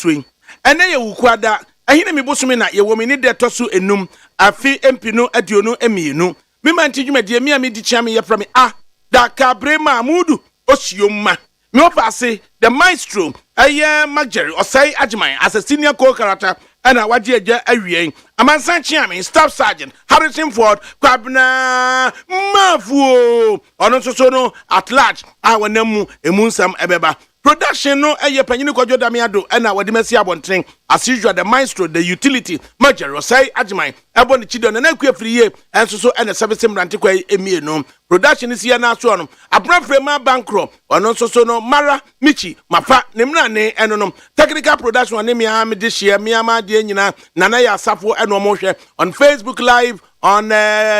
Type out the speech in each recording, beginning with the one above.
swing ene ye wukwada ahine me bosome na ye wo me ne de toso enum afi empino aduonu emienu me manti dwumade mi a me di chiame ye fra me ADAKABRI Mahmudu Osioma me opase the maestro Magere Osai Ajiman as a senior co-character and a wadi eja awie amansan chiame staff sergeant Harrison Ford kwabna mafu ono so no at large awanam emunsam ebeba production no panyini kwadwo damiado na wadi mesi abonten as usual the maestro the utility Magere Osai Ajiman ebo ne chido na akuafriye enso so na service mrante kwa emie no production is here na so no abrafrema bankro ono so no mara michi mafa ne mrane eno no technical production ne mia me de share mia ma de nyina nana ya safo eno mo hwe on Facebook live on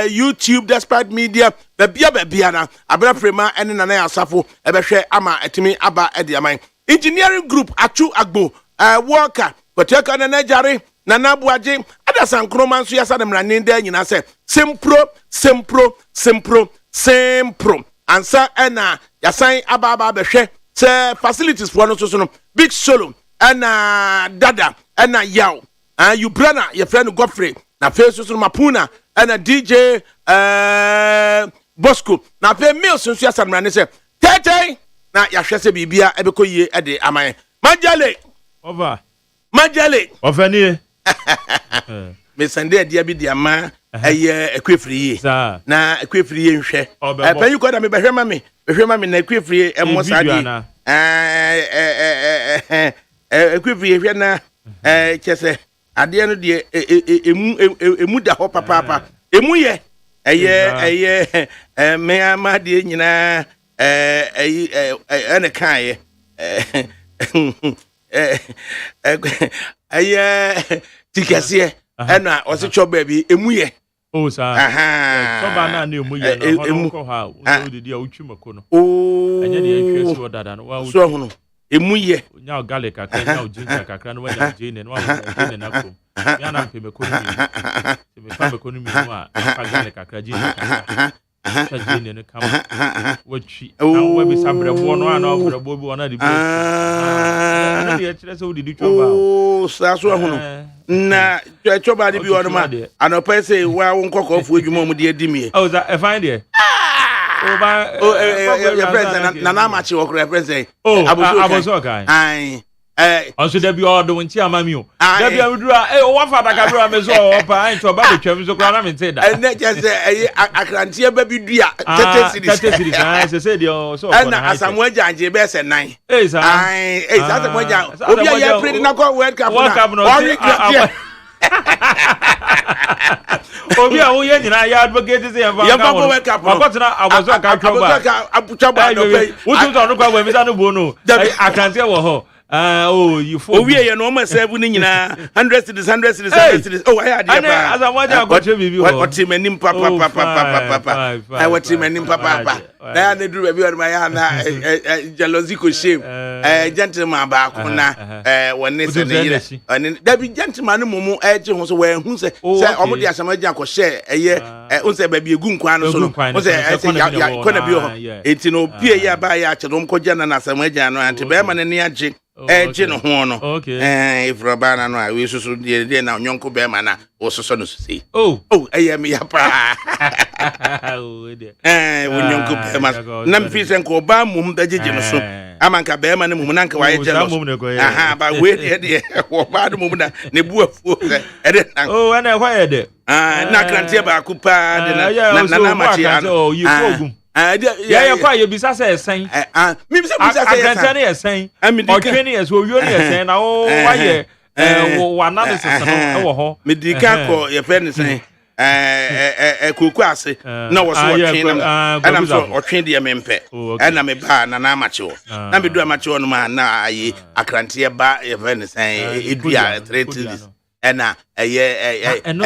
YouTube despite media bebia na abrafrema ene nana ya safo ebehwe ama etimi aba ediaman engineering group achu agbo worker koteka na najare nana buaje adasan kroman so yasa de mrane de nyina se sempro ansa ena yasan aba behwe se facilities for no so no big solo ena dada ena yaw you brana your friend Godfrey na face so mapuna ena DJ Bosco na fe meal so yasa mrane se tete na yahwe se bibia ebekoyie ede aman majale ovani me sande dia bi dia ma akuafriye na akuafriye nhwe panyi ko da me behwe ma me na akuafriye emo sade akuafriye hwe na chese ade no de emu da ho papa emu ye me ama de nyina ene kan ye tikase ena osi choba bi emuye sa choba na emuye no ko ha odidi a utwimako no anya de ahwesi odada no wa so hono emuye nya garlic akra nya ginger kakra no wa jine no wa jine na ko ya na mpe meko ni me fa meko ni mu a fa garlic akra jine jine no kam wachi na wa bi sabre bo no ana obrabo bi ona di bi na de kire so odidi choba sa so hono na choba de bi ono ma anopa say wa wonkoko fu adwuma mu de adimie za e fine there your president na machi okra president abuso kai also there be all the one amami o there be amdura one for ADAKABRI ameso opa ai to ba be twam so kra na me say da na just akrantie ba bi dua 30 series say dey so na asamu aganje be se 9 sa sa asamu aganje obi ya predi na ko world cup na obi a wo ye nyina ya advocate say ya fa world cup akotena abuso ka twaba no pay wutu to no kwa we misa no bo no akrantie wo ho you for obi ye no ma serve ni nyina 100 cities oh I had ya as I want to go to bibi what team enim papa I what team enim papa na na duru bibi on my na jealousy ko shame gentleman ba ko na woni se ne yire da bi gentleman no mumu eje ho so we hu se omo de asama gyan ko share eye unse ba bi egu nkwan no so no unse ya ko na bi ho enti no pie ya ba ya che dom ko gyan na asama gyan no ante be ma ne ne age eje no ho no ifro ba na no a we susu de na nyonko be ma na wo soso no susi eye me ya pa wo nyonko be ma na mfi se nko ba mum da jeje no so amanka be ma ne mum na nka wa ye jealous ba we de wo ba do mum na ne bu afu e de na na kwa ye de na krantie ba ku pa de na machi ano you fogum ya kwa ye bisa se esen mi bisa say esen na esen o twene yes o yo na esen na o wa ye wo analysis no wo ho medical ko ye fe ne sen koku ase na wo so twene na ana so o twene de mempe na me ba na amache wo na me du amache wo no ma na ayi akrantie ba ye fe ne sen edua 3 ena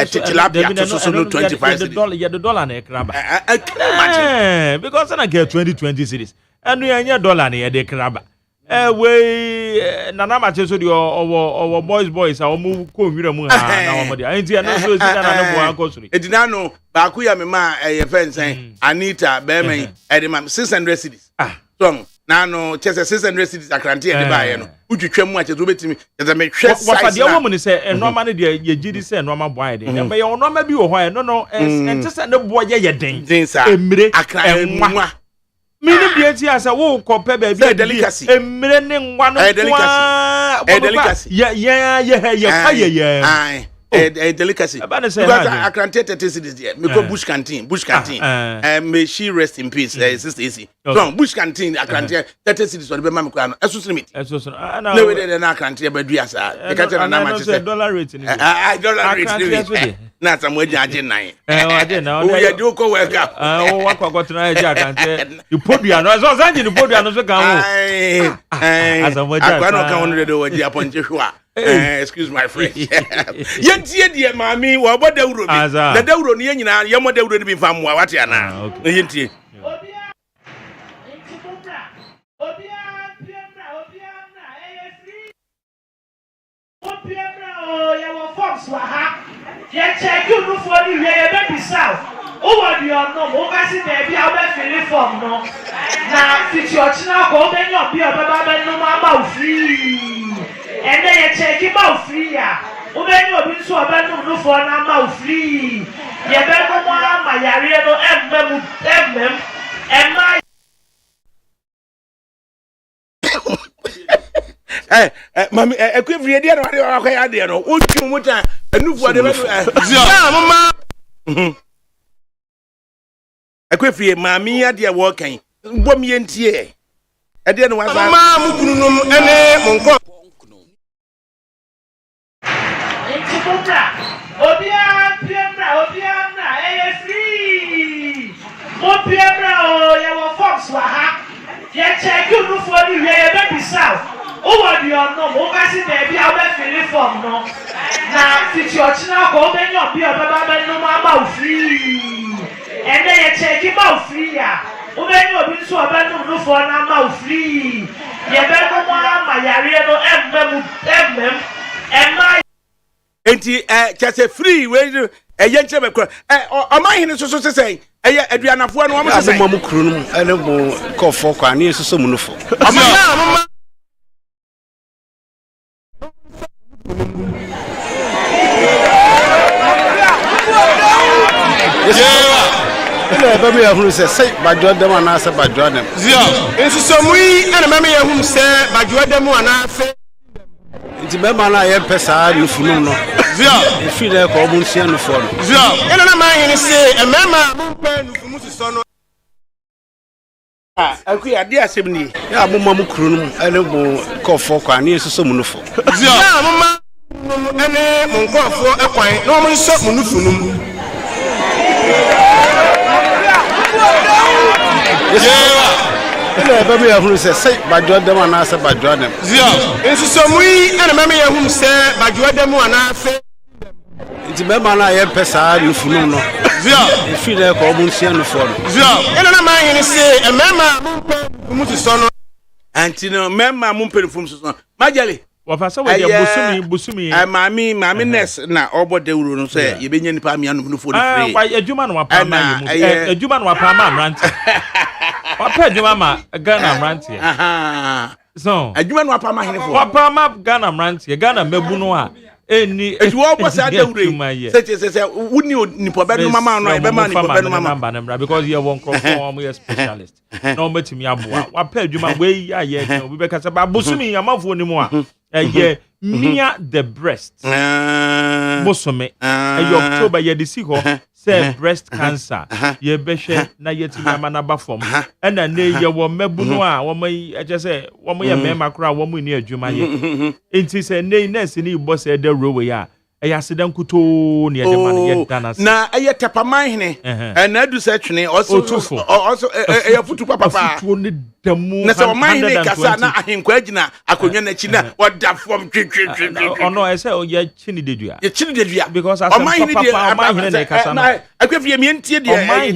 tilapia to so no 25 the dollar na kraba because na get 2020 series enu ya dollar na de kraba we na mache so the our boys awu ko nwira mu ha na wo de enti na so si na na bo akosuri edina no ba ku ya me ma ye fensen Anita be me edima 600 cities so na no chese 600 cities akrante e de bae no udwetwa mu a chese obetimi chese me hwe size wa fa de wo mu ne se enoma ne de ye gidi se enoma boa de e be ye onoma bi wo ho no ente se ne boa ye den emire akranwa mini bi ti asa wo kope ba bi emire ne nwa no delicacy ye a delicacy. Because I can't take it. Me go bush canteen. May she rest in peace. Sister Easy. So bush canteen. I can't take 30 cities for the mamma crown. As limit. No way then I can't take. But we are I can't tell how much dollar rate. Dollar rate. Not some way judging nine. I didn't know. We do go work up. What got to you put me on. I was saying you put me on. As a way I can't do what you upon Joshua. Excuse my French. Yentie die mami wo bodawuro bi. Na dawuro ne nyina ye modawuro ne bi fam wa wate ana. Yentie. Ya wo fox wa ha. Ye check you no for the ye be bisau. O wa di ono mo ba si de bi a be fili form no. Na fiti ochina ko be nyo bi obeba be no ma ba free. And then you check him out free. When you been so bad, no for an amount free. You better go my area, and my. Hey, Mammy, a quick radio, I did know. What you want a new for the Mamma. A quick free, Mammy, I dear walking. Bommy and tea. I didn't want Mamma, and ya wo fox wa ha ye check you no for the ye be bisau o wa di ono mo ba si de bi a be fili form no na fiti ochina ko be nyo bi obeba be no ma ba free and then you check him out free ya o be nyo bi so oba no for na ma free ye be ko mo ma yare no emma enti chase free we yenche be kro amahene so say aduanafo no mo say mo kru no ene bo kofo kwa ne so mu no fo amama ene ba me ahunu se badwo dem ana se badwo dem zio enso so mu yi ene ma me ahunu se badwo dem ana se nti be ma na ye pesa no funum no zio fi le ko bu nsia no fo no zio ene na ma hene se emema mo pa no fumu so no akuya dia asem ni ya mo kru no ene bo kofo kwa ne so mu no fo zio ya mo ene mo nkofo ekwan no mo so mu no funum ene ba me ahunu se badwo dem ana se badwo dem zio enso so mu yi ene ma me ahunu se badwo dem ana se nti be ma na ye pesa no funum no zio fi le ko bu nsia no fo no zio ene na ma hene se emema mo pa mu so no antino mema mo pa fum so no majali wafasa we busumi mami ness na obodewuro no say ye benya nipa amia no fo free kwa adwuma no wapa ma yemu adwuma no wapa ma amrante wapa adwuma ma Ghana amrante so adwuma no wapa ma hene fo wapa ma Ghana amrante Ghana mabu no a eni ejuwa bosa dewure se wuni nipa be no mama no be ma nipa be no mama because you won crop for specialist no metimi aboa wapa adwuma we ya ye kan obi be kasa ba busumi amafo ni mu a near the breast. Bosome. October ye disi ho say breast cancer. Ye beshe na yeti yamana ba form. And na ye wo mebu no a wo mai just say wo mo ye mema kra wo mo ni adwuma ye. Enti say nei nurse ni bo say the rowe ya. Eya sedan kuto ne ye de man ye dana. Na eye tepaman hene. Na adu se twene also eya futu papa. Futu ni demu. Na so man hene kasa na ahenkwa agina akonwa na chi na oda form twi. Ono I say o ye chini dedua. Ye chini dedua because as papa man hene kasa na. Akwafie me ntie de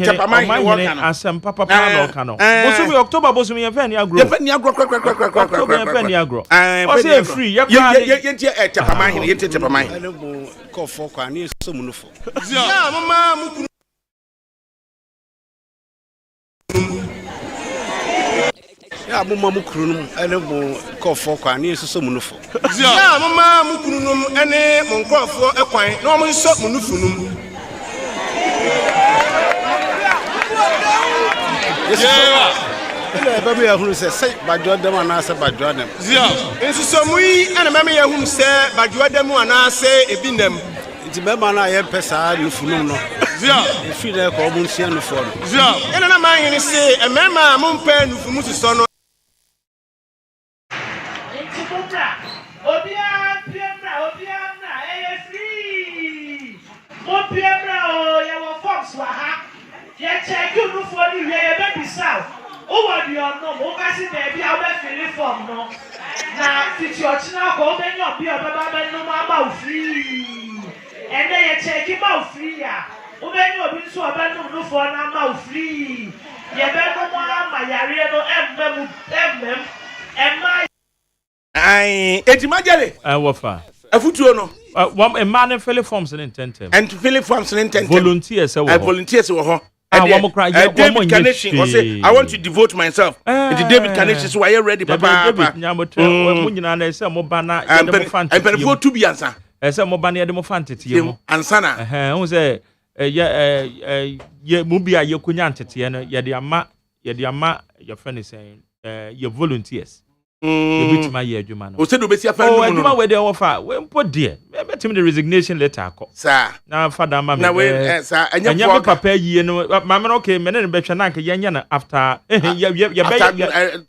tepaman hene wo kana. Asem papa no kana. Bosumi October bosumi ye fa ni agro. Ye fa ni agro October ye fa ni agro. O say free ye ntie tepaman hene ye ntie tepaman hene. Kofo kwa ni so mu no fo ya mama mu aboma mu krunum ene mo kofo kwa ne soso munufo ya mama mu krunum ene mo nkofo ekwan na mo nso munufunum ele ba me yahunu se badwo dem anase badwo dem zia ensuso mu yi ene ma me yahunu se badwo dem anase ebinem nti be ma na ye pesa nufunum no zia efi na ko mo nsia nufo no zia ene na ma yin se emema mo mpa nufumu suso no check you no for the way baby south. Over the unknown, over see baby how be feeling from no. Na fit your china go be your be baba no mama free. And then you check him out free ya. Over you be so abandon no for na mouth free. You be no mama yare no em ai etimajale wofa afutuo no a man fill forms in tentem and to fill forms in tentem volunteers volunteers wo ho David Carnation or say I want to devote myself. David Carnation so are you ready papa? David nyamoto mo nyina na ese mo bana ye de mo fante. And for to be answer. Ese mo bana ye de mo fante tie mo. Ansana. Hu say ye mu bia ye kunya ntete no ye de ama your friend is saying your volunteers. You bit my year adwuma no. O se do be sia fa no. Adwuma we de offer we mpo de. Me betim the resignation letter akọ. Sir. Na father ma me. Na we sir anya papa yie no ma me okay me ne be hwe na nke ye na after ye be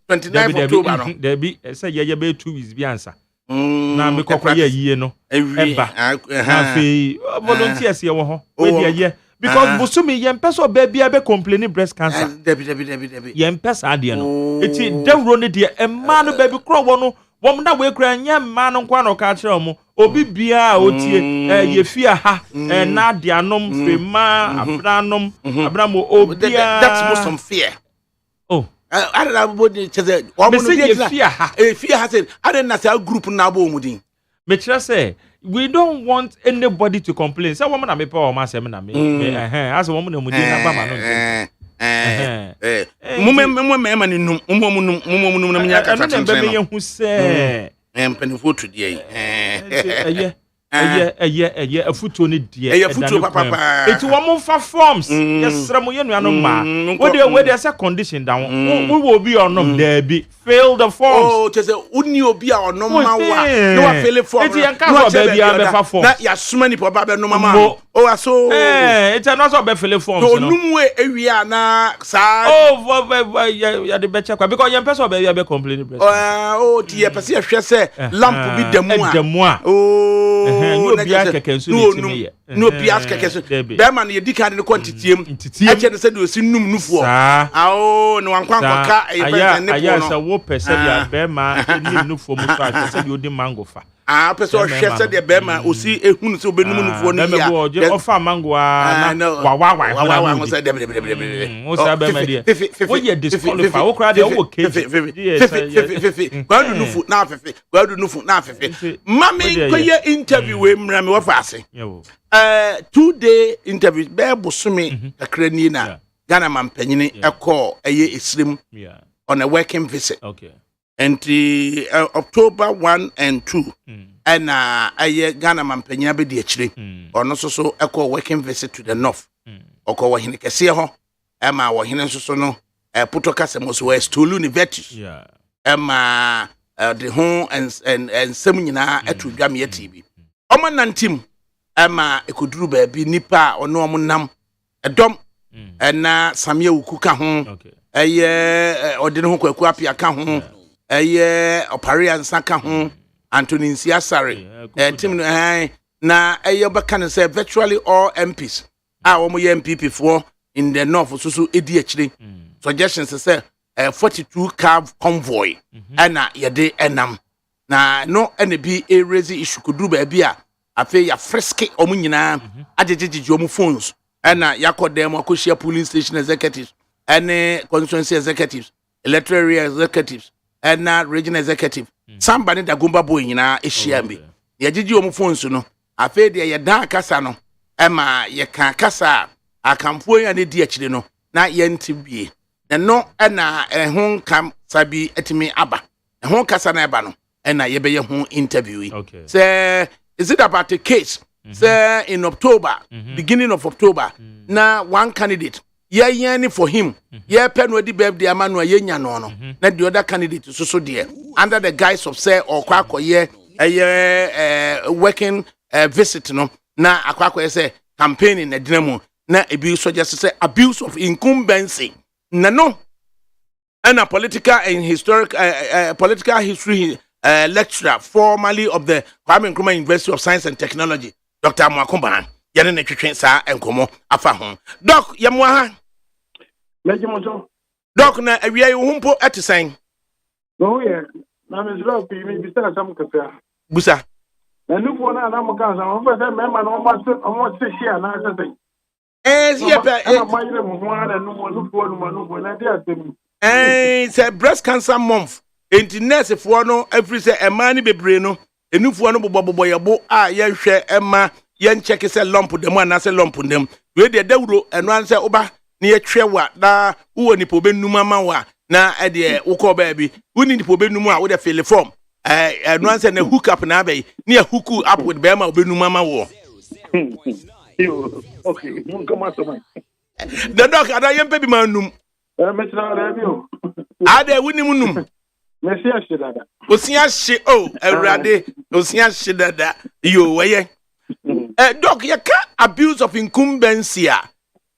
29 October no. There be say ye be 2 weeks bi ansa. Na me kokọ ye yie no. Eba. Na fe volunteers ye wo ho. We de ye because busumi ye mpesa baby be complaining breast cancer. Debi. Ye mpesa ade no. Eti dawro ne de emma no baby kro wo no. Wom na we kura nya mma no kwa no ka kire mo obi bia otie ye fia ha na de anom frema abranom abramo obia that's most some fear. Oh I don't know what it says. Me say ye fia ha fear has said I don't know group na bo mudin. Me kire say we don't want anybody to complain. Say woman na me pa o ma say me na me as woman na mudin na ba ma no. Mumma ni num na nya ka fa tete no. Hu se empanifo to die afuto ne die afuto papa eti wo mo fa forms yesra mo yenu anu ma we dey say condition down we will be on there be fill the forms. Oh chese uni obi a onom ma wa no wa fill form eti yanka so baby a be fa forms na ya suma ni papa be no mama oh aso eti no so be fill forms no onumwe ewia na sa ya de be check because yan person baby be complain breast oh ti ye person hwe se lamp bi demu a oh no bia keke so no bia keke so be man ye dika ne kwantitiem e che ne se do si num nufuo oh no wankwan kwaka e be ne po no wo pese dia be ma ni nufuo mu so a se di odi mango fa pese o hwe se de be ma osi ehunu se obenum nufuo no ya be ofa mango na wa ngo se de o sa be ma dia wo ye disqualify wo kra de wo keji gwadu nufu na fefe mami koye interview we mra me wo fa ase 2-day interview be bosome kakra ni na Ghana mampanyini ekọ eye esrem on a working visit. Okay. And October 1 and 2 and eye Ghana mampanyina be di akire ono so ekọ working visit to the north. Okọ wo hene kese ho ema wo hene so no puto kasemo so west tolu ni vetus. Yeah. Ema the home and sem nyina etu dwam ye TV. Omo nantim ema ekoduru ba bi nipa ono omo nam edom na samia wuku ka ho odene ho kwaku apia ka ho opare ansa ka ho Anthony Nsiasare team na beka ne say virtually all MPs wo mo MPP for in the north so edi akire suggestions say 42 car convoy na yede enam na no ene bi raise issue kuduru ba bia afi ya friske omu nyina ajejeje omu phones na yakodem akoshia polling station executives and constituency executives electoral area executives and regional executive somebody da gumba boy nyina ehia mbi yajeje omu phones no afi de ye dan kasa no ema ye kan kasa akamfo ya ne di akire no na ye ntibie no na ehon kam sabi etimi aba ehon kasa na eba no na yebeye ho interview yi say is it about a case say in October beginning of October na one candidate ye for him ye pen we di birthday amanu ye nya no no na the other candidate so there under the guise of say or kwakoye working visit no na akwakoye say campaigning na dinamo na ebi suggest say abuse of incumbency na no and a political and historic political history lecturer formerly of the Kwame Nkrumah University of Science and Technology Dr. Mwakumba yene ne twetwen sa enkomo afa ho doc yemwa ha Mejimonto doc na awia yo humpo etesen no ye na me zero pi mi bi sa sam kafia busa na nufu na na mo kan sa mo fa se me ma no mo se share na sa sai ye pe na ma yire mo ho na nufu na dia tem say breast cancer month enti nurse fo no every say ema ni bebre no enufu no bobo yebo a ye hwe ema yen check say lump dem and say lump dem we de dawuro eno an say oba na ye twa da wo ni po benum ama wa na e de wo ko ba bi woni ni po benum a wo de fill form eno an say na hook up na bay na hook up with bema benum ama wo okay mun kama so man the doc ada yem pe bi manum me tra da bi o ada woni munum me sia shedada osia hye o awrade osia hye dada yo weye doc yaka abuse of incumbency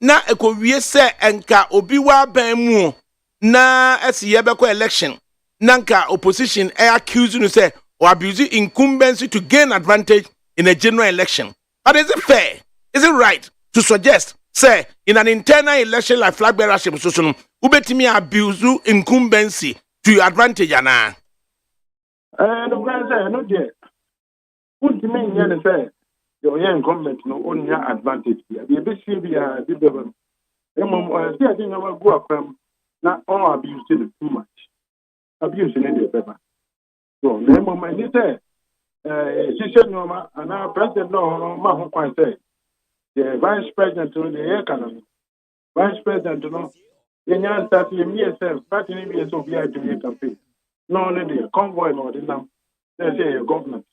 na ekowie se enka obi wa ban mu na asiye beko election na nka opposition accuse you say or abuse incumbency to gain advantage in a general election. But is it fair? Is it right to suggest say in an internal election like flag bearership so ubetimi abuse incumbency to your advantage ana no brother say no there put me in here say your young government no own your advantage here be be see be the government see I think I go up na all abuse too much abuse in the paper so the moment you say she said no ma and president no ma ho kwan say the vice president to the economy vice president no yenya start the MSF party ni be so be to campaign no only the convoy no the nam say government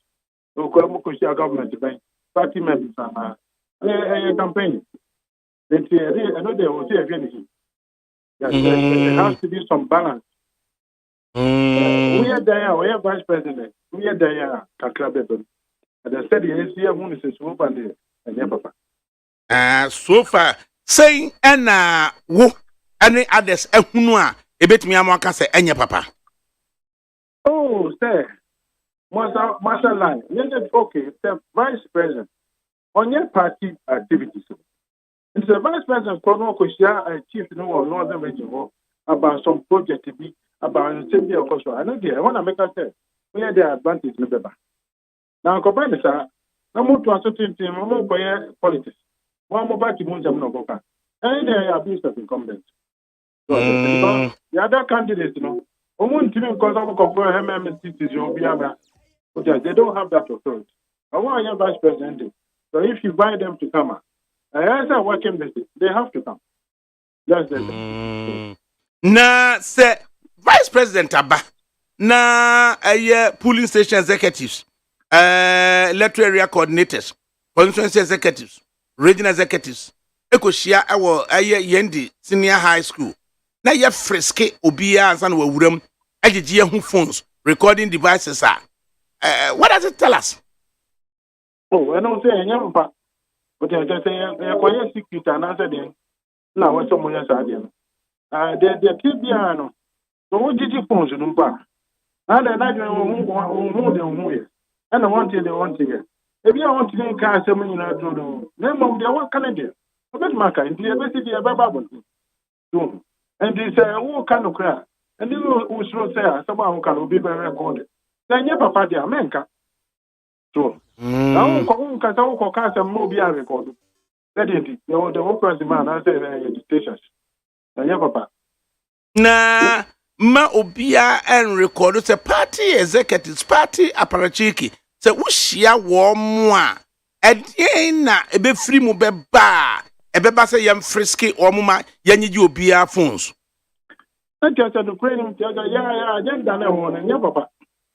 so ko mo ko government by party members and campaign it's I know there was anything there has to be some balance we are there we are vice president we are there kakra bebe and I said yes here who is so bad and papa so far saying na wo any others ehunu a ebetimi amaka say enye papa oh say Mashallah, okay, the vice president on your party activities. It's the vice president a chief no northern region about some project to be about the same day of course. I know I want to make a say we have the advantage in the now combine this no more to a certain team, no more politics. One more party moon jam no boka. And they abuse of incumbents. So the other candidates, one team because of MMC they don't have that authority. I want your vice president. So if you buy them to come, as a working visit, they have to come. That's the na say vice president aba na polling station executives, electoral area coordinators, constituency executives, regional executives. Ekoshia ewo yendi senior high school. Na ye friske obia ansa na wawuram agege hu phones, recording devices are. What does it tell us? Oh, I don't say anything, but I just say I quite secret and answer them. Now, what's someone else again? They're Tibiano. So, what did you pose in Umpa? And I know them and I want they want to get. If you want to make a seminar to do, then they want Canada. A bit marker in the university of Babel. And they say, oh, kind of cry. And you will say, someone can be very recorded. Then your papa, the America. So, now, Kaka, more be a record. That is it. The whole person, man, I said, the stations. And your papa. Na ma obia and record the party executives, party apparatchiki. Se wushia wo mo a edien na ebe free mu beba ebe ba se yam friske o mo ma yanyiji obia phones. And just at the crane, yeah, agenda no one and your papa.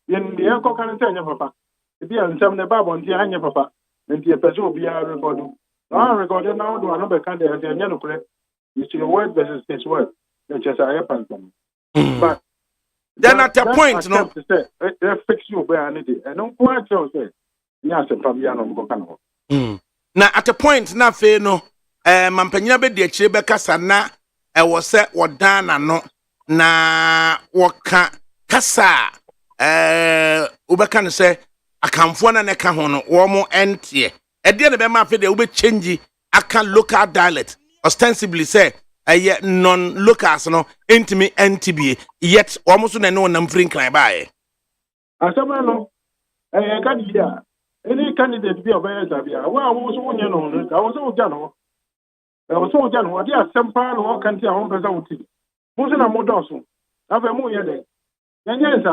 In the Uncle can tell your papa. If you are some the Bible and your papa, and the person be a recording. I recorded now to another country as a yellow crate. It's your word versus his word. That's just a happen. But then at a point, no, to say, fix you where I need it. And don't quite so say, yes, and Fabiano Bocano. na at a point na fe no mampanyina be de akire be kasa na wo se wodan na no na woka kasa ubeka no se akamfo na ne ka ho no wo mo entie e de be ma fe de wo be change aka local dialect ostensibly say non locals no intimi ntba yet wo mo so na ne wonam frin kan baaye asama no kadiya any candidate be obey Zabia. Well, was one year on it. I was all done. I was all done. What are some part of country on Pesauti? Wasn't a modoso. Have a more day. And yes,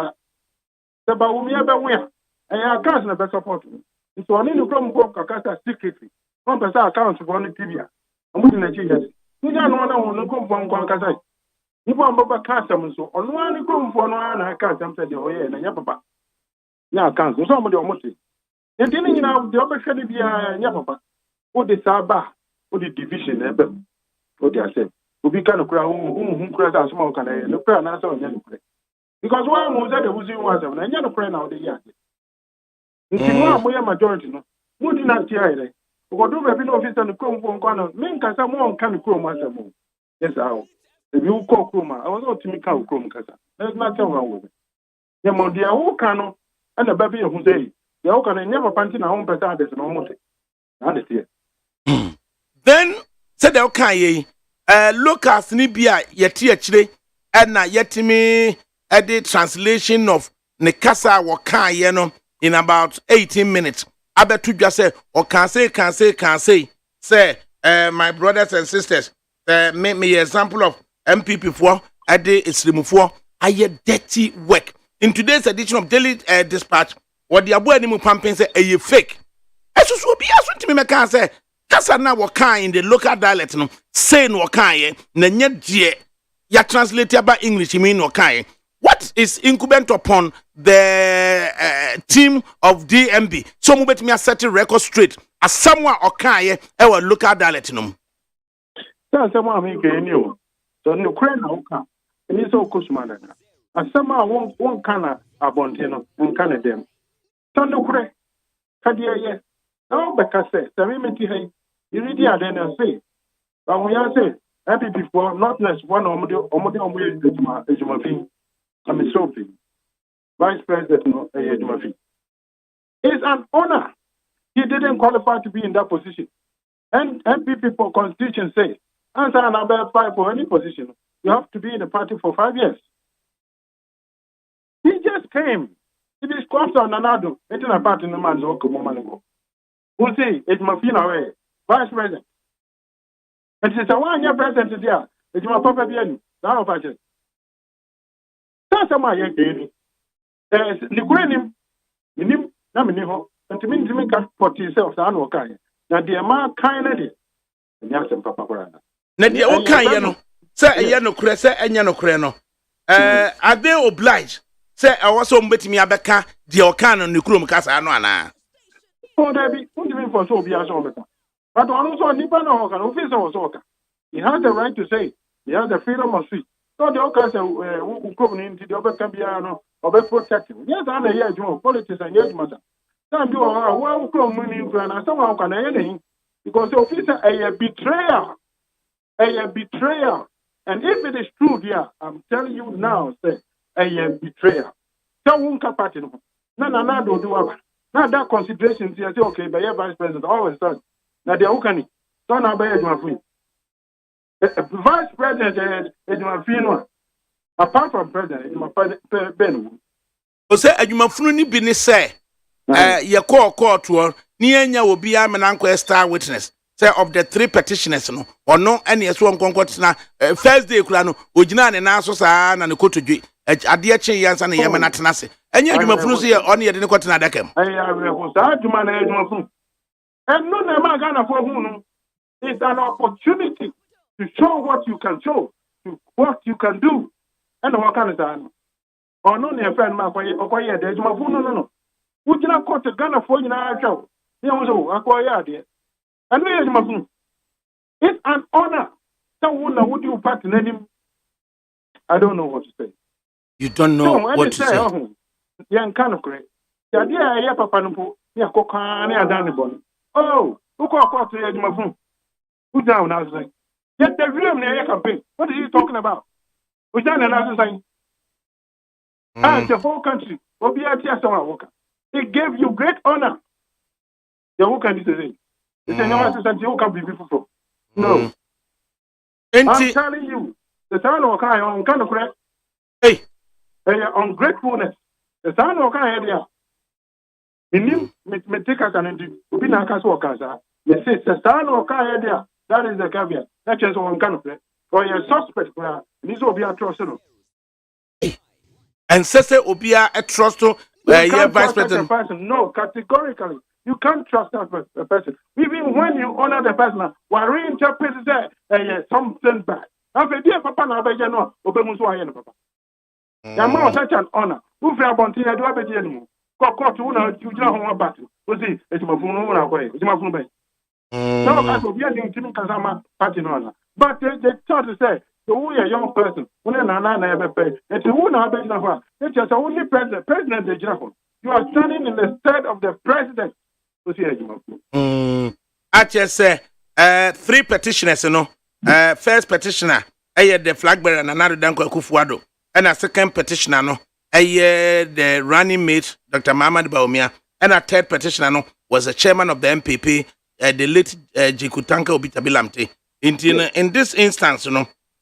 the Baumia Bawea. And I can't never support me. It's one in the Chrome Book, Casta secretly. One person accounts for the Tibia. I'm within a year. You don't know the Chrome from Concasai. You want Baba Castam, so on one Chrome for one, I can't say the way and a yapapa. Now, can't somebody almost. And then you know the other can be a papa. What the Saba, what the division, what they say. We kind of crowd who cries as small can I look at an answer on yellow play. Because one was that who's in was and yellow prayer now the yard. If you want more majority, no, what did not hear it? What do we know if it's on the Chrome one corner? Men can someone can Chrome master move. Yes, how. If you call Chroma, I was not to me cow Chrome Casa. There's nothing wrong with it. The Mondia who can and the baby who say. You can never panting a home person as no motive. Then said the okay locals ni bia yeti achire na yetimi edit translation of ne kasa waka ye no in about 18 minutes abetu dwa say o can say my brothers and sisters me example of MPP for ade isrimufo aye dirty work in today's edition of Daily Dispatch. What the abu animu pumping say a fake. Esusu obi aso ntimi meka say kasa na wokan in the local dialect no say no wokan ye na nya die ya translate by English mean wokan. What is incumbent upon the team of DMB? So mu betimi set a record straight as someone wokan ye e local dialect no. So someone make any o. So no kren na wokan. Any so kusumana. As someone won kana abontino and kana dem. Tando kure kadia ye now beka say samimeti hay iridi aden say but we say happy before not less one omode ejuma fi I'm so big vice president no ejuma fi it's an honor he didn't qualify to be in that position and MPP for constitution say answer an apply for any position you have to be in the party for 5 years he just came. It is crossed on another. It's not part in the man's work. We'll say it's my way, vice president. And since I want your president is there, it's my papa bien. Now, if I just that's my young baby. There's Nicolenim, Minim, Naminiho, and to me to make up for yourself, I know kind. Now, the amount kind of it. And yes, and Papa. Nadia, okay, you know, say a yano cressa and yano creno. Are they obliged? Say I was so betimi abeka de okan no nukrum kasa no ana oh there be what do you mean for so be as on beta but also nipa no okan office was okan he has the right to say he has the freedom of speech so the okan say who come into the obeka bia no obe protect him yes and here you politics and yes matter time do who come money and someone can anything because the officer a betrayer and if it is true there I'm telling you now say a betrayer. So won't party no. No, do what. Now that consideration say okay, by your vice president always done. Now they okay. So now by your free. Vice president is my free. Apart from president, is my Ben. O say adwumafunu ni bi ni say ye call to ni anya obi amenanko star witness. Say of the 3 petitioners no or no any so nkonkot na first day kula no ogina ne na so saa na ne kotodwe ade chen yansa ne yema na tenase enya adwumafunu so ye on ye de ne kotena dakam we saa adwuma na adwumafunu and no na ma Ghana for hu no it's an opportunity to show what you can show to what you can do And what kind of time? Or no, near friend, my quiet, there's my phone. No. Would you not call the gun for you now? There was a quiet. And where's my phone? It's an honor. Someone would you pattern him? I don't know what to say. You don't know what to say. Young kind of great. The idea I have a panel, yeah, cocaine, I done the bone. Oh, who called to my phone? Who down, I was like, yet the room near campaign. What are you talking about? We done another thing. And the whole country will be at Worker. It gave you great honor. The whole country today. It's a young assistant you can be before. No. I'm telling you, the son of Kai on kind of correct. Hey, ungratefulness. The son of Kai area. In him, me take us and do. We not cast workers. The son of Kai area. That is the caveat. That's just one kind of correct. For your suspect, this will be a trust. And Sese Obia a trust to vice president. No, categorically. You can't trust that person. Even when you honor the person, we reinterpret something bad. Now, if you papa na beje no, obemuso aye no papa. Ya ma such an honor. Who free about here do abedi animo. Court una jujira ho battle. We see etimafunu una kwa. Etimafunu be. So as we are in team kasama party no. But they try to say, so we a young person, we na ebe pay. And who na abedi na fa. It's just only president the general. You are standing in the stead of the president. I just say 3 petitioners, first petitioner, the flag bearer and another Danko Kufuado, and a second petitioner, the running mate, Dr. Muhammad Baumia, and a third petitioner was the chairman of the MPP, the late Jikutanka Obitabilamte. In this instance,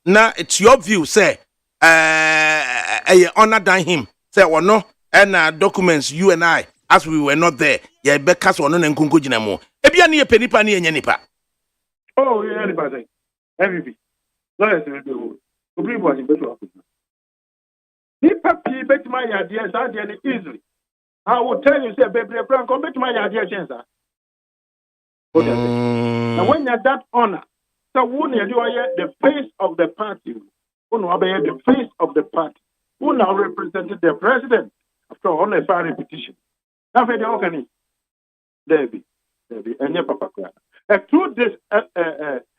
now it's your view, say, honor than him, say, or no, and documents you and I. As we were not there, yeah, Becca's one and Kunko Jinamo. Ebia near penny penny and Yanipa. Oh, yeah, anybody. Every lawyer, we was in better office. Nipa P bet my ideas, I did it easily. I will tell you, say, baby, come bet my idea, chance. And when you're that honor, so when you do the face of the party, who know the face of the party, who now represented the president after all a fair repetition. Now, for the organic, Debbie, and your papa. Through this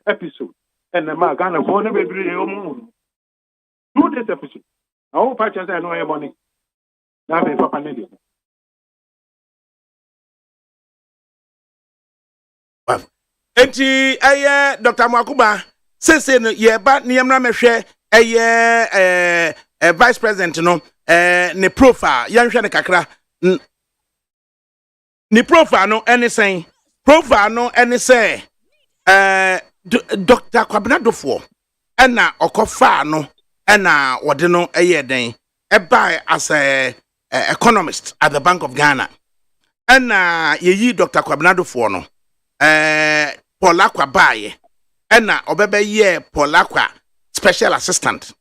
episode, and the Magana phone every moon. Through this episode, I hope I just know your money. Now, Papa Nelly. Enti Dr. Mwakuba says ye ba niamna mehwe vice president no ne profile yanhwe ne kakra ni profile no any say Dr. Kwabnadofo na okofa no na wode no den buy as a economist at the Bank of Ghana na yeyi Dr. Kwabnadofo no Polakwa baye na obebe ye Polakwa special assistant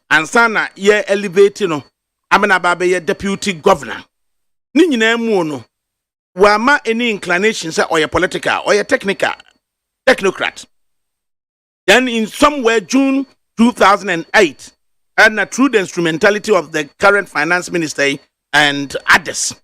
and sana ye elevate no amena babe ye deputy governor ni nyina mu no wa ma any inclination say or political or technocrat. Then in somewhere June 2008 and through the instrumentality of the current finance minister and others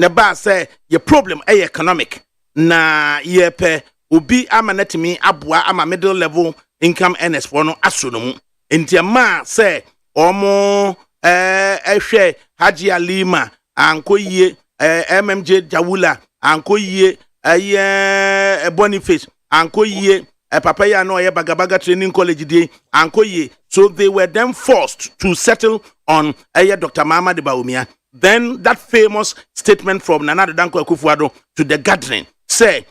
neba say your problem economic na yepe obi amanetimi aboa ama middle level income earners for no asonomu entiama say omo ehwe Haji Alima ankoyie MMJ Jawula ankoyie Boniface ankoyie papa ya no ye Bagabaga Training College dey ankoyie. So they were then forced to settle on Dr. Muhammad Baumia. Then that famous statement from Nana Danko Akufo-Addo to the gathering say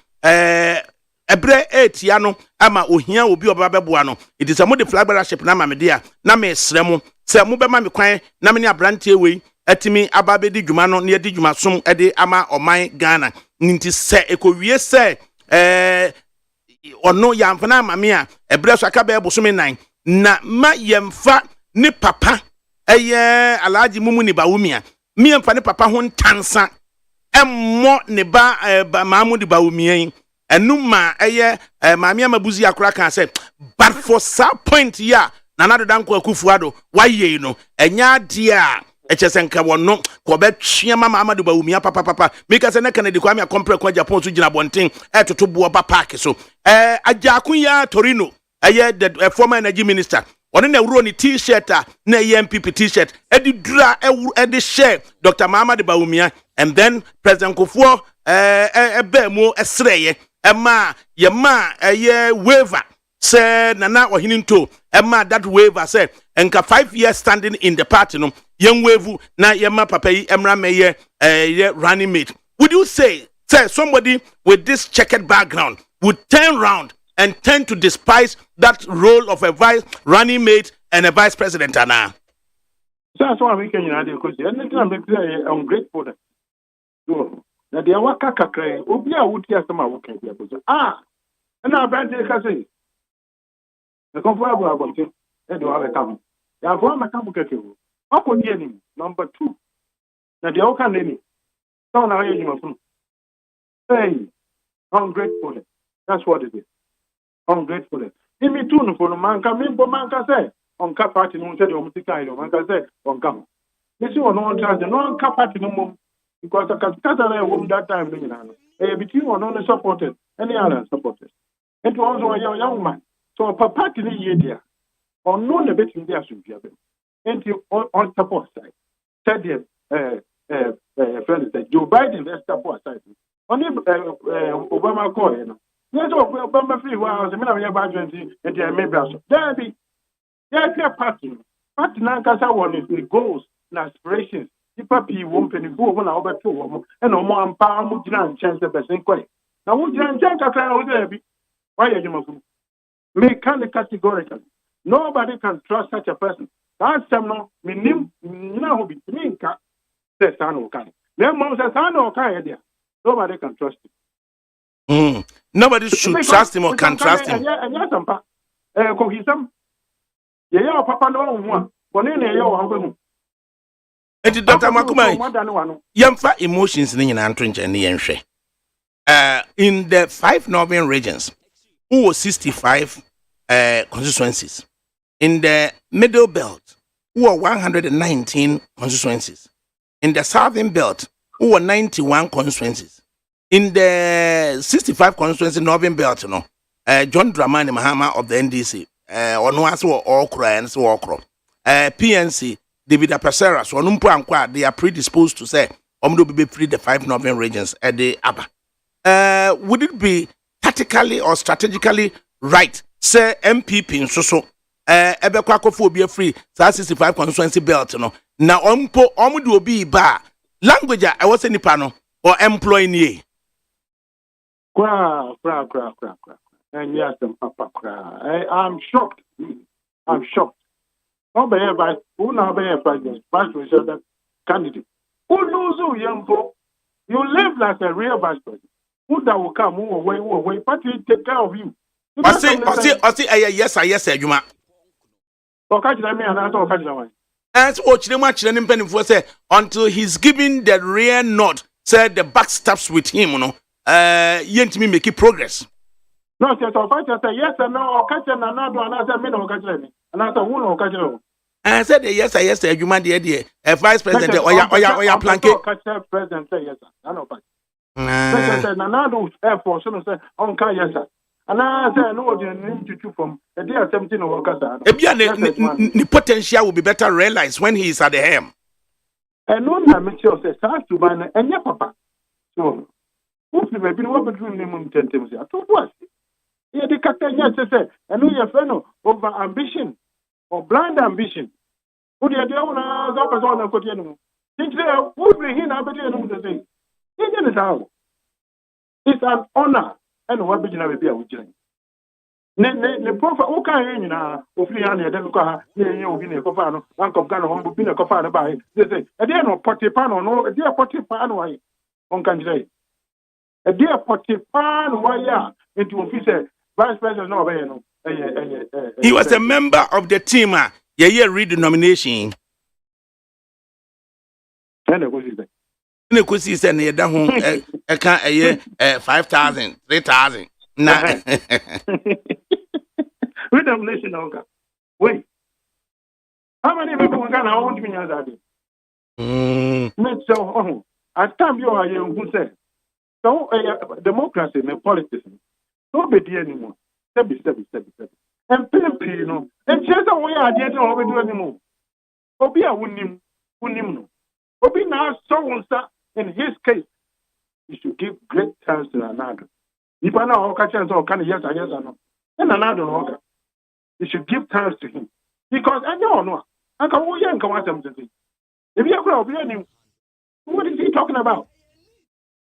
ebre 8 ya no ama ohia obi obabeboa no it is a mode flag bearership na mamedia na me sremu se mo bema me kwan na me ne abrante we atimi ababedi dwuma no ne edi dwuma som ede ama oman Ghana nti se ekowie se ono yamfana amame a ebre so aka be bosom nan na ma yemfa ne papa Alhaji Mumu ni Bawumia mi yemfa ne papa ho ntansa emmo ne ba Mahmoud Bawumia enuma maami amabuzi akura kan say but for some point here Nana do Danko Akufuado why ye no enya dia echesenka wono ko betwe mama Amadu Bawumia papa meka se na Kennedy Kwame Akompre kwa Japan so gina bonten etoto boba park so Ajakunya Torino the former energy minister one na wuro ni t-shirt na MPP t-shirt edi dura edi share Dr. Muhammad Bawumia and then President Kufuor ebe mo esreye ema yema waiver say nana ohininto ema that waiver say enka 5 years standing in the party no yen waivu na yema papa yi emra meye running mate. Would you say somebody with this checkered background would turn round and tend to despise that role of a vice running mate and a vice president ana? So that's why we can because anything I'm ungrateful. So na dia waka kakra obi a wuti asema woka dia bozo na brand ka say the comfortable about it e do have come ya for ma come keke wo akodi ani number 2 na dia waka nani so na you must hey ungrateful. That's what it is. Ungrateful. If me too no for manka say on ka party no say the omutika ilo manka say on come this one no chance no ka party no more because the Catala woman that time between one only supported any other supporters. It was a young man. So a party year or no the bit in there should be and on support side. Said friend said Joe Biden let's support side. Only Obama call yes, Obama free was a minute about 20 and they may brush. There be party. Party Nankasa one is the goals and aspirations. Papi won't penny go when I over 2 and no more empower Mujan chance the best inquiry. Now, Mujan chance a crown there be. Why are you make kind of categorically? Nobody can trust such a person. That's some no, minim, no, be me, says Sano Kai. Then mom says Sano Kai there. Nobody can trust him. Nobody should trust him or can trust him. And yes, I'm cohesum. Yeah, Papa no one. Bonene, yo, Eti Dr. Makumai, yamfa emotions ni nyina ntonche ne yenhwe. In the 5 northern regions, who was 65 constituencies. In the middle belt, who were 119 constituencies. In the southern belt, who were 91 constituencies. In the 65 constituency northern belt, John Dramani Mahama of the NDC, Onoaso Okra and so Okro, PNC. David Apasera, so they are predisposed to say, Omdo be free the 5 northern regions at the Abba. Would it be tactically or strategically right, say MPP in so Ebekwako be free, 65 constituency belt, now Omudu be ba language I was any panel or employee. And yes, I'm shocked. I'm shocked. Nobody by who now be a president, vice president candidate. Who knows who young folk? You live like a real vice president. Who that will come, who away, but he take care of you. I say, yes, you ma. Okay, me and I don't catch the As watch the match and penny for say until he's giving the rear nod, said the back steps with him, yet me make progress. No, say yes and no, catch another, and I said, me no catch me. And I said, who no catch you? I said, yes, you man, dear, a vice president, or planket. President say yes, I know. President said, Nanado Air Force, and say, on yes, sir. And I said, no, the name to choose from a dear 17 or the potential will be better realized when he is at the helm. And no, I make sure says, I have to buy and your papa. So, who's the baby? What between them and 10 times? I told us. Yeah, the captain, yes, said, and no, your friend over ambition or blind ambition. Who the idea on a Cotiano? Think there would be him, I bet you know the thing. It's an honor and what begin to be a witch. The prophet, who can you now, Ophiania, then Car, you in a cofano, Uncle Gano, who been a cofano by. They say, a dear no potipano, no, a dear potipano, one can say. A dear potipano, why, yeah, into officer, vice president, no, he was a member of the team, read the nomination. And it was his ne kosi se ne yeda ho eka 5,000 3,000 na with nomination onka wait How many people can I want me as I did? So, at time you are young who said, so democracy and politics, no be there anymore. Sebi. And PMP, you know, and just the way I did not do anymore. Obi a wunim no. Obi now so in his case, you should give great chance to another. If I know how chance or can yes or no. And another no. You should give chance to him. Because I don't know. I can go and come out something. If you are what is he talking about?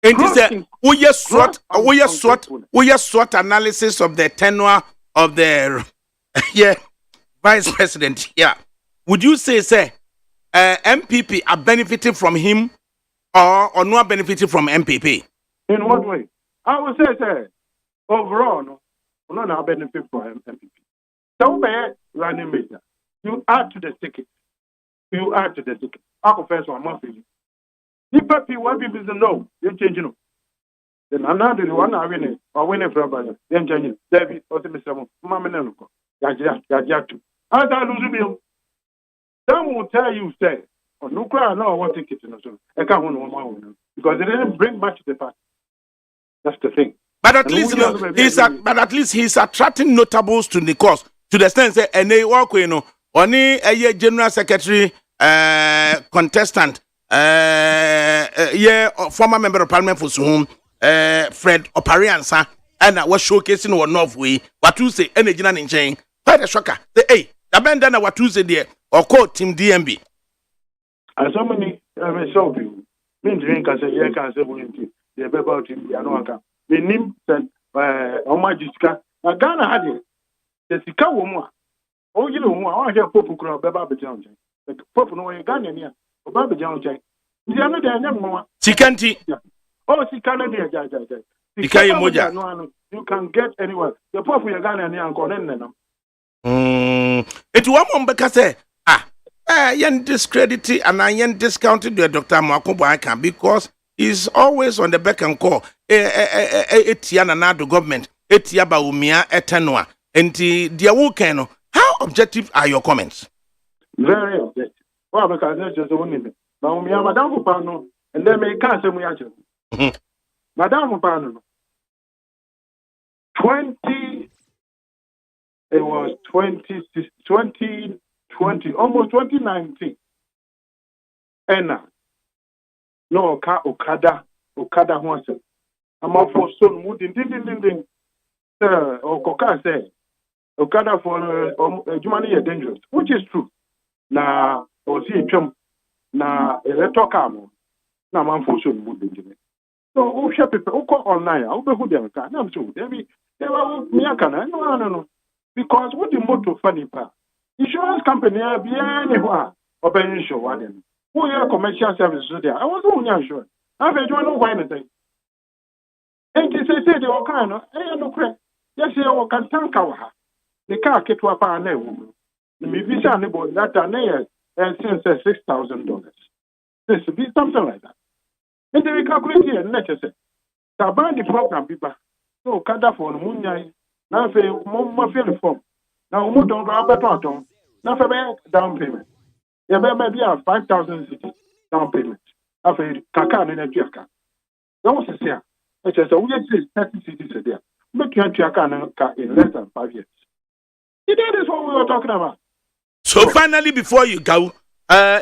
And he said, we SWOT analysis of the tenure of the vice president. Yeah. Would you say, MPP are benefiting from him or not benefiting from MPP? In what way? I would say, overall, no, not benefit from MPP. So bad running mate. You add to the ticket. I confess one month. If people know, you change no. Then another one I win it or win it from then change David or Mr. Mamma. Yajatu. As I lose a bill. Some will tell you, say, or no cry, no, what ticket in the I can't one because they didn't bring much to the party. That's the thing. But at least he's attracting notables to the cause to the extent that they walk only a general secretary contestant former member of parliament for whom Fred Opariansa and was showcasing one of we what you say any general in chain quite a shocker the the band done what you say there or call team DMB and so many so you mean drink as a year can say the about him the anaka the name said Omajiska na Ghana had it the Sika woman oh you know I hear Pope Kura Baba Bejan Pope no Ghana near Baba Bejan the another more Sikanti oh Sikana dear you can get anywhere the Pope you Ghana near and Conan it one because yen discredited and yen discounted the Dr. Makobo because he's always on the back and call Etiana the government Etiaba Umia Etenua and the Wukeno. How objective are your comments? Very objective. Well, because that's just the one name. Now we have Madame Pano and then we can't say we are Madame Pano 2020, almost 2019. And no Okada wants it. I'm up for son moving ding. Or Coca say Okada for Jumani are dangerous, which is true. Na or see chum na electoral camo. Na man for son moving. So who shall people who call online? I'll be who they are. I'm sure they were no. Because what the motto funny part. Insurance company be anywhere or be insured one. Who are commercial services there? I was only unsure. I've been doing no anything. And they say they were kind of no credit. Yes, you can tank our the car get to a partner woman. The visa about that and since $6,000. This be something like that. And they calculate here and let us say, Taban the program people. So Kada for Munya. Now say more form. Now we don't go about on. Now for down payment. Yeah, maybe a 5,000 city down payment. After Kaka and Jaka. That was the same. It's just a weird 30 cities a day. Make you Jaka in less than 5 years. That is what we were talking about. So finally, before you go,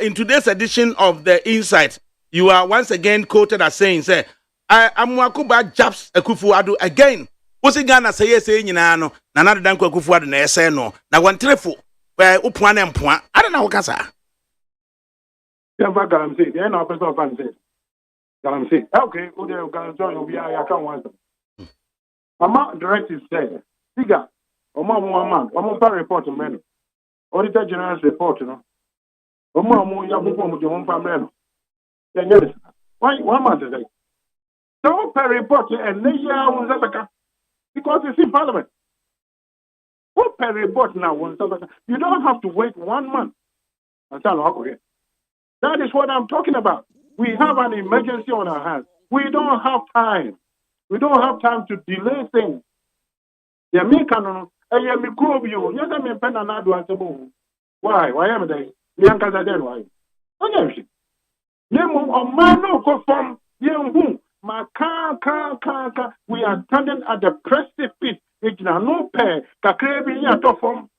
in today's edition of the Insight, you are once again quoted as saying, "Say, I'm Wakuba Japs Akufuado again." What's it gonna say? Saying, you know, another than Akufuado na say no. Now one telephone where Upuan and Puan. I don't know what say. Yeah, but I'm saying, the end of the person says, I'm saying, okay, who they can join? We are. I can't want them. Ama directive said, "Figure, Oma report to men. Auditor General's report, you know. Oma Yabu to one family. Why 1 month today? So per report and was because it's in Parliament. What per report now was you don't have to wait 1 month. That is what I'm talking about. We have an emergency on our hands. We don't have time. We don't have time to delay things. The American, I am a microbial. Yes, I'm a pen and I do Why? Why am I? Young Casaden, why? Okay. Nemo or man no go from young whom my car. We are standing at the precipice. It's no pair. Kakrebi yato from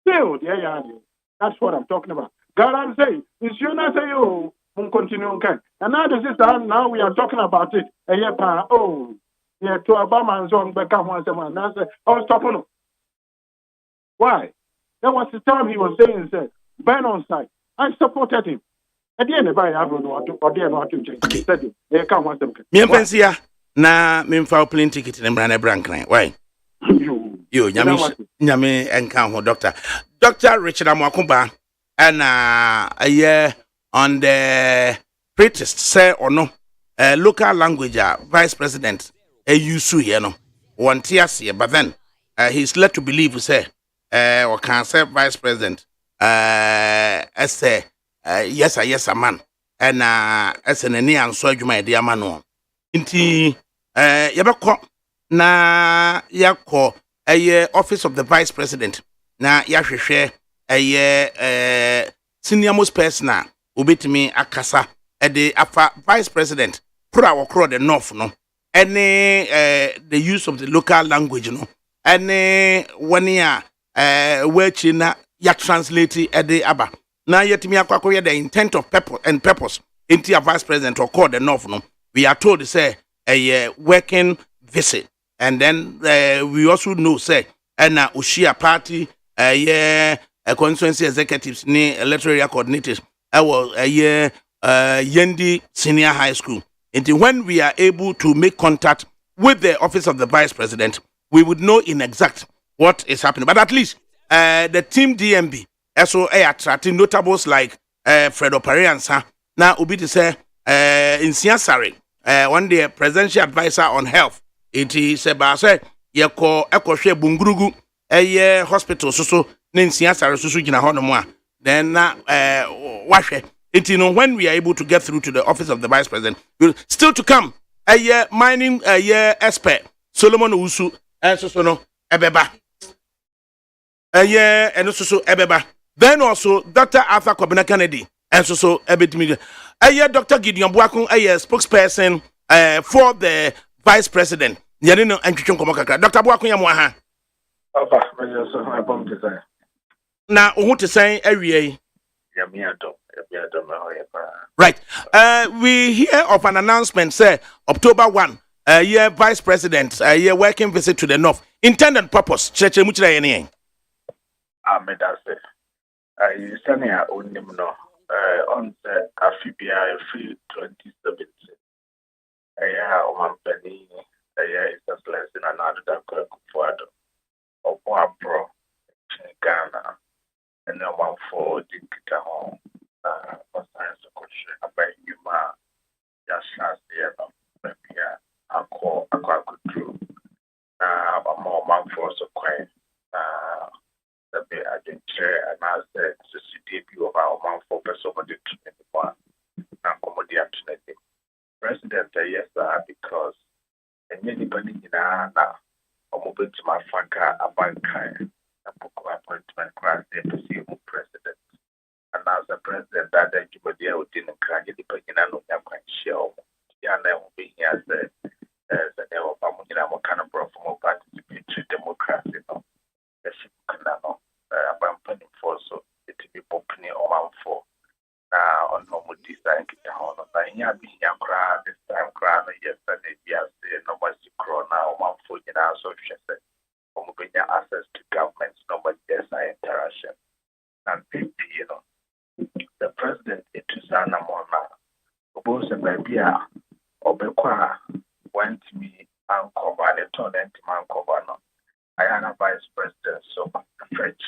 still. Yeah. That's what I'm talking about. God, I'm saying, it's you not say you won't continue okay. And now this is now we are talking about it. And yeah, oh, yeah, to Obama and so on, but come once a month. That's it. I was stopping. Why? That was the time he was saying, said, ban on site. I supported him. At the end of the day, I don't know or the other to change. He said, they come once a month. Me pensia na me mfa plane ticket ne mra na brankran. Why? Yo, nyame enka ho Dr. Richard Amwakumba and on the pretext say or no local language vice president use here no one tears here, but then he's led to believe say or can say vice president as a yes a man and as an any answer you my dear man no inti yabako na yakọ office of the vice president na yahwehwe senior most person obetimi akasa the afa vice president put our the north no any the use of the local language no any one year which na ya translate the aba na yetimi akwakoye the intent of purpose into a vice president or call the north no we are told to say a working visit. And then we also know say and Ushia party a constituency executives ni electoral coordinators was Yendi Senior High School. And when we are able to make contact with the office of the vice president, we would know in exact what is happening. But at least the team DMB also attracting notables like Fredo Pariansa now ubi to say in Siasari one day presidential advisor on health. It is about say yeko ekwohwe bungurugu hospital so nensia sare so gina ho no mo a then na wahwe it you know when we are able to get through to the office of the vice president will still to come mining expert Solomon Usu so no ebeba eno so ebeba then also Dr. Arthur Kobina Kennedy so ebetimi Dr. Gideon Buakun spokesperson for the vice president. Yane no antwetwe nkomo kakra. Dr. Buakun ya mo aha. Papa, me so I bomb to say. Na ohu te say awie. Ya me adom me hoye pa. Right. We hear of an announcement say October 1, year vice president, year working visit to the north. Intended purpose. Cheche mu kira yene. Me da say. You send ya onim no. On the Afibia free 2017. Omampani His Excellency and another Kufuado of Wabro, Ghana, and no one for Dinkita home, science of question about Yuma, Yashas, the Pia, Uncle, Aquacudru, a more man for so quiet. The be I didn't share, and I said, the debut of our man for person over the 21, and comedy President, yes, because anybody in Anna or moving to my Franca, a banker, a book appointment class, they perceive president. And as a president, that you would deal with in the crack, depending on what quite sure. Yana will be here as the Neopamina kind of brought from participatory democracy. No, the ship canal, a bumping for so it to be opening or for. On normal design, this time, crown, yesterday, yes, nobody crown now, one foot in our social set, access to governments, nobody yes, interaction. And you know, the president, it is an amount both a baby or Bequa went to me and cover the turn and man cover. I am a vice president, so French,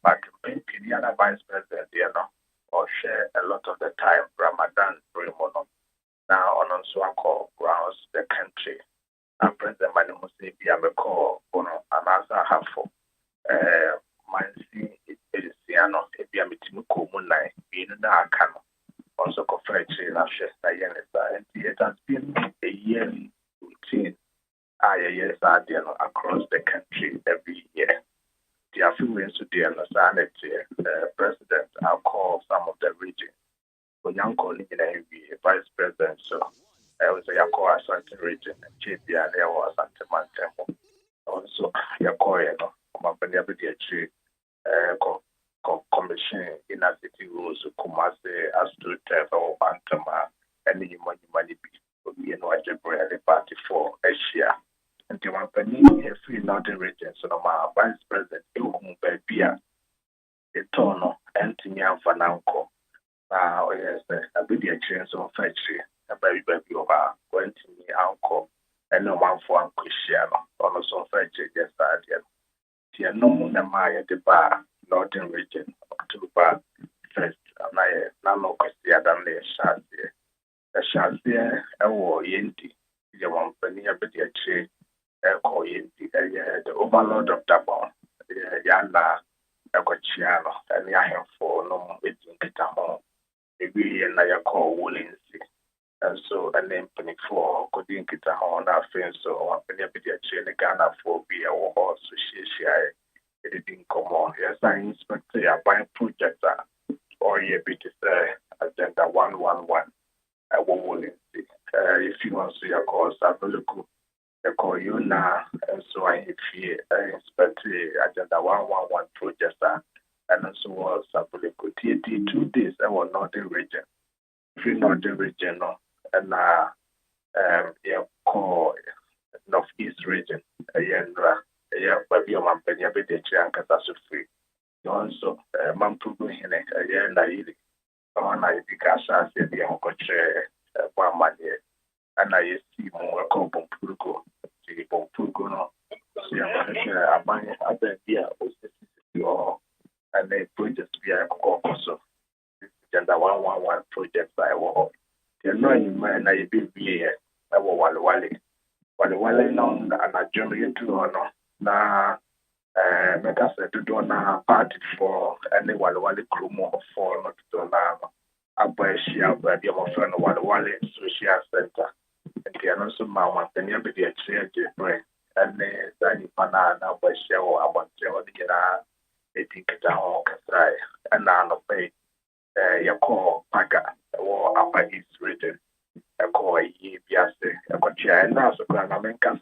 but the other vice president, you know. Or share a lot of the time Ramadan Brimono. Now on Swako grounds the country. And President Manimusi Biameko Bono and Asa Hafo. Mansi is Siano, Biamitimuko Munai, being Nakano. Also Confederation of Shesta Yenisa. And it has been a yearly routine. Yes, across the country every year. the affluence to the understanding president. I'll call some of the region. For young colleague vice president, so I was a Yako Asante region, JP, and there was Asante Mantempo. Also, Yako, company of the tree, commission in a city rules, Kumase, as to Trevor, Bantama, and the money be an Wajabri party for Asia. And the one penny a free northern region, so my vice president, you by Pia, the Tono, Anthony and Fananco. Yes, a bit of chance of factory, a baby over going to me, uncle, and no one for Uncle Shiano, also factory, yes, I did. Here, no more than my the bar, northern region, October 1st, and I now Christian than the Shazia. The Shazia, a war yenti, the one penny a bit of tree, a call yenti, the overlord of Dabon, Yana, a Cochiano, and I have for no meeting at home. Maybe and I call Woolensy. And so a name penny for couldn't get a horn our friends so I'm penny a bit of chain Ghana for be a war association. It didn't come on. Yes, I inspect a buying project or a bit agenda 111. I won't see. If you want to see a course, I will call you now. And so I inspect agenda 111 project. And so was Sapole 2 days. I was not the region. If you're not the region, and call Northeast region, but your man, Penny, a bit of catastrophe. You also, Mampugu, and I because I said the uncle chair, 1 month, and I see more copon Purgo, see Pompugo, no, see a man, other dear, and they project be a so agenda 111 project by war. The annoying man I be here, I will Wally known and I journey to honor. Now, make us to do now party for any Wally Krumo for not to now. I buy share by the friend of Wally Social Center. And the also Mama, the near be the chair, and then Banana by share or about the think down and now pay your call Paga or Upper East region. A call ye Biaste, a cochair, and now so grand American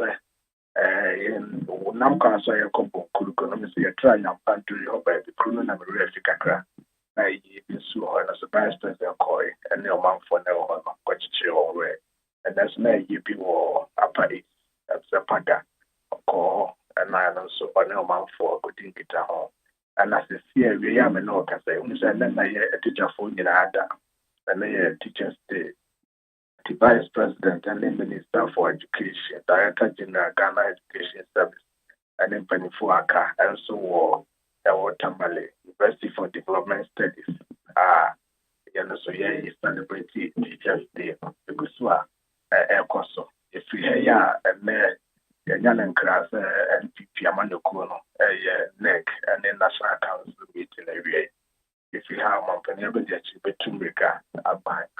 in Namka, so a couple could economics, a try and pantry or by the Kunan and Refika. I been so and as a vice president call and no man for no one, way. And that's no ye be war Upper East, that's a Paga call, and I also no man for good in it at home. And as a fear, we are no can say, and then I a teacher for Ada, and I teachers the vice president and the minister for education, director general Ghana Education Service, and then Penny Fuaka, and so on, Tamale, University for Development Studies. So yeah, celebrity teachers day because Koso. If we hear and young and class and Piamano Kuno, neck and then National Council meeting area. If you have Montpellier, between Riga, a bank,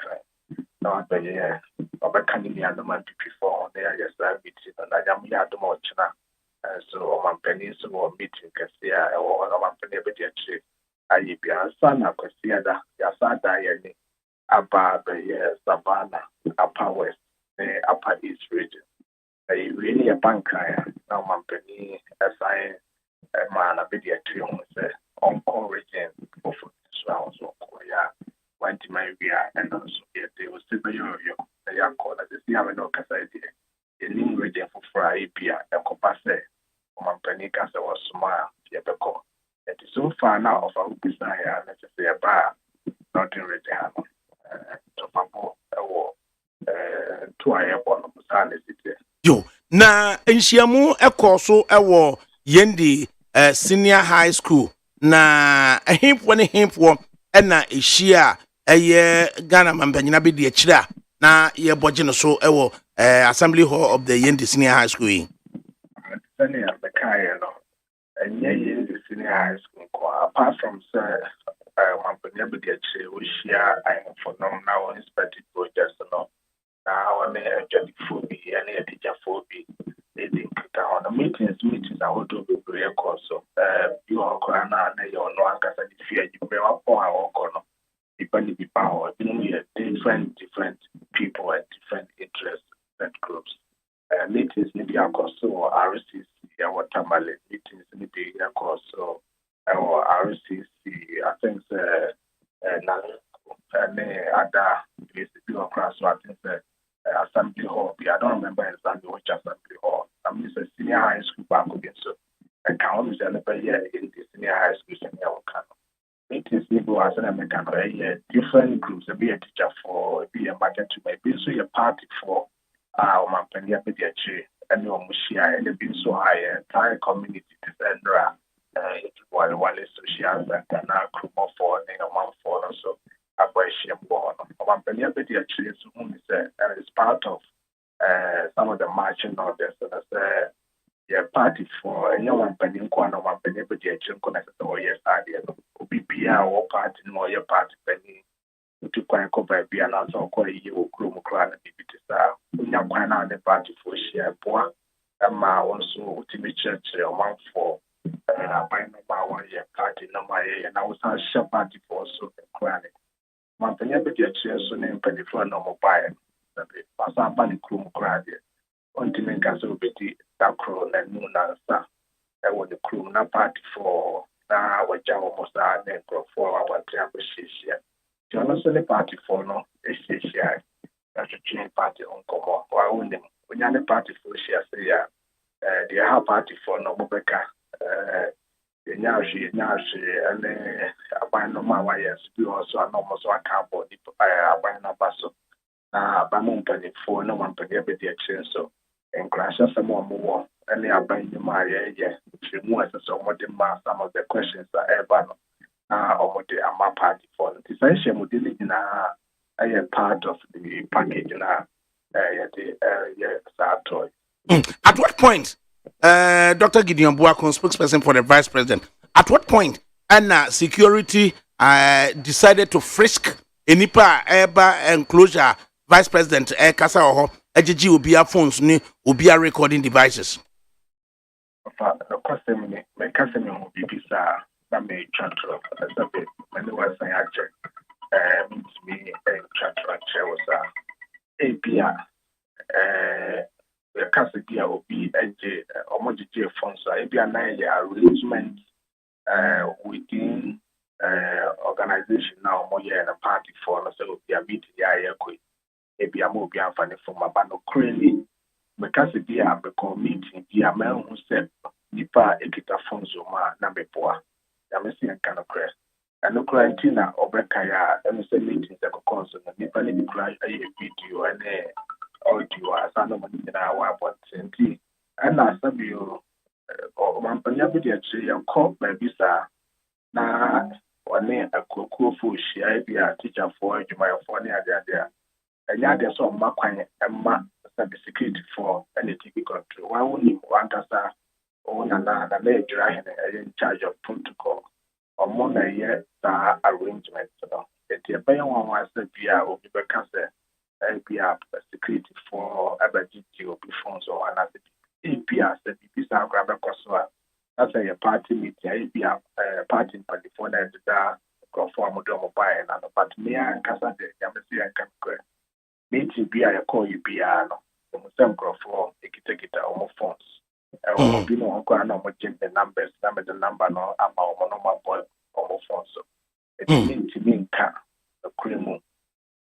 no, the year of a Canadian man before there, yes, I meeting and I am here the Mochina. So Montpellier or meeting Cassia or Montpellier, I be a son of Cassia, Yasada, about the Savannah, Upper West, the Upper East region. I really a banker now, Mampany, as I man, a video to say, on origin of Swells or Korea, went to my via and also yet they will still be your young call as the Yamano Casadi, a new region for Fry Pia, and Copasse, Mampany Casa was smile, Yabako. It is so far now of our desire, let's say a bar, not in Regano, to Pampo, a war, to a airport of Sunday City. Yo, na nhyiamu ekoso ewo yendi senior high school na ahimfo ne himfo na ehia eye Ghana mambanyina be de akira na ye boje no so ewo assembly hall of the yendi senior high school yi senior the kai no yendi senior high school apart from sir mambanyina be de akira we share ahimfo no now inspected projects no now I'm a job for me and a teacher for me. They didn't put down meetings I would do be a course. So you are crying and you are no anchor and fear you pay up for our corner. Depending on power, different people and different interests and groups. Meetings maybe a course so RCC our Tamale meetings maybe a course so our RCC I think and other places across so I think assembly hall. I don't remember exactly which assembly hall. I'm a senior high school back again, so I can't say in the senior high school senior work. Meetings people as an American different groups, be a teacher for, be a market to be so a party for my pediatry and your mushia and being so high entire community defender while social and now crew for a month for so abrasion born. My pediatry is and it's part of some of the marching orders so that's party for any one penny corner one penny pediatry connected to yes idea. BPA or party no your party penny to quite cover be an answer or you groom crown and BPT star. Now the party for share poor and my also to church one for by number 1 year party number and I was a share party for so crown. My penny pediatry so name penny for no mobile. Pass up on the groom crown. Until I got so bitty that crown and moon answer. I want the crew na party for. Our job almost a network for our appreciation. You also the party for no ACCI. That's a chain party on common. Or own them. When you're the party for share, say, they have party for no Mobeka. Now she, and then I buy no more wires. You also are almost a cardboard. I buy no basso. By moon penny for no one penny every day. So, and crash some more. And they are buying the Maria, she moves some of the questions that ever or what they are my party for. The essential mobility in a part of the package in toy. At what point, Dr. Gideon Buakon, spokesperson for the vice president, at what point Anna security decided to frisk Enipa Eba enclosure vice president Kasa Oho, Ejiji Ubia phones ni Ubia recording devices? The question my cousin will be bizarre. That may transfer as a bit. When the was I means me and transfer was APR. The cousin will be a homogeneous funds. APR 9 year arrangement within organization now more year and a party for so will be a meeting. APR will be a funny from a band of crazy. Because the Abeko meeting, the man who said, Nipa Ekita Fonzoma, Nabepoa, Yamisi and Canocre, and no quarantine or Bekaya, and the meetings that could consult Nipa cry a video and audio as I know in our opportunity. And I said you, or one Panyabi actually, a call by Visa. Now, one name a cocoa full share be a teacher for you, my phone, there. And yet there's some Makwan and Ma. The security for any TV control. Why would you want us own another major in charge of protocol or more than yet arrangement? If you pay one was the PR will be because the security for ABAGT or before so another APR said this are grab a cost. That's a party meeting, APR party in California and the conform mobile and but me and Casa de Yamasi and Camcre. Meeting be I call you piano. Some for Ekita or phones. Or be no the numbers, the number no amount boy or phones. It means to me, a cream.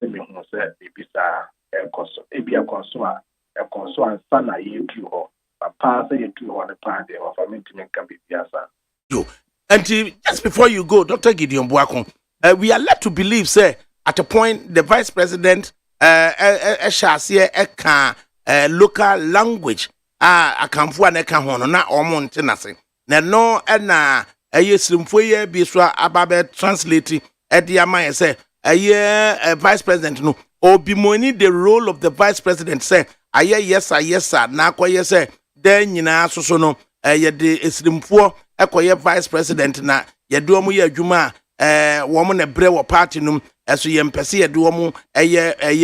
Let me say, Ibisa, a consul, a consular, and son, I you to a pass you to on the party of a meeting can be piazza. And just before you go, Dr. Gideon Buakon, we are led to believe, say, at a point, the vice president, local language akamfo aneka hono na omo ntenase na no na ayesrimfo ye bi so ababe translate e amaye say vice president no obi money the role of the vice president say yes sir na akoye say den nyina soso no ye de esrimfo ekoye vice president na ye de omo ye adwuma womo na bre wo party num eso ye mpese ye de omo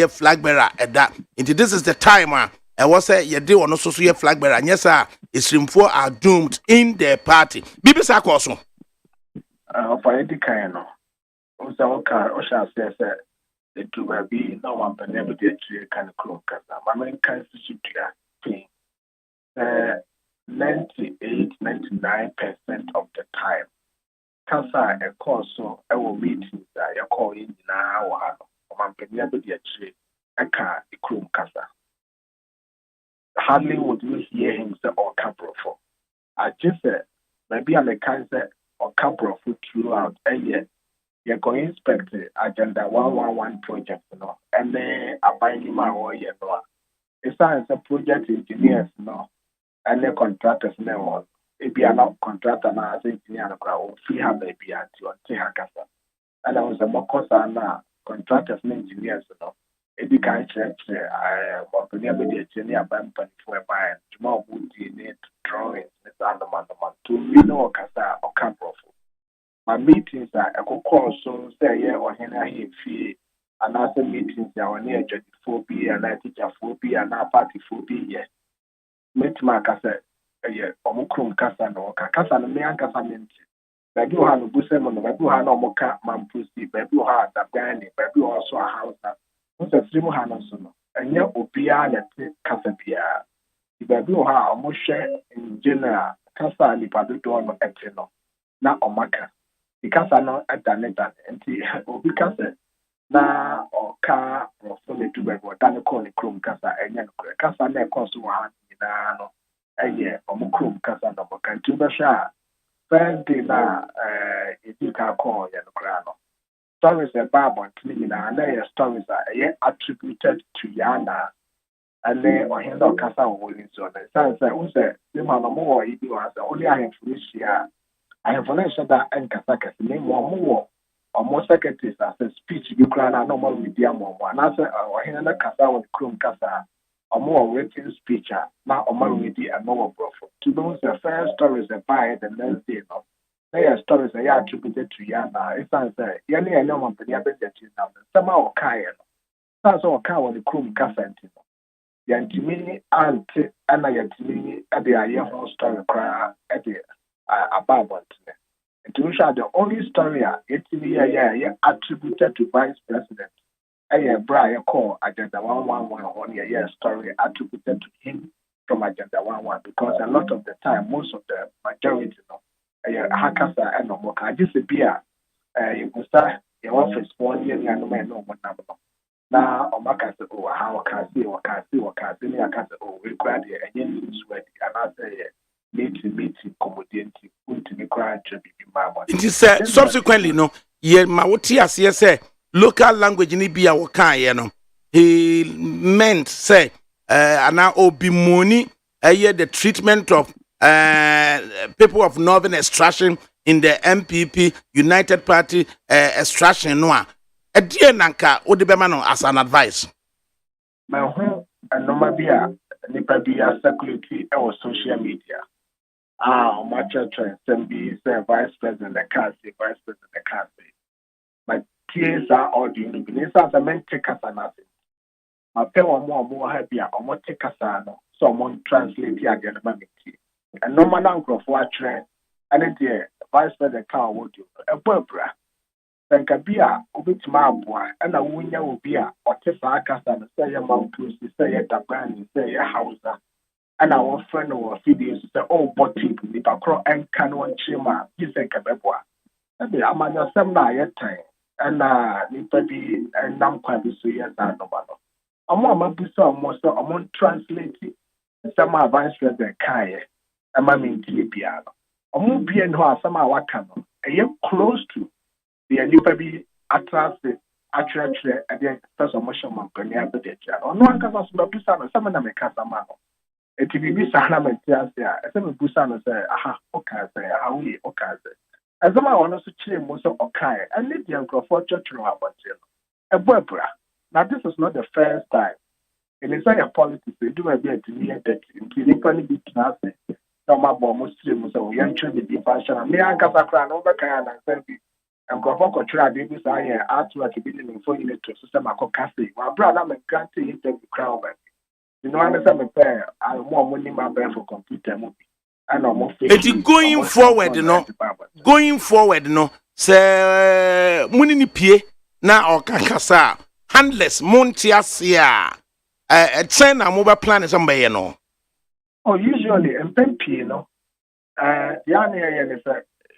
flag bearer eda into this is the time I was say ye de ono so ye flag bearer nyesa esrimfo are doomed in their party. Bibi sa koso. For any kind of also car shall say it will be no one but never did can cook as a man can see 98-99% of the time. Cancer a cause so I will meetings that you're calling now or man can never get a car a chrome cancer. Hardly would we hear him say or cabro for. I just said maybe I'm a cancer or cabro for throughout a year. You're going to inspect agenda 111 project, and then a binding my or you know. It's a project engineers, and the contractors now. If you are not contractor now, as engineer, free have baby at you and Tehakasa. And I was a more cost contractors and engineers, If you can't check, I want to never be a engineer band for buying tomorrow would you need drawings, to Casa or Campo. My meetings are a call so say, yeah, or Henna fee, and other meetings are near phobia and I teach a phobia and our party phobia. Met my Casa, Omukrum Casa, no Casa, and Mian Casamenti. Baby, you have a busem on the baby, no more cat, Mampusi, baby, you have a brandy, baby, also a house. What's a stream Hanason? And yet, Opia, Casapia. The baby, you have almost share in general, Casa, and the Paduan of Etino, not Omaka. Because I know at the net and because na or car or fully to bed or done call the chrome casa and casa never cost 1 a year or chrome casa no can to the shah. First day now, if you can call Yanograno. Stories about Cleaner and their stories are attributed to Yana and then or Hendo Casa or Williamson. And so I said, the man more if you are only I have this year. I have mentioned that and Kasaka name more or more secretaries as a speech you cry no more with the more and answer or Hena Casa with Chrome Casa or more written speech now or more with the more profit. To those the first stories that buy the next day no. They are stories that are attributed to Yana. It's answer Yanni and no one for the other now. Somehow Kayan. That's all car with the Chrome Casa. Yantimi and I yantimi at the Ayan whole story cry at the about it. To show the only story it's attributed to Vice President. Brian call Agenda 111 story attributed to him from Agenda 11 because a lot of the time, most of the majority hackers and no more. I just be you can start your office 1 year and no man no one number. Now, Omaka said, oh, how can I see, I can say, oh, we cried here and you sweat, and I say, meeting, commodity, to be crying to be mamma. It is subsequently, no, ye Mawoti as yes, say, local language in Ibia Waka, he meant, say, and now be money, the treatment of people of Northern extraction in the MPP United Party extraction, no. A dear Nanka, Odibemano as an advice. My home and no mabia, Nipabia security or social media. My church and be vice president, the country, vice president, the country. My tears are all the Indonesians as a man take us nothing. My pay one more happy or more take us someone translate the again. And no man uncle for a trend, and it vice president car would do a barbara. Kabia, Ubitma, and a winner will be a Otesa and say a mount to say a Taban, say a house. And our friend or feedings say, oh, but people, the Pacro and Canon Chima, you say Cabebwa. And the Amanda Samna yet time, and Nipabi and Namquabi Suya Zanovano. A more Mabusa most among translated some vice president Kaya, and Mammy Piano. A more being who are some Wakano, a year close to. The Nipabi attracted actually at the first motion of Premier Bedeja. Or no one can ask Babusan or some of them a Casamano. A TV Sana Mentiasia, as some Busan say, aha, okay, how we okay. As some I want to change most of okay, and leave the uncle for church about a Barbara. Now, this is not the first time. In a politics, they do a bit to me that including be classic. No, my bomb Muslims, so young children be fashion, and me and Casacran over Kayan and and Grafo Contra Davis, I asked what to be in for you to system of cafe. My brother, I'm granting him the crown. You know, I understand me pay. I'm more money my pay for computer movie. I know more. Eti going forward no se muni ni pie na okakasa handless montiasia train na mobile plan is ambe no. Oh, usually MP, you know. The only is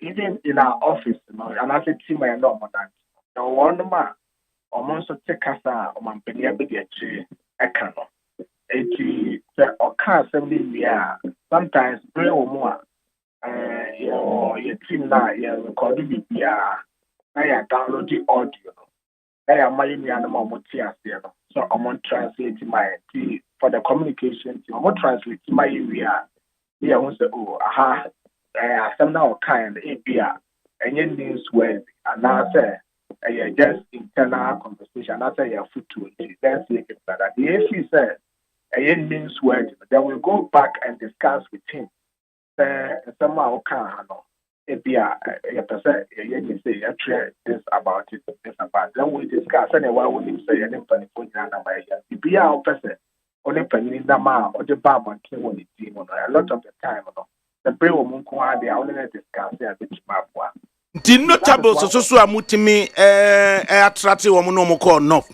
even in our office, you know, and I say team I know more than the one man almost take us or man penny a bit a canoe. It or car assembly we are sometimes three or more. Your team now, you're recording it. Yeah, I download the audio. I am my animal motias there. So I'm on translate my for the communication team. I'm on translate my area. Yeah, I say, oh, aha, some now kind API and your news worthy. And I say, just internal conversation. I say, you're foot to it. That's it. The AC said, means word. Then we go back and discuss with him. Somehow can handle. If you say this about it, this about. Then we discuss anyway. We need to say anything for if you are a person, only penny in the man or the bar man came on the team. A lot of the time, the brain will move on. They only discuss a bit more. The notable so amutimi attractive woman no call no.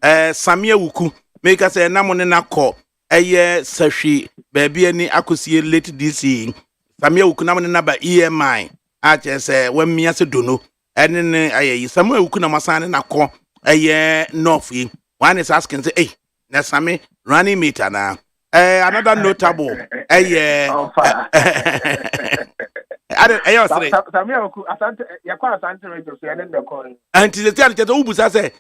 Samia Wuku make us a namone na call. Sashi baby any akusie late DC. Samia Wuku namone na ba EMI. Say when me as dono. And then Samuel Wuku na masane na call North. One is asking say, hey, na Sami running meter na. Another notable. Until the time Ubusa say,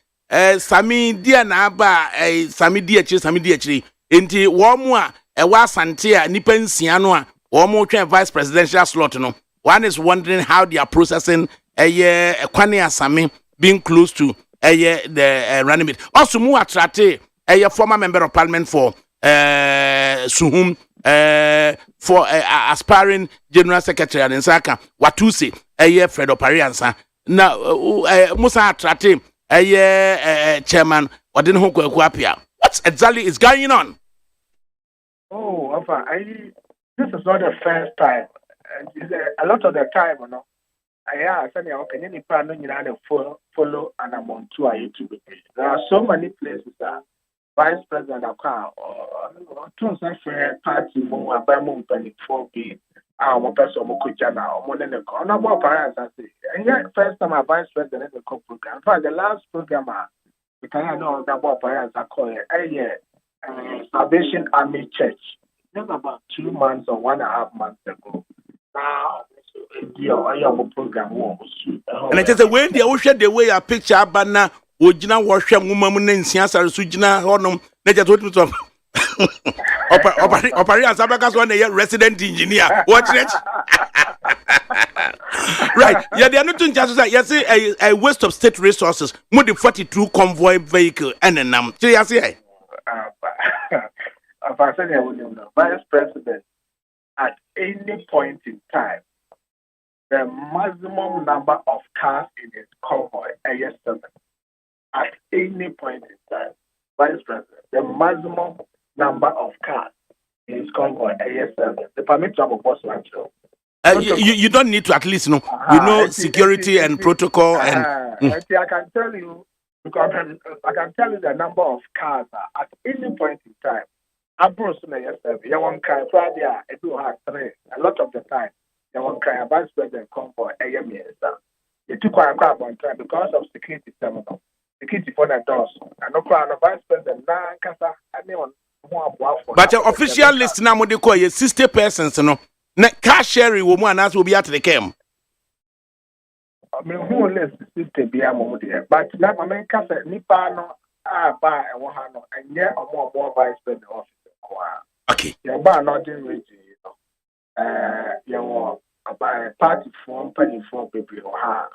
Sami dear Naba, Sami dear Chiri, into Wamua, a Wasantia, Nipensianoa, or vice presidential slot. No, one is wondering how they are processing a Kwanya Sami being close to the running mate. Also, Mua Trate, a former member of parliament for Suhum. For aspiring general secretary and Saka, Watusi, Fred Opariansa. Now, Musa Trate, chairman, or didn't hook what exactly is going on? Oh, this is not the first time. A lot of the time, you know, I said, okay, any plan you follow and I'm on tour YouTube. There are so many places that Vice President Akwa or party more about more than 4B. One person who now more than a corner more parents. I say, and yet, first time a Vice President in the program. In fact, the last program, we can know that more parents are calling Salvation Army Church. It was about 2 months or 1.5 months ago. Now, program and it is a way they will the way a picture banner. Ojina washa woman nsia sare so gina honom na je to to opari asabaka so na resident engineer watch it. Right, yeah, they are not doing just that. You see a waste of state resources. More than 42 convoy vehicle and nam. So you see Vice President at any point in time, the maximum number of cars in his convoy is 7. At any point in time, Vice President, the maximum number of cars in his convoy is 7. The permit to have a boss you don't need to at least know security and protocol and I can tell you because I can tell you the number of cars at any point in time. I brought some yesterday. You want car Friday? I do have 3. A lot of the time, you want car Vice President convoy. It took quite a long time because of security terminal. Security for the doors. I know Vice President now kasa anyone more. But your official list now they call you 60 persons, cash sharing woman as will be at the camp. I mean, who list 60 be a moment there? But now I mean, kasa nipa no buy and wahano and yet more Vice President office. Okay. Your bar not in region, your party form penny for people or her.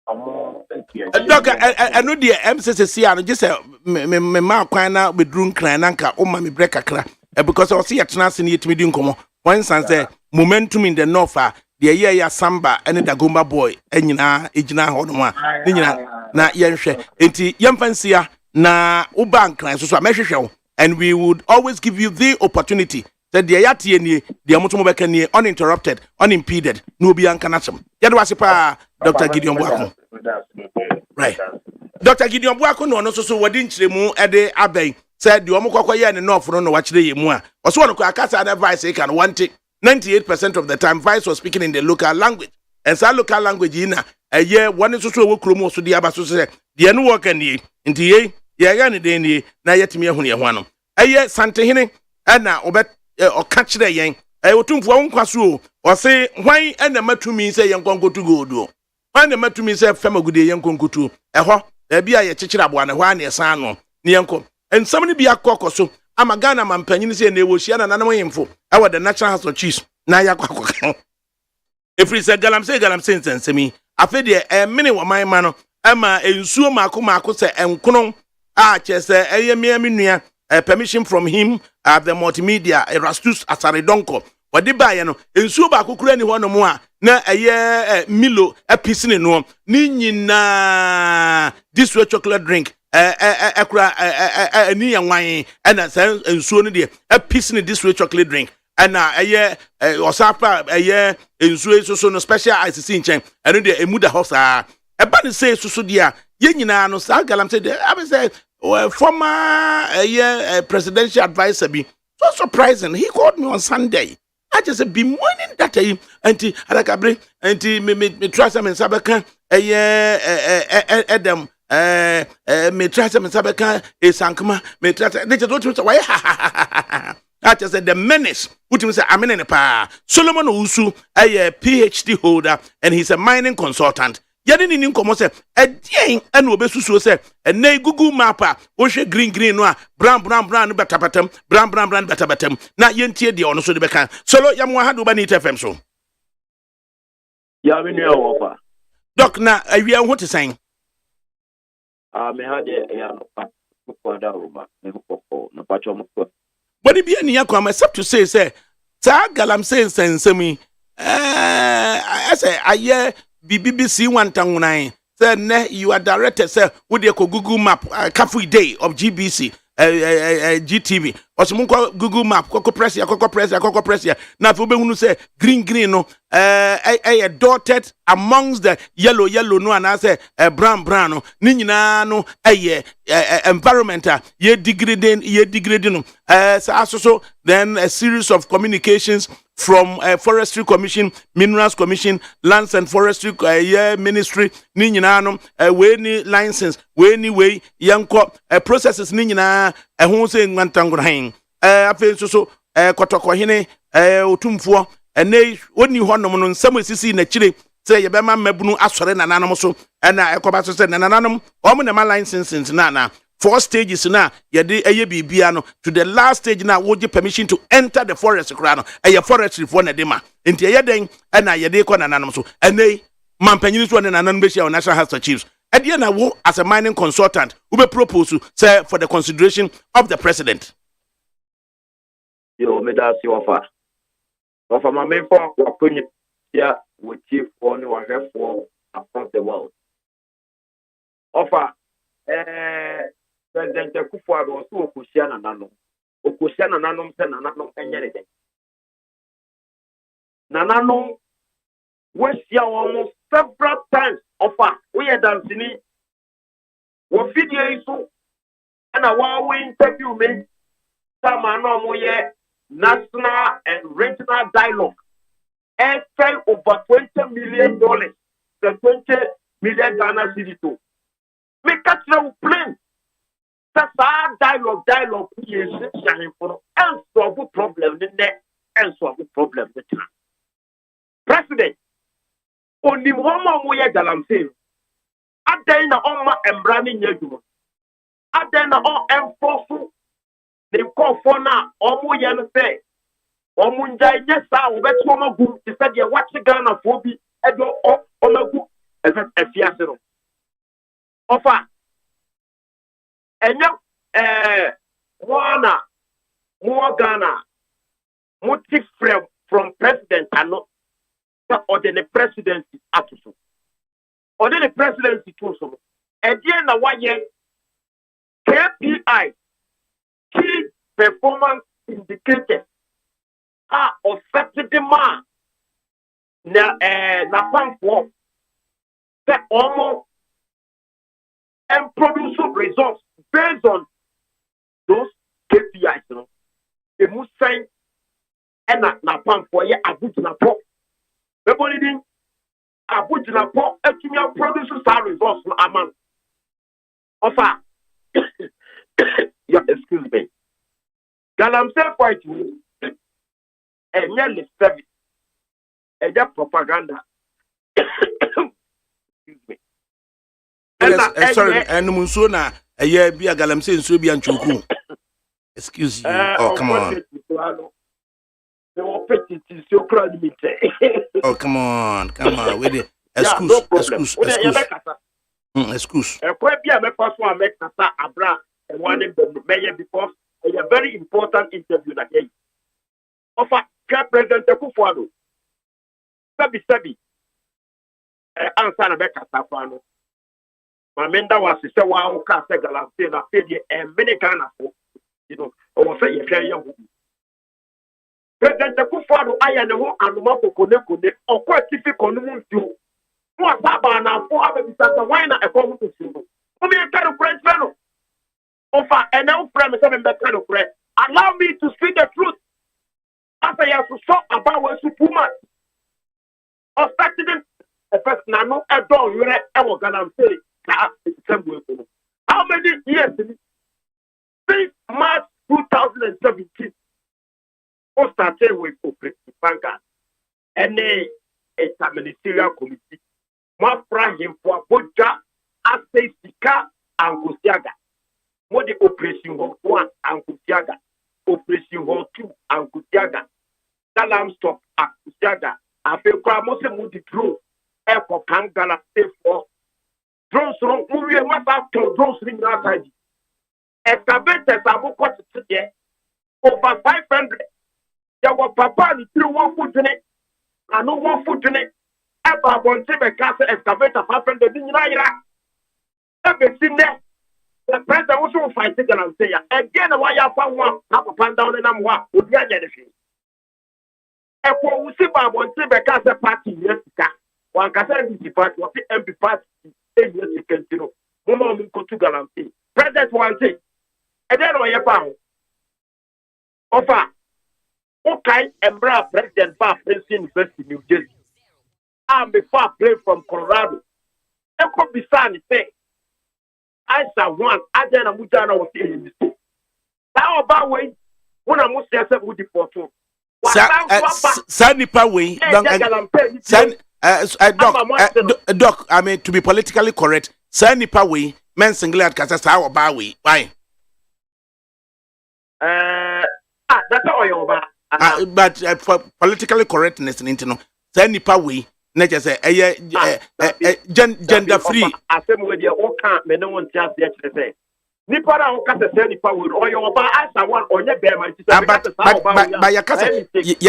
Look, I know the MCC and just me ma kwana bedroom clan anka o ma me break akra because I see a chance in it medium come. For instance, momentum in the north the year samba and the Gomba boy enyina ejina ho no a enyina na yenhwe enti yemfansia na uban clan so mehwehwe and we would always give you the opportunity that the yati ni the amutumobeka ni uninterrupted, unimpeded, no be ankanacham. Yadwasipa Dr. Gideon Boako. Right. Dr. Gideon Boako no so wadin chiremu ede abey said the omukwa ye ne north no wachire ye mu a. Oso no akasa advice e can want it. 98% of the time Vice was speaking in the local language. And so local language ina a year one is so kromo so dia baso se de no work and ye nti ye ya ne de ni na yetimi ehunu ye ho ano. Eye santehene na obet o catch the yen otumfo wo nkwaso o se hwan na matumi se yen konkotu godu hwan na matumi se famagude yen konkotu eho e bia ye kyekyere aboa ne hwan na esan no ne yenko ensam ne bia kokoso ama Ghana mampanyin se na ewohia na nanom yemfo e the National House of Chiefs na ya kwakoka efri se galamse nsensemi afi de mene wo man ma no ama ensuo mako se enkono a kyese eyemiami nua permission from him the multimedia Erastus Asaredonko wadi baye no ensuo ba kokura ni hono mu a na Milo episine no ni nyina this way chocolate drink ekura ni yanwan na ensuo no de episine this way chocolate drink na osapa ensuo so no special ice nchen eno de emuda hosa eba ni say so dia ye nyina no sa galam say I say former presidential advisor be so surprising. He called me on Sunday. I just said be morning that anti ADAKABRI anti me trust him in Sabaka Adam me trust him in Sabaka Sankama me trust they just why I just said the menace put him say I'm in pa Solomon Usu a PhD holder and he's a mining consultant. Yadi ni nkomo se edien ena obesusuo se ena Google map a wo hwe green no a brown no betabatam brown betabatam na yentie de ono so de beka solo yamwa hado ba ni TFM so ya me ne ofa doc na awia ho te san me hade ya no pa ko da roba me ko no pa chomo ko body bia ni yakwa except to say ta galam say sensemi I say aye BBC 119 said you are directed say with your Google map Cafe Day of GBC GTV or Google map press ya na for be say green no dotted amongst the yellow no and I say brown no ni nyina no environmental ye degrading so then a series of communications from Forestry Commission, Minerals Commission, Lands and Forestry Ministry, ni nyina no we ni license we ni we yanko processes ni nyina ho se ngantangran afen so kotoko hene otumfo ene oni honom no nsam esisi na kire se ye bema mabunu asore nananom so na ekoba so se nananom o na ma licenses na 4 stages na yede bibia no to the last stage na woje permission to enter the forest kra no forestry for na dema enti yeden na yede ko nananom so ene mampanyin so na nananom be share National House of Chiefs ede na wo as a mining consultant we be propose say for the consideration of the president. Yo me da si ofa ma me for akonyi ya wo chief for no wahwefo across the world ofa President Kufuor also okusia na nanom se nanom enyere den nanom we see almost several times offer we dancing wo video iso na we interview me sama no mo ye national and regional dialogue and fell over $20 million the 20 million Ghana cedi to me catch no plan. That's dialogue is sharing for and solve problem in there and solve problem the time. President, only Mama Moya Galamse, Adena Oma and Branding Yajuman, Adena or enforce they call for now, Omoyan say, Omunja, yes, I will bet Mama Goo, he said, you're watching Ghana for me, and you're on a good as a fiasco. Offer. And Wana more Ghana motive from president and not or the presidency attitude. Or the presidency too. And then 1 year KPI key performance indicators affected the man na pamphlet that almost and produce results based on those KPIs. You know, the must sign and na pamphlet ya abujina po. Everybody ding abujina po etunya produce some results no aman. Offer. Yeah, excuse me. Galamsey fight me. And nearly service. And that propaganda. Excuse me. Yes, sorry, and Munsona, a year be a Galamsey and Subi and Chuku. Excuse you. Oh, come on. Oh, come on. With it. Excuse. Excuse. Because it's a very important interview that day. Offer President Kufuor. Sabi. Answer na beka safano. Mamenda was say wa o ka say Galamsey na pedi e many Ghana for. You know, o say ye hwe ye. President Kufuor aya ne ho anoma kokone o kwa tifi konu mu ntu. Mo asaba na fo abebisa why na e ko mu ntu. O me ka French fellow. Offer and now friend say me beka no friend. Allow me to speak the truth. After you have to talk about what Superman affected him, first now a dog you ever gonna say how many years since March 2017 we started with Operating Banker and a ministerial committee. More him for Boja as Sika and Kusiaga. More the Operation Hall 1 and Kusiaga. Operation Hall 2 and Kusiaga. Salam stop at Kusiaga. I feel Mose Moody drone. Airport Kangala safe for drones wrong. We must have to drones ring outside. Excavators are got to there. Over 500. There were Papa and threw 1 foot in it. I know 1 foot in it. Ever one time a castle excavator 500 in Iraq. Ever seen that? The president also fighting and say again why you found one up and down in Amwa would be anything. A for we see Bob on Tibet party years ago. One can say party was the MP party 8 years ago. Mama go to Galamsey. President one thing. And then what you found? Offer. Okay, and brother President Bar Prince University, New Jersey. I'm before play from Colorado. It could be sunny thing. I saw one, I then a Mutana was in the state. How about way when I must say with the photo? Sanipa way, Doc, I mean to be politically correct, Sanipa way, men single at Casasa or Bowie. Why? That's all you're about. But for politically correctness in Intino, Sanipa way. Nature say gender free. I say with your own can't me no one just yet to say. Nipa na o kasa say nipa we or your ba asa one or your bear man. But your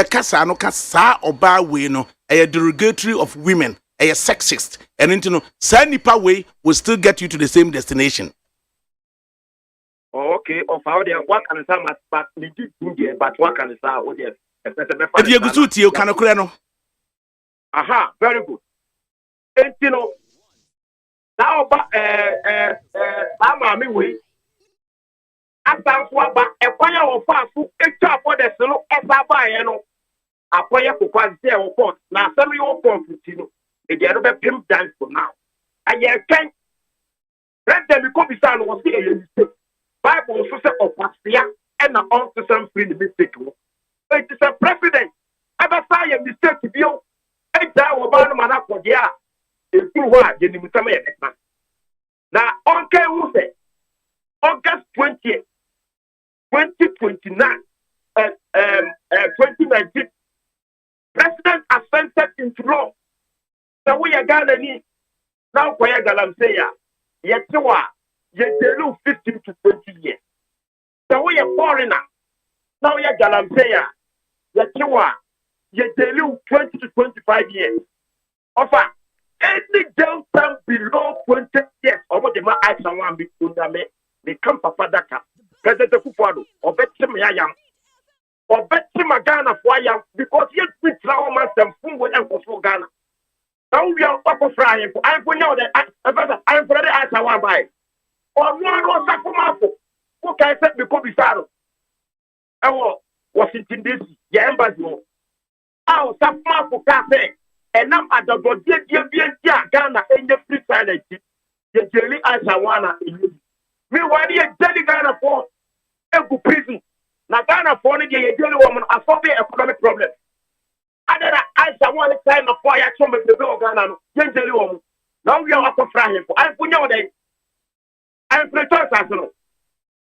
kasa no kasa oba we no a derogatory of women, a sexist, and into no say nipa way will still get you to the same destination. Okay, of how they what can say but what can say what they e dey gusu tie kan kure no. Aha, very good. And you know, now Mama, we after what a fire of fast food, a chop for the solo, as I buy, you know, a fire for quality of pot. Now, some of your comfort, you know, they get a pimp dance for now. And you can't let them become the son was here. Bible also said of Pastia and the answer some free mistake. It is a precedent. Ever say a mistake to you. Now, August 20th, 2029, 2019, President assented into law. So we are going to need now for Galamsey, yet you are 15 to 20 years. So we are foreigner. Now we are Galamsey, yet you are. You deal 20 to 25 years. Offer any jail term below 20 years. Over the man I someone be under me. They come Papa Daka. President Kufuor or Betty Mayam or Betty Magana for Yam because yet we travel myself from Ghana. Now we are up frying. I'm for now that I'm for the answer one by. Or no Sakumafo. Who can say because we started? Washington DC, the embassy. Our Sakumafo cafe. And I'm at the Godia Ghana and the free silence. The jelly answer one. Me why the jelly Ghana for a good prison. Now Ghana for the jelly woman, a solve economic problem. I want to time of fire from the Ghana, jelly woman. Now we are up frying for. I'm putting day. I'm pretending as no.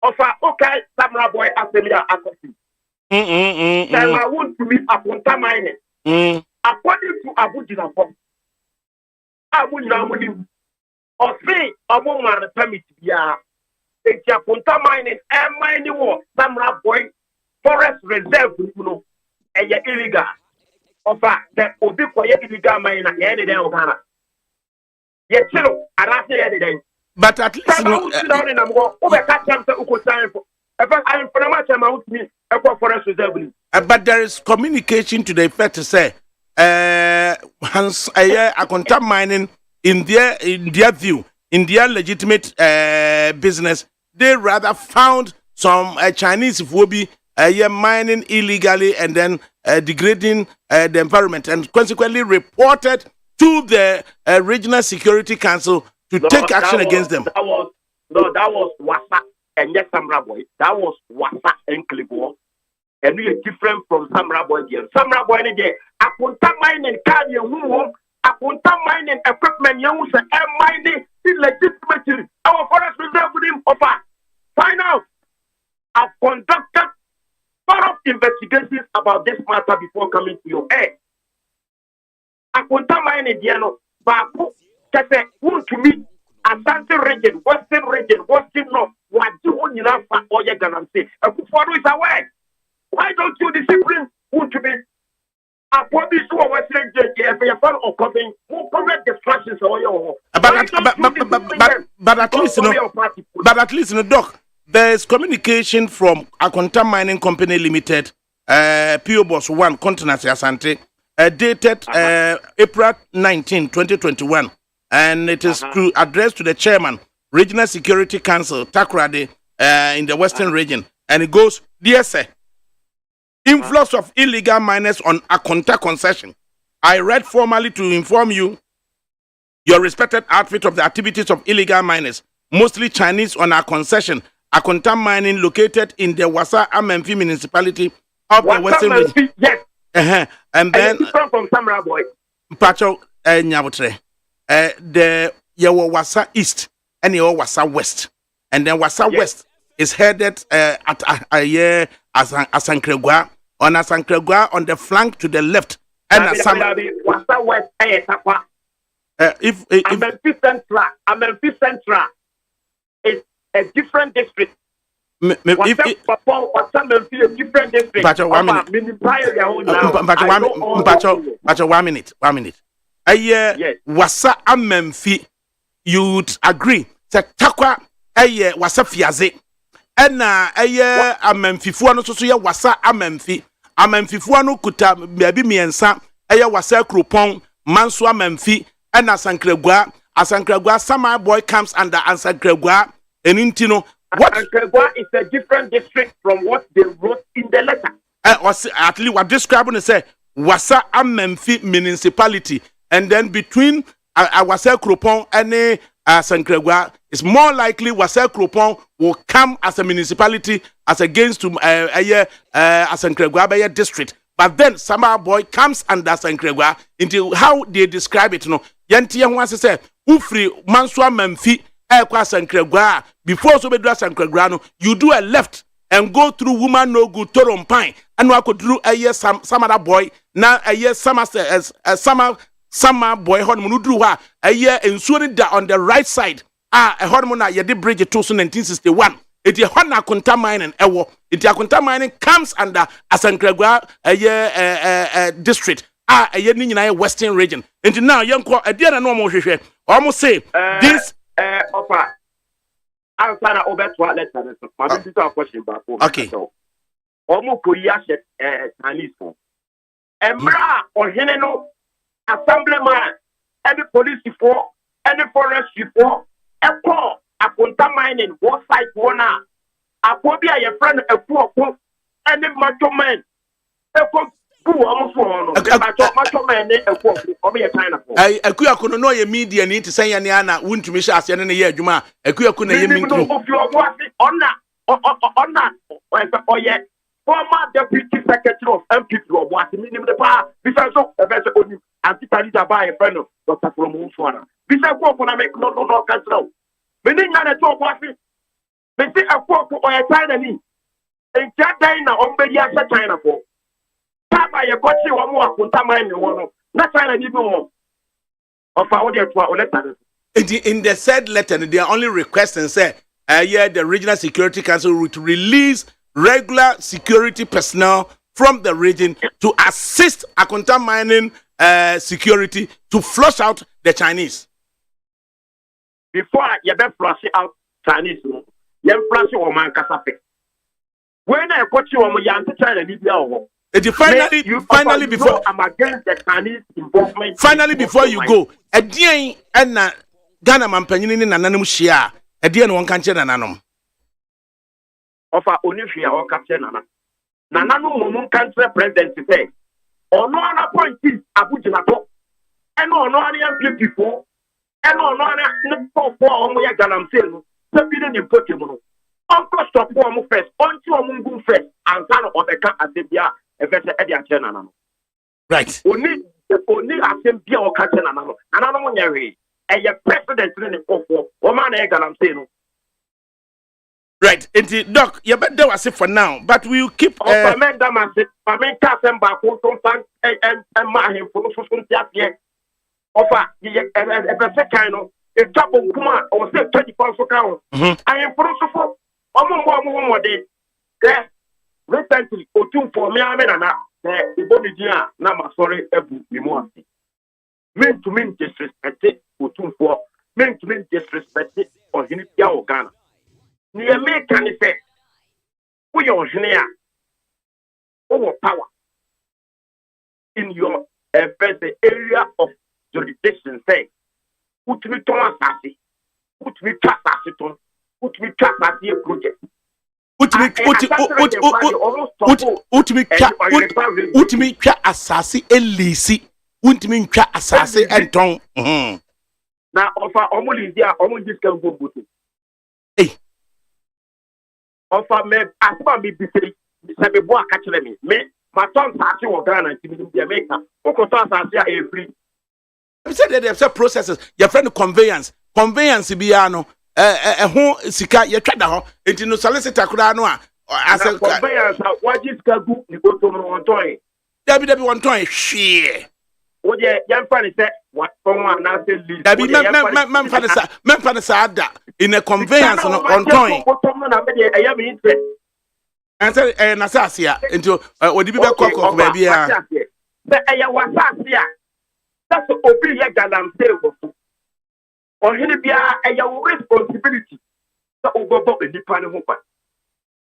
Of okay, Samra boy, after me, I could see. I want to be upon time mining. According to Abuja, I would now or say a woman permit. Yeah, it's a punta mining and mining war. Samra boy, forest reserve, you know, and you're illegal. Of that will be for illegal mining at the end of the Ghana. Yet, I don't say anything. But at least but there is communication to the effect to say a contact mining in their view, in their legitimate business, they rather found some Chinese who will be mining illegally and then degrading the environment, and consequently reported to the Regional Security Council to take action against them. That was Wasa and yes, Samra boy. That was Wasa and Klibo. And we are different from Samra boy here. Samra boy again. I put mining car you home. I put mining equipment you use and mining illegitimately. Our forest reserve with him offer. Find out. I've conducted thorough investigations about this matter before coming to your head. I put mining Diano, but want to meet Asante region, Western North, what do you know for all you're gonna say? A Kufuor is away. Why don't you discipline want to be a police or Western if you're fan of coming, who correct distractions or your but at least, Doc, there's communication from Akonta Mining Company Limited, PO Box 1, Continent Asante, dated April 19, 2021. And it is to address to the chairman, Regional Security Council, Takrade, in the Western region. And it goes, dear sir, influx of illegal miners on Akonta concession. I read formally to inform you, your respected outfit, of the activities of illegal miners, mostly Chinese, on our concession, Akonta mining, located in the Wasa Amenfi municipality of the Western region. Yes. And then from Samra boy. Pacho Nyabotre. The Wasa East and the Wasa West, and then Wasa West is headed at Asankregua on Asankregua on the flank to the left, and Wasa West. Amenfi Central is a different district. Wasa Amenfi a different district. Pacho, 1 minute. 1 minute. Wasa Amenfi, you'd agree that Takwa Wasa Fiaze, and Amenfi Fuano so Wasa Amenfi Fuano Kuta maybe Miensa, Wasa Krupon, Manso Amenfi, and Asankregua, Sama boy comes under Asankregua, and Intino. What Asankregua is a different district from what they wrote in the letter. At least what describing is say Wasa Amenfi municipality. And then between Wasa Krupon and Asankregua, it's more likely Wasa Krupon will come as a municipality as against to Asankregua district. But then Sama boy comes under Asankregua into how they describe it. No, Yantia wants to say, Ufri Manswa Memfi Asankregua. Before so be do Asankregua, no, you do a left and go through Woman No Good Torom Pine, and I could do some other boy now Sama boy honeymoon do a year ensuring that on the right side a honeymoon at Yedi Bridge 1961. It is Hona Kunta mining ewo. It is Kunta mining comes under Asankregua district. A year in Western region. And now young a dear and normal almost say this offer answer na over to letter. My this is question back. Okay. Omo koya Chinese for. Embra or Heneno assemblyman, any police for, any forest for, a call, a conta mining, what site one. A phobia your friend a poor any macho man. Macho man a poor or a China. I could know your media need to say any Anna, wouldn't to miss us any year, Juma. I could of your on that, or yet. Former Deputy Secretary of MPP was minimum the power. Besides, a better only anti-Talita by a friend of Dr. from Mufana. Besides, what can I make no cancel? Meaning not a job was it. They say a quote or a China me. And China on Bedia China for. Papa, you got you one more contaminant one. Not China even more. Of our dear letter. In the said letter, they are only requesting, say, the Regional Security Council would release regular security personnel from the region to assist Akonta mining security to flush out the Chinese. Before you be flush out Chinese, you flush your man Kasape. When I got you on my China, finally before I'm against the Chinese involvement. Finally, before you go, a dear and Ghana man penny in anonymous share, a dear one can't anonymous. Of our Onifia or Captain Nana. Nana no country president say, or no other appointees Abujinato, and no other people, and no other for Omoya Galam Selu, Sabine in Pokemon. Uncle stop one first, on to a moon first, and son of the cat at the Bia, a better Edia Chena. Right. Only Assembly or Captain Nana, another one, and your president in the Oman Galam Selu. Right, and Doc, you better was it for now, but we'll keep. I mean, cast them back on and my him for the Social offer the kind of a top of Kuma or say 20 pounds for count. I am for one day. Recently, or two for me, I mean, the body dear, Nama sorry, Ebu, Mimosi. Mean to mean disrespected, or two for mean to mean disrespected, or Hinipia or Ghana. Near me can say, we are near over power in your area of jurisdiction. Say, put me to assassin, put me to assassin, put me to assassin project. Ultimate assassin Elisi, ultimate assassin and tongue. Now, offer almost there, almost this can go. Offer me as well be busy. Sabe boa catching me. My son started to Ghana in Jamaica. Oko son started every. I said that there's processes. Your friend conveyance biano. Who sika ye twada ho. Enti no solicitor kura no a. As a conveyance, what is Gagu? You go to one toy. Debbie one toy. Share. What ye young funny said? What someone now said? Debbie, men sada in a conveyance on toy. And say Nasasia into what did you call baby? That's obedient Galam say. Or Hinibia, a responsibility. The overboard in the panel hoopar.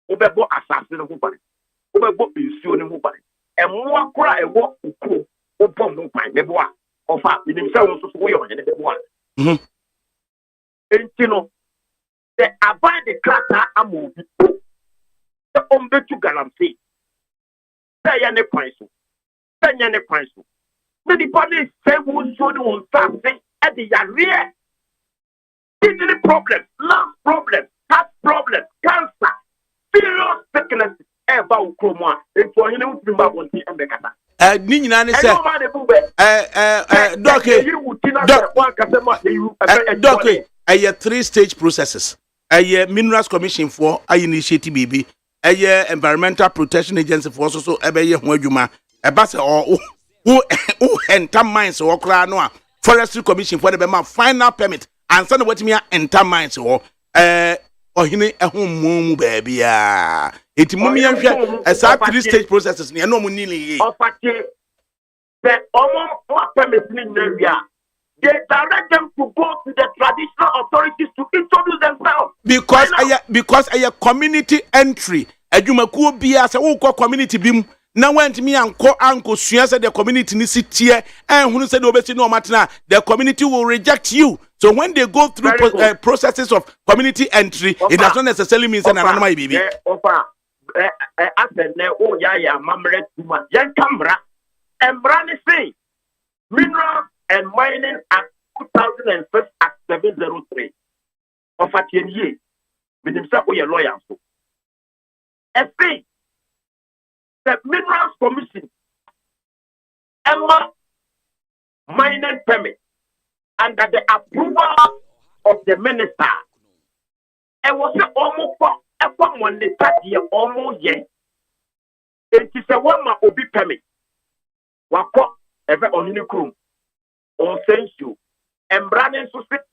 Overboard assassin hoopar. Overboard is soon hoopar. And more cry a walk to cool. Upon no pine, the boy, of our in themselves to way on the one. And you know, they abide the clatter a movie. The umbe to Galamsey. Say any price. Say any price. Many police say who should on something at the area. Kidney problem, lung problem, heart problem, cancer, serious sickness. About Kroma, and for him to be one thing and the Kata. Nina said, Doc, I had 3-stage processes. A Minerals Commission for I initiative BB, a Environmental Protection Agency for also a Bayer Hojuma, a Bass or who enter mines or Cranoa, Forestry Commission for the Bema final permit, and son of what me enter mines or him a home baby. It mummy and a 3-stage processes near no money. The almost permit in area. they direct them to go to the traditional authorities to introduce themselves. Because a community entry. Adwumakuo bia se wo kɔ community bim na wantimi anko sua se the community ni sitie ehunu se de obesi no matena, the community will reject you. So when they go through processes of community entry, it does not necessarily mean say na nanoma bibi. After ne o ya mamre tuma yen kamra embra ni say Mineral and Mining Act 2006 Act 703 of a 10 year with himself or your lawyer. The Minerals Commission, Emma mining permit under the approval of the minister. And was almost a one the 30 almost year. It is a one ma obi permit. Wako ever on Unicum or sense you. And Brandon Susit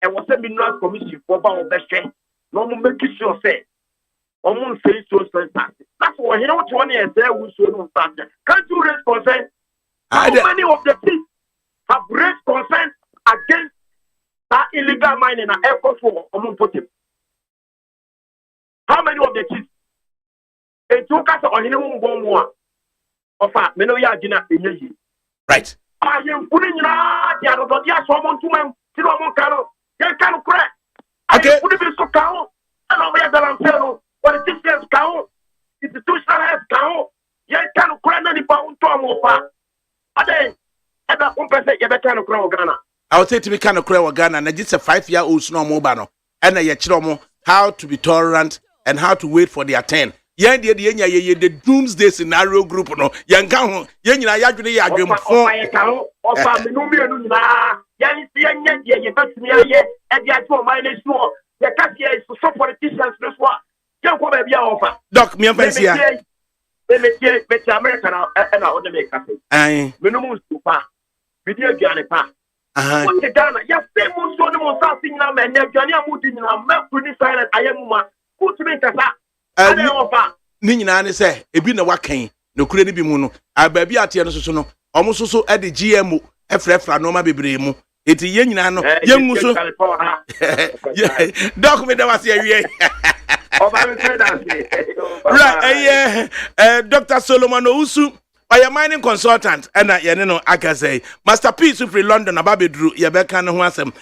and was a Minerals Commission for about the share. No more make sure say. Almost say so. That's why you know what 20 years there we should not start. Can't you raise concern? How many of the people have raised concern against that illegal mining and airport for Omunpotim? How many of the chiefs? It took us on him one more of a Menoya Gina in right. I am putting the other someone to them, Silomon Caro, they can't crack. I put it so cow, and over the politicians count, institutional count, you can't cry any pound to a mofa. But then, at that one person, you can't cry Ghana. I would say to be kind of cry Ghana, and it's a 5-year-old snow mobile, and a yachiromo, how to be tolerant and how to wait for their turn. The doomsday scenario group, no, young count, young Yagri, Yagrim, for some politicians, this one. Doc, me and here. American and I want to make happen. Aye. Minimum super. Video Ghana. What the Ghana? Yes, they must show them something now, and they're Ghana moving now. I'm pretty silent. I am one. Who to make us Nina say, a bin a waking, no credit be mono. I baby at Yanosono, almost so at the GMO, a frefra no ma be bremo. It's a young young Musso. Document that was here. Right, Dr. Solomon Ousu, a mining consultant, and I say, Masterpiece of London, Ababe Drew, Yabeka no Wasem,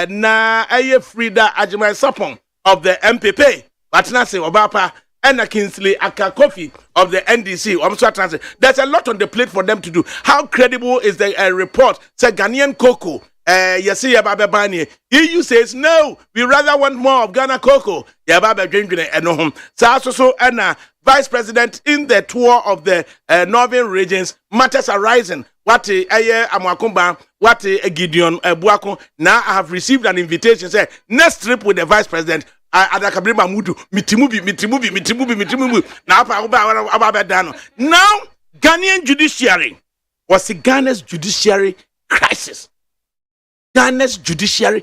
na Frida Ajimai Sapon of the MPP, but not say Obapa, and a Kingsley Aka Coffee of the NDC. There's a lot on the plate for them to do. How credible is the report? Say Ghanaian cocoa. Yasi Yababani. EU says no, we rather want more of Ghana cocoa. Yababa drinking and no home. So Anna, Vice President in the tour of the northern regions, matters arising. What Amwakumba, what Gideon Buako. Now I have received an invitation. Say next trip with the Vice President. ADAKABRI mitimubi. Now Ghanaian judiciary was the Ghana's judiciary crisis. Ghana's judiciary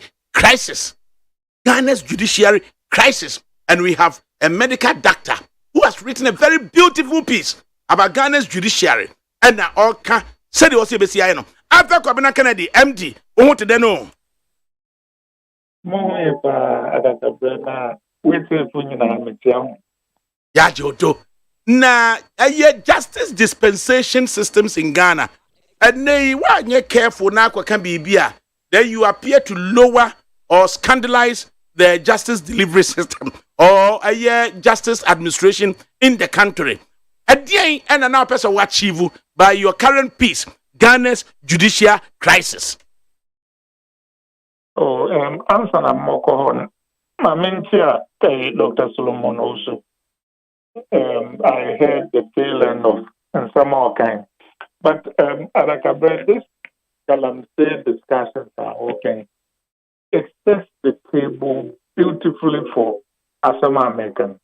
crisis. And we have a medical doctor who has written a very beautiful piece about Ghana's judiciary. And now all can say the OCBCI. After Kwabena Kennedy, MD, who want to know? Yeah, Jojo. Now, justice dispensation systems in Ghana. And they were careful now, can be beer. Then you appear to lower or scandalize the justice delivery system or justice administration in the country. At the end, and another person will achieve by your current piece, Ghana's judicial crisis. Answer na moko I mean, Dr. Solomon also. I heard the tail end of and some more kind. But ADAKABRI, this Galamsey discussions are okay. It sets the table beautifully for Asama American.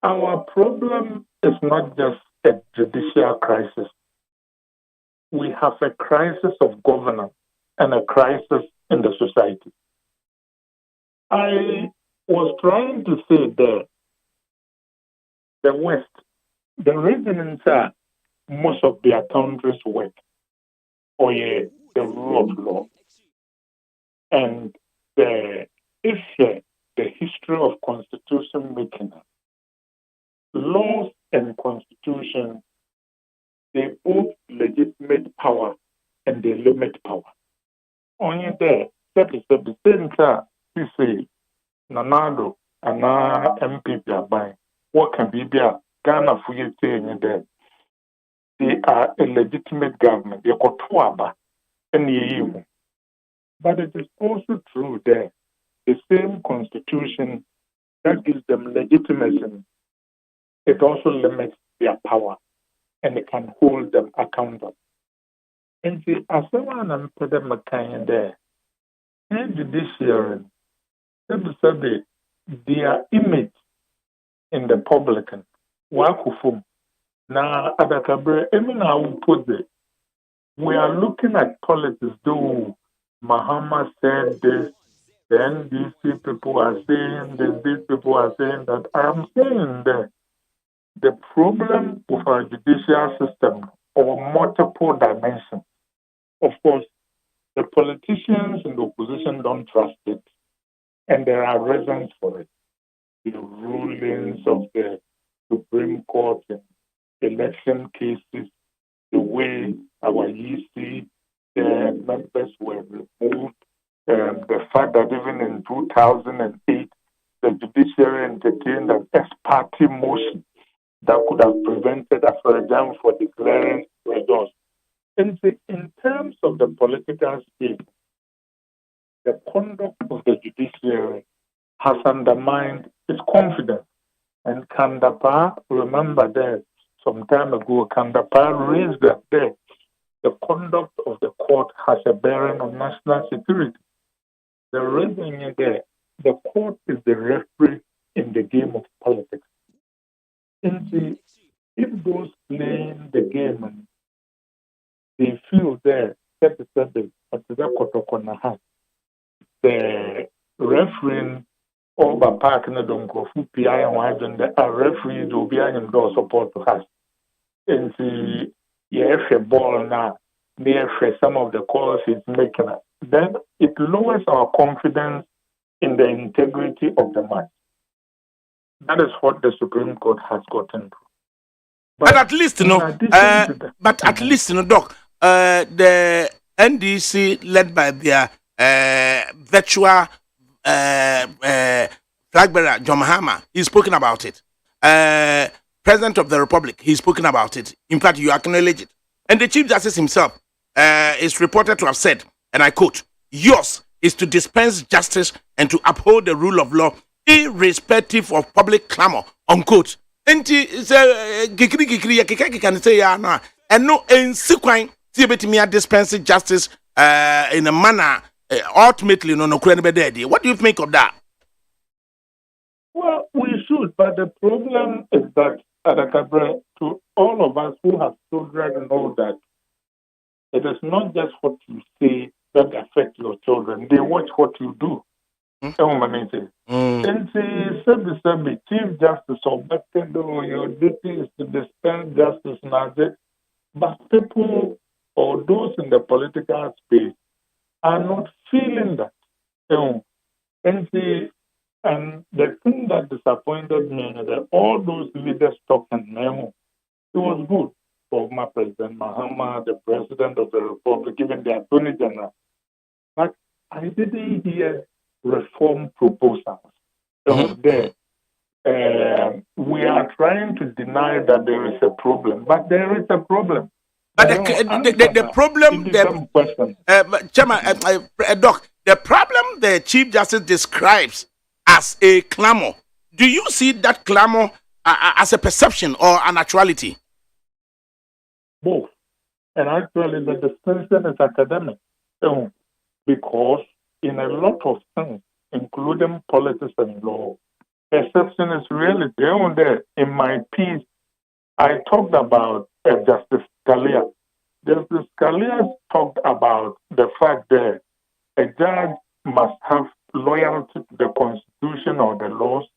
Our problem is not just a judicial crisis. We have a crisis of governance and a crisis in the society. I was trying to say that the West, the reasons are most of their countries work or the rule of law and the issue, the history of constitution making. Laws and constitution, they both legitimate power and they limit power. Only there, that is the same time, you say, Nanado and MPP are buying. What can be there? Ghana for you saying that they are a legitimate government. They got Tuaba and EU. But it is also true that the same constitution that gives them legitimacy, it also limits their power and it can hold them accountable. And see, as someone I'm put them a kind there, and judiciary, their image in the public, Wakufum. Now, ADAKABRI, even I will put it, we are looking at politics, though Mahama said this, the NDC people are saying this, these people are saying that. I'm saying that the problem with our judicial system or multiple dimensions. Of course, the politicians in the opposition don't trust it, and there are reasons for it. The rulings of the Supreme Court in election cases, the way our EC members were removed, the fact that even in 2008, the judiciary entertained an ex-party motion that could have prevented us, for example, for declaring results. And in terms of the political space, the conduct of the judiciary has undermined its confidence. And Kandapa, remember that some time ago, Kandapa raised that the conduct of the court has a bearing on national security. The reason is that the court is the referee in the game of politics. And if those playing the game and they feel that the referee over park na don't go for PI and why don't the referees will be in door support to us. And see, a ball now, near some of the calls he's making. Then it lowers our confidence in the integrity of the match. That is what the Supreme Court has gotten to. But at least, Doc, the NDC, led by their virtual flag bearer, John Mahama, he's spoken about it. President of the Republic, he's spoken about it. In fact, you acknowledge it. And the Chief Justice himself is reported to have said, and I quote, "Yours is to dispense justice and to uphold the rule of law, irrespective of public clamor," unquote. And gikri can say na and no ensikwan see betimi dispense justice in a manner ultimately no kure. What do you think of that? Well, we should, but the problem is that ADAKABRI, to all of us who have children, know that it is not just what you say that affects your children. They watch what you do. And say, Chief Justice objected, your duty is to dispense justice now. But people or those in the political space are not feeling that. And the thing that disappointed me is that all those leaders talking now, it was good for my President Mahama, the President of the Republic, even the Attorney General. But I didn't hear reform proposals. We are trying to deny that there is a problem, but there is a problem. But the problem, Chairman, Doc, the problem the Chief Justice describes as a clamor, do you see that clamor as a perception or an actuality? Both. And actually, the distinction is academic. Because in a lot of things, including politics and law, perception is reality. In my piece, I talked about Justice Scalia. Justice Scalia talked about the fact that a judge must have loyalty to the Constitution or the laws.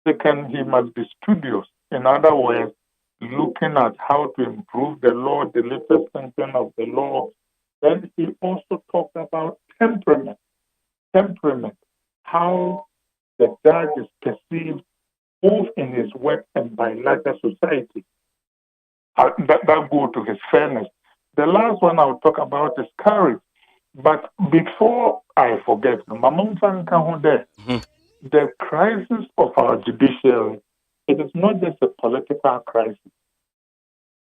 Second, he must be studious. In other words, looking at how to improve the law, the latest thinking of the law, Then he also talked about temperament. Temperament, how the judge is perceived both in his work and by larger society. That go to his fairness. The last one I'll talk about is courage. But before I forget, the crisis of our judiciary, it is not just a political crisis.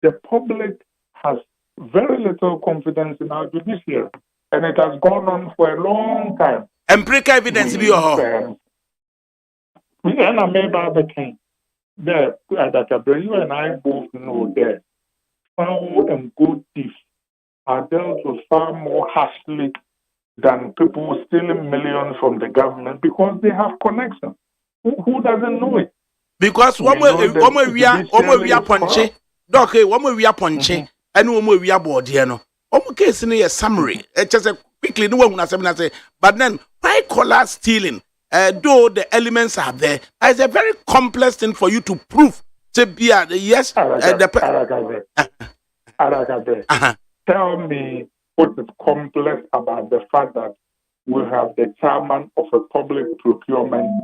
The public has very little confidence in our judiciary, and it has gone on for a long time. Empirical evidence be your and I made by the king. There, ADAKABRI, you and I both know that foul and good thieves are dealt with far more harshly than people stealing millions from the government because they have connections. Who doesn't know it? Because one way we are punchy, doc, one way we are punchy, and one way we are board here. No, case in a summary. Just a quickly, no one say, but then why color stealing? Though the elements are there, it's a very complex thing for you to prove. To be yes, ADAKABRI. Tell me what is complex about the fact that we have the chairman of a public procurement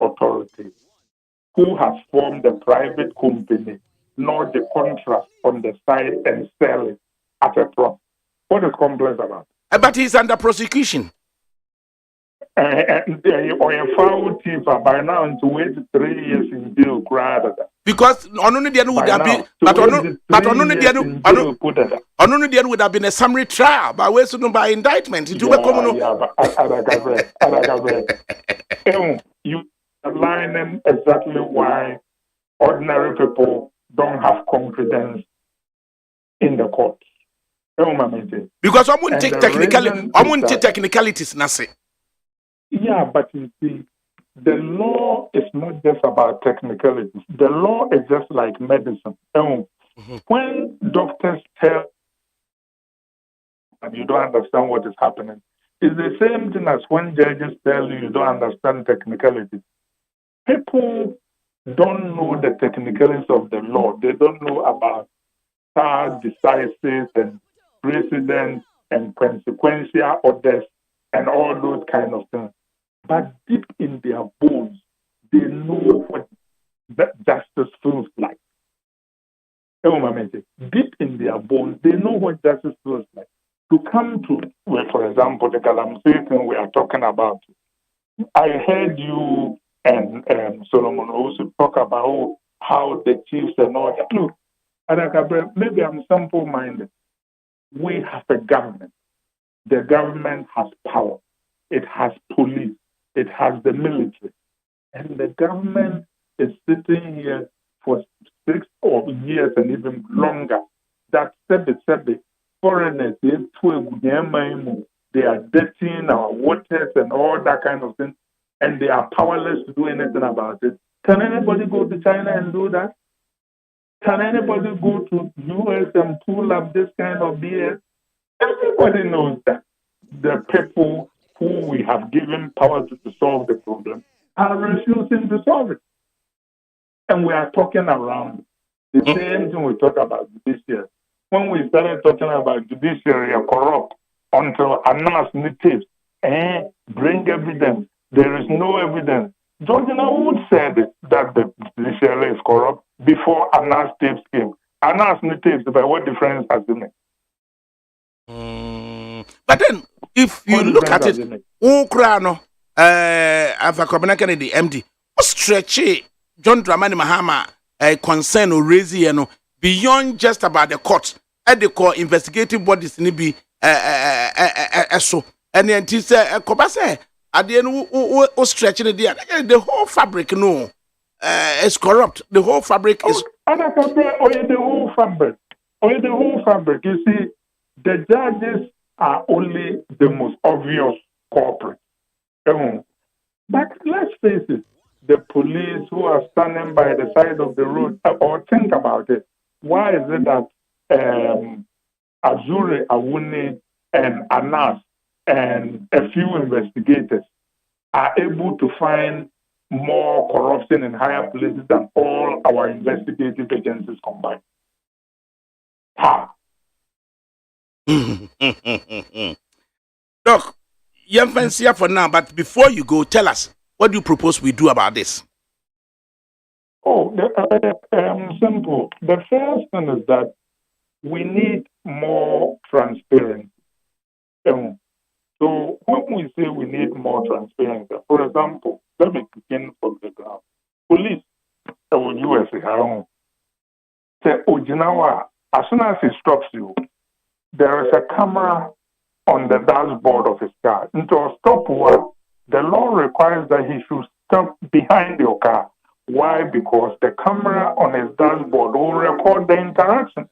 authority who has formed a private company, not the contract on the side and sell it at a profit. What is complex about it? But he's under prosecution. Or a foul thief by now to wait 3 years in jail. Because only the would have been, but only the would have been a summary trial by way of by indictment. It will become you aligning exactly why ordinary people don't have confidence in the court. Because I won't take technicalities, Nasi. Yeah, but you see, the law is not just about technicalities. The law is just like medicine. When doctors tell you don't understand what is happening, it's the same thing as when judges tell you don't understand technicalities. People don't know the technicalities of the law. They don't know about stare decisis and precedents and consequential orders and all those kind of things. But deep in their bones, they know what justice feels like. Deep in their bones, they know what justice feels like. To come to, for example, the Galamsey thing we are talking about, I heard you and Solomon also talk about how the chiefs and all that. Look, ADAKABRI, maybe I'm simple-minded. We have a government. The government has power. It has police. It has the military. And the government is sitting here for 6 years and even longer. That foreigners, they are dirtying our waters and all that kind of thing, and they are powerless to do anything about it. Can anybody go to China and do that? Can anybody go to US and pull up this kind of BS? Everybody knows that the people who we have given power to solve the problem are refusing to solve it. And we are talking around the same thing we talk about judiciary. When we started talking about judiciary are corrupt until Anas tapes, bring evidence. There is no evidence. Georgina Wood said that the judiciary is corrupt before Anas tapes came. Anas tapes, but what difference has it made? But then, if you look at it, Ukrano, Afakobana Kennedy, MD, stretch John Dramani Mahama concern or raise beyond just about the court, at the core investigative bodies need be so. And then he said, Kobase, at the end, stretching the whole fabric, no, is corrupt. The whole fabric is. The whole fabric. The whole fabric. You see, the judges are only the most obvious culprits. But let's face it, the police who are standing by the side of the road, or think about it, why is it that Azure Awuni and Anas and a few investigators are able to find more corruption in higher places than all our investigative agencies combined? How? Doc, young fancy for now, but before you go, tell us, what do you propose we do about this? Oh, simple. The first thing is that we need more transparency. So when we say we need more transparency, for example, let me begin from the ground. Police, US, say, Ojinawa, as soon as he stops you, there is a camera on the dashboard of his car. Into a stop work, the law requires that he should stop behind your car. Why? Because the camera on his dashboard will record the interaction.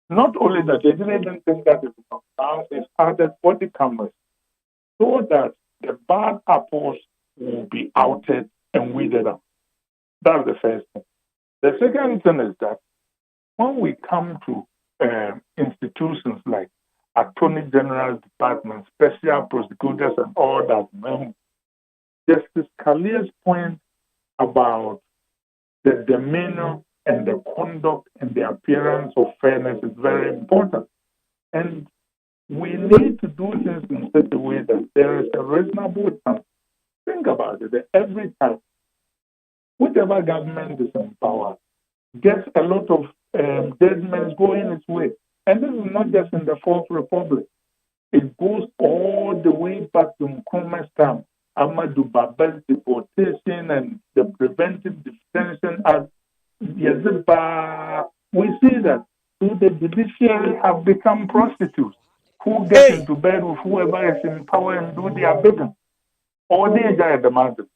Not only that, they didn't even think that it was now they've added body cameras so that the bad apples will be outed and weeded out. That's the first thing. The second thing is that when we come to institutions like Attorney General's Department, Special Prosecutors, and all that, Justice Kalia's point about the demeanor and the conduct and the appearance of fairness is very important. And we need to do things in such a way that there is a reasonable chance. Think about it. Every time, whichever government is in power gets a lot of judgments going its way. And this is not just in the Fourth Republic. It goes all the way back to Nkrumah's time, Amadou Baba's deportation and the Preventive Detention Act. We see that the judiciary have become prostitutes who get into bed with whoever is in power and do their bidding. Or they are demanded.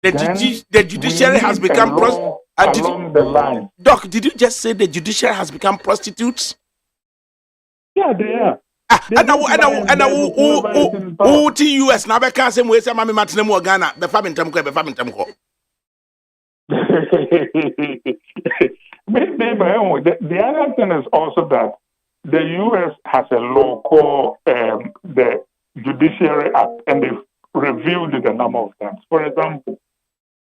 The judiciary has become along the line. Doc, did you just say the judiciary has become prostitutes? Yeah, they are. And who US now can't say we say Mammy Martin Ghana, the famine. The other thing is also that the US has a law called the Judiciary Act, and they've reviewed it a number of times. For example,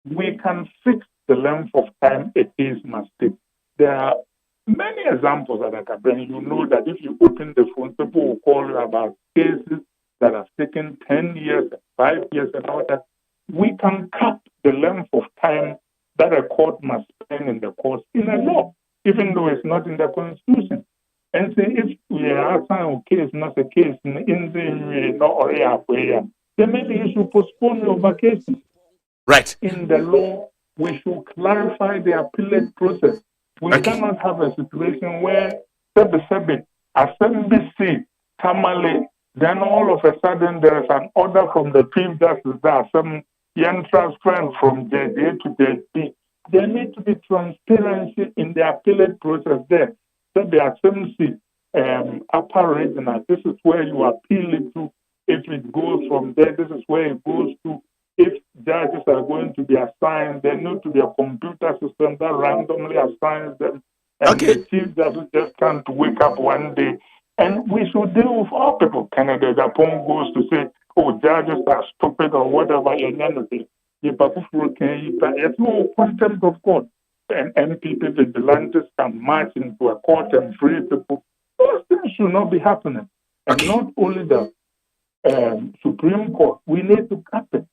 we can fix the length of time a case must take. There are many examples that I can bring. You know that if you open the phone, people will call you about cases that have taken 10 years, 5 years, and all that. We can cut the length of time that a court must spend in the court in a law, even though it's not in the Constitution. And say if we are assigning a case, not a case in the or then maybe you should postpone your vacation. Right. In the law, we should clarify the appellate process. We cannot have a situation where Assembly Tamale, then all of a sudden there is an order from the Chief Justice that some young transfer from JJ to JB. There needs to be transparency in the appellate process there. So the Assembly upper regional, this is where you appeal it to. If it goes from there, this is where it goes to. If judges are going to be assigned, there needs to be a computer system that randomly assigns them. And the Chief Justice just can't wake up one day. And we should deal with all people. Canada, Japan goes to say, oh, judges are stupid or whatever. It's no contempt of court. And MPP vigilantes can march into a court and free people. Those things should not be happening. And not only the Supreme Court, we need to cut it.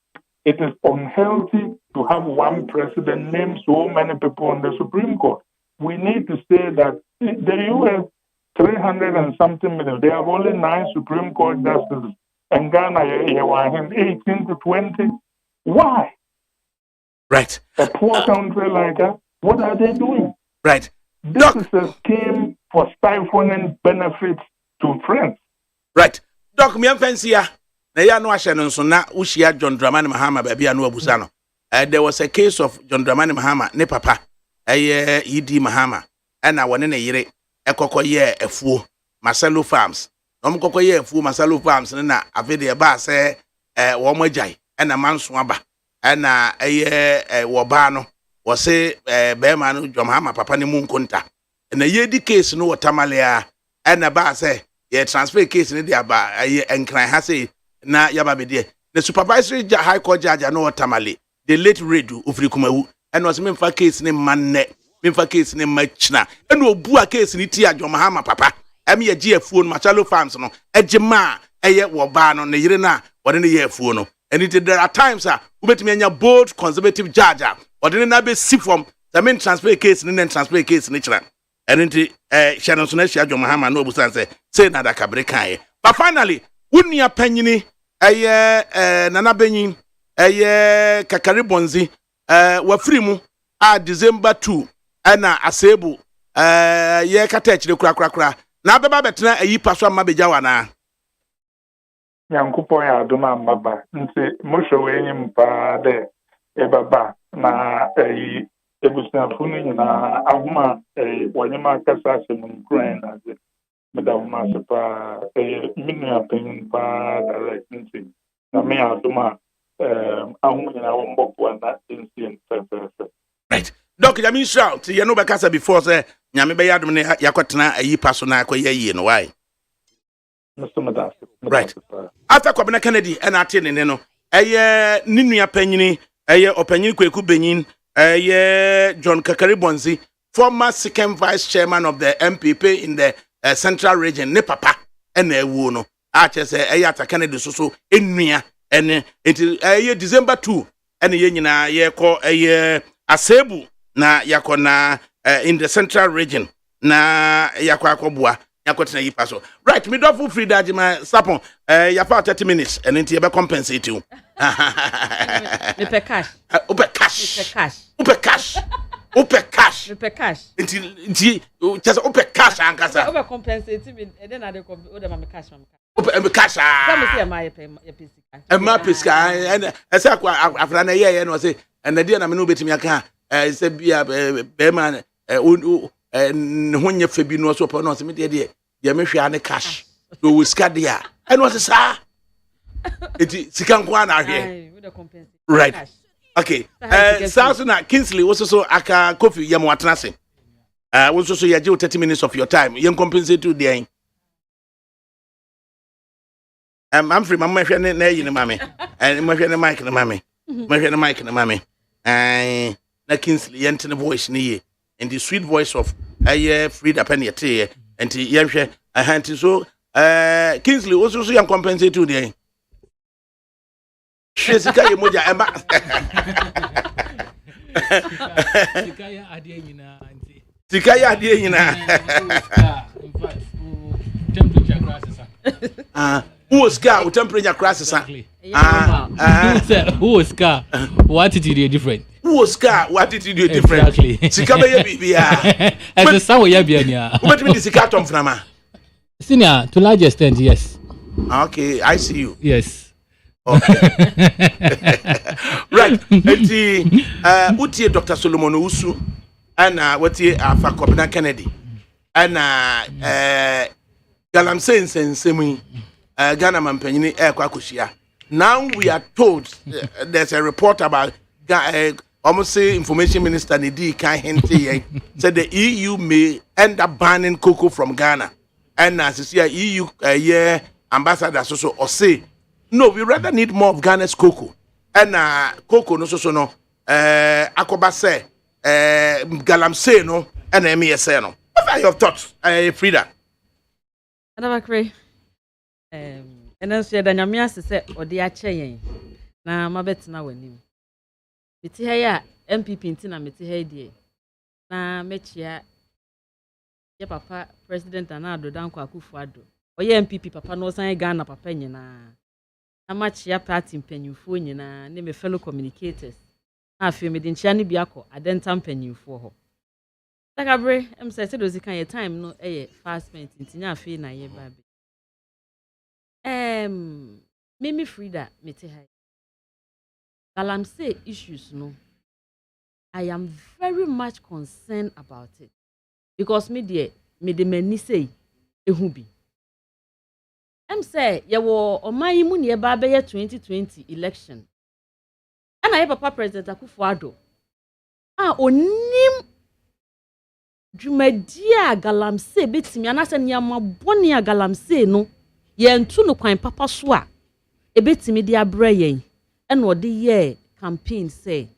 It is unhealthy to have one president name so many people on the Supreme Court. We need to say that the U.S. 300 and something million, they have only 9 Supreme Court justices, and Ghana 18 to 20. Why? Right. A poor country like that, what are they doing? Right. This is a scheme for siphoning benefits to friends. Right. Doc, me fancy ya. Na ya no ahye no so na ushia John Dramani Mahama baby anu abusa no. There was a case of John Dramani Mahama ne papa. ED Mahama. Na wone ne yire ekokoye afuo Marcelo Farms. No mkokoye afuo Marcelo Farms na afede ba se wo magyan na manso aba. Na wo ba no wo se be ma no John Mahama papa ne mu nkonta. Na yedi case no wotamalea na ba se ye transfer case ni dia ba enkran ha say na yaba be de the supervisory high court judge no tamale the late Redu Ofrikumawu and was memfa case ni manne memfa case ni machna and obu a case ni tia John Mahama papa emi ye gye afuo no machalo farms no ejema eye wo ba no ne yire na wode ne ye afuo no and there are times ubetimi anya bold conservative judge wode ne na be sifom the main transfer case ne transfer case ne kira and shanon so na hia dwomahama no obusan say na ADAKABRI kan but finally wunua panyini nana benyin kakari bonzi wafiri mu December 2 ana asebu ye kata chire kura na beba betena ayi paso amma beja wana Yankupon ya adoma mbaba nti mosho wenyi mpa de ebaba na ebusafunu nyina ahuma wanyema kasa se mkran na ze meda huma sepa minu ya penyin pa direct nti na me adoma ahuma nyina wombopo na insi right Doc Jamin shout you know bekasa before say nyame be yadom ne yakotena ayi paso na akoye yie no why right after Kwabena Kennedy and atene ne no ninua panyini opanyini Kweku Benyin John Kakari Bonzi former second vice chairman of the MPP in the central region ne papa ena ewu no ache say ata Kennedy so enua ene December 2 ene ye nyina ye ko asebu na yakona in the central region na yakwa yakotena yi paso right me do free dajima sapon ya for 30 minutes and nti be compensate you me pe cash me cash nti just ope cash ankasa ope compensate me and then I dey me cash ope cash come see my pesika ma pesika and esa kwa afra na ye no say and na dia na me no betimi aka say bia be man honye febi no so pon no se me de mehwe ane cash so we sika dia and what is sa eti sika nko na ahwe right okay so na Kingsley was so aka coffee yam watena se was so ya 30 minutes of your time you compensate to the I'm free mama hwe na yi ne mame and mehwe ne mic na mame na Kingsley yentene voice ne ye and the sweet voice of Frida Penny and yemhwe ahanti so Kingsley also so yan compensate to the Sika ye moja emba Sika ya adie nyina temperature crisis who was car temperature crisis who was car what attitude is different who was car what attitude is different exactly sika be ye bibia as the sawo ya bia nia what mean sika tom frama senior to large extent yes okay I see you yes okay right eti utie Dr. Solomon Usu ana watie afa Kwabena Kennedy ana galamsey nsensemu Ghana mampanyini kwakoshia now we are told there's a report about almost say information minister Nidi kan hinte said the EU may end up banning cocoa from Ghana and as you see EU ambassador so or say no we rather need more of Ghana's cocoa and cocoa no so no akoba say galamsey no and MESA no what are your thoughts Frida ADAKABRI and then so da nyame asese ode a cheyen na mabetena wanim meti ha ya MPP ntina meti ha die na mechia ye papa president Anado Danko Akufo-Addo oye MPP papa no san Ghana papa nyina na machia party mpanyufo nyina ne me fellow communicators na afi me de nchia ne biako adenta mpanyufo ho ADAKABRI say dozi kan ye time no fast spent ntinya afi na ye ba bi Mimi Frida meti ha galamsey issues no I am very much concerned about it because me de mani say ehu bi say ye wo oman mu ne ba be 2020 election ana ye papa president Akufo-Addo onim dwumadi a galamsey betimi anase ne amabone a galamsey no ye ntu no kwan papa so a ebetimi de abra yen ena ode ye campaign say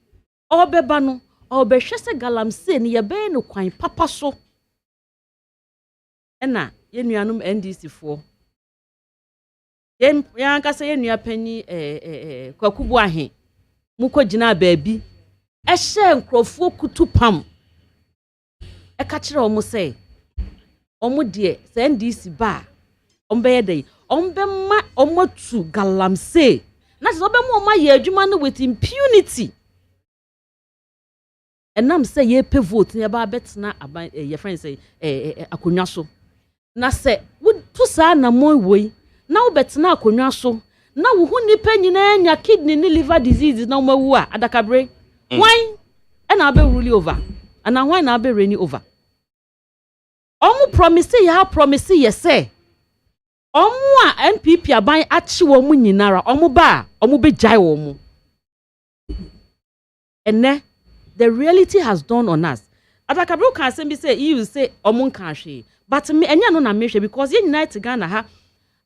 obeba no obehwe se galamsey ne ye be no kwan papa so ena yenuanum NDC for yen kasa yenua pani kwakubu ahe muko gina baabi ehye nkrofo kutu pam eka kire omo say omo de se NDC ba ombe dey ombe ma omo tu galamse na so be mo ma ye adwuma no with impunity enam say ye pe vote ne ba betna aban ye friend say akonwa so na say wo tu sa na mo woi na wo betna akonwa so na wo hu nipa nyina nya kidney ni liver disease na wo mawu a adakabre why na be rule over and why na be reign over omu promise ye say omu a NPP aban achi wo mu nyinara omu ba omu be jai wo mu ene the reality has dawned on us adakabre can say be say you say omu kan hwe but me enya no na me hwe because ye unite Ghana ha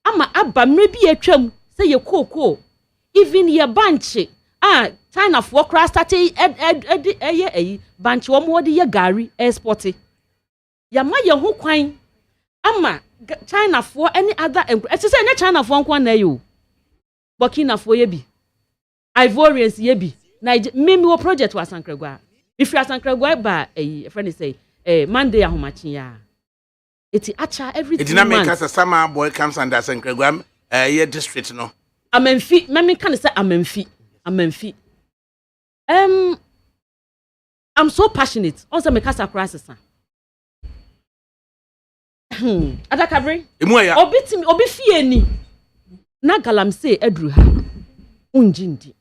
ama aba mre bi atwam say ye koko even ye banche China for crash started banche wo mo de ye gari export ya ma ye ho kwan ama China for any other say any China for nkwan na yo Burkina for ye bi Ivorians ye bi me wo project wa Sankragwa if you Sankragwa ba friend say Monday ahomachi ya eti acha everything it didn't make us a summer boy comes under Sankragwa ye district no Amenfi me can say amenfi I'm so passionate also make us a crisis Adakabre obi fie ni na galamse adru ha unjindi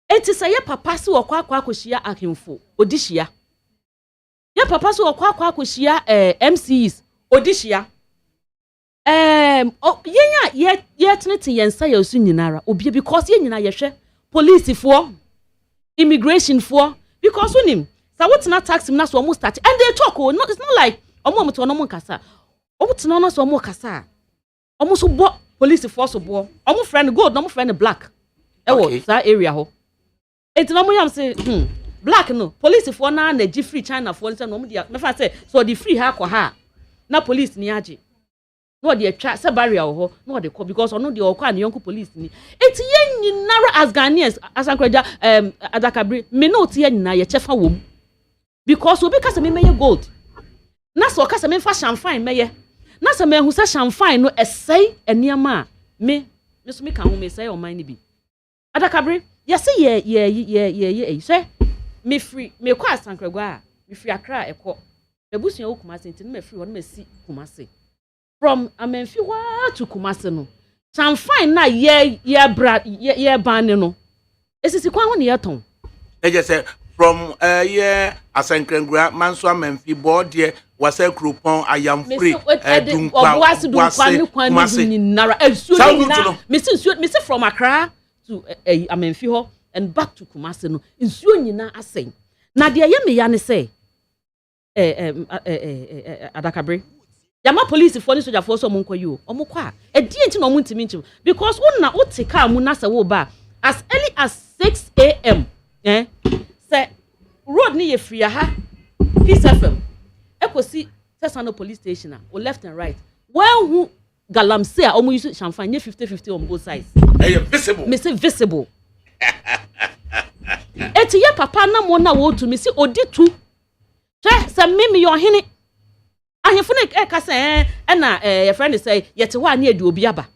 enti say ye papa se wo kwa akohia ahemfo odihia ye papa se wo kwa akohia MCs odihia ye tenete yensa ye osu nyinara obi because ye nyina ye hwe police for immigration for because unim sa wotna tax na so almost start and they talk no it's not like omo to no kasa omo tena no so omo kasa omo so bo police force so bo omo friend gold no omo friend black ewo sa area ho enti no mo yam say black no police for na gi free China for no omo dia me fa say so the free ha ko ha na police ni age no dey twa say barrier ho no dey ko because ono dey okwa na yonko police ni enti ye nyinara as Ghanaians asankraja adakabre me no tie nyina ye chefa wom because obi kasa me meye gold na so kasa me fa champagne meye na so me hu say champagne no esai eniama me so me kan hu me say o man ni bi adakabre ye say ye say me free me kwa asankragwa me free Accra ekọ ebusuan wo Kumasi enti me free won me si Kumasi from Amenfi wa to Kumasi no champagne na ye ban no esisi kwa ho ne yeton e just say from Asankragwa Manso Amenfi board here was a groupon I am free Mr. from Accra to Amenfi ho and back to Kumasi no nsuo nyina asen na de ye me ya ne say adakabre yama police for ni soldier for so monko you omo kwa e die nti no mo ntimi ntim because wona wote car mu na se wo ba as early as 6 a.m. Say road ni ye free ha Peace FM ekosi Sesano police station o left and right well who galamse a omo use champagne 50-50 on both sides visible me say visible eti ye papa na mo na wo to me say odi tu se me yo hene ahemfone ka say na your friend say yete ho ane adu obi aba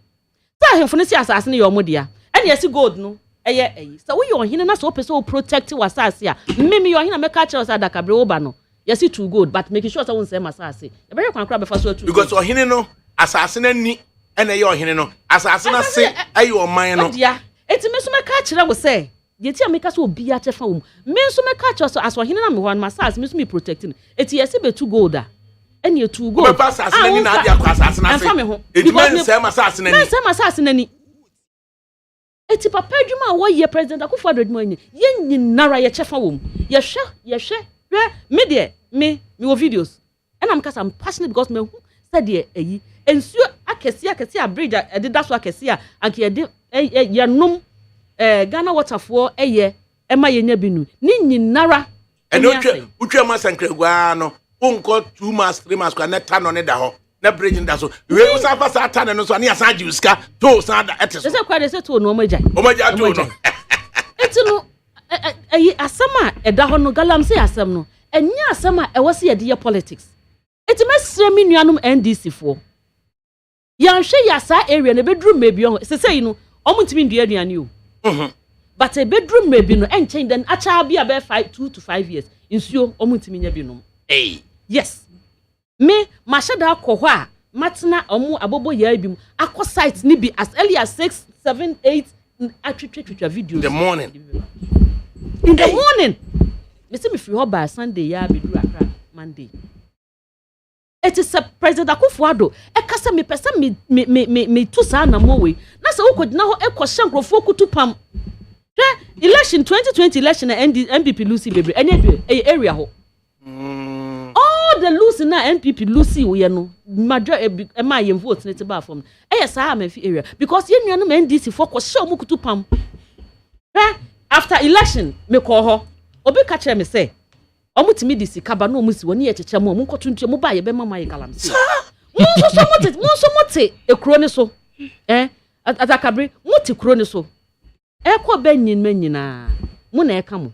say ahemfone si asase ne yo modia ene yesi gold no so we yo hene na so person protect wasase a me yo hene make catch us adakabre oba no yesi too gold but make sure say won say masase e be kwan kra be fa so too because ohene no asase na ni ene ye ohene no asase na se ayo man no dia eti me so make catch we say yeti ameka so obi a chefa wo me so make catch us as ohene na me ho masase me so me protecting eti yesi be too gold a eni too gold be pass asase na ni na dia kwa asase na se eti men say masase na ni men say masase na ni eti papa adwuma wo ye president akufo adwuma ni ye nyinara ye chefa wo ye hwe me de me wo videos and I'm cause I'm passionate because me said de eyi ensuo akese a bridge e da so akese a anke ye nom Ghana waterfall eye e ma ye nya binu ni nyinara eno utwa Asankragwa no unko 2 months 3 months kwa neta no ne da ho na bridging that so we was afa satan no so na yasan jiuska to san da etes say kwa dey say to no omaja to no eti no asama eda ho no galamsey asem no enya asama e wo se ye de politics eti mesre mi nuanom NDC fo ya hwe ya sa area na bedroom maybe on say no omuntimi ndua aduane o but a bedroom maybe no enchen then acha bia be 2 to 5 years insuo omuntimi nya bi no yes me mashada akọ a matna omu abobo ya bi mu akọ site ni bi as early as 6 7 8 atwitwa videos in the morning me say me free ho by Sunday ya be do Accra Monday it is a President Akufo-Addo e kasa me pesa me tu sa na mo we na se wo kodina ho e ko hyankrofo kutu pam election 2020 election na MPP Lucy Bebre any area ho all the Lucy na MPP Lucy we no major e ma yem vote na te ba form yes I am area because ye nuanu NDC for ko hye omu kutu pam after election me ko ho obi ka kire me say omutimi disi kaba no omusi woni ye cheche mo nkotuntu mo ba ye be mama ye galamse munso mote ekro ne so ADAKABRI mote kro ne so ekọ benyin manyina mo na eka mo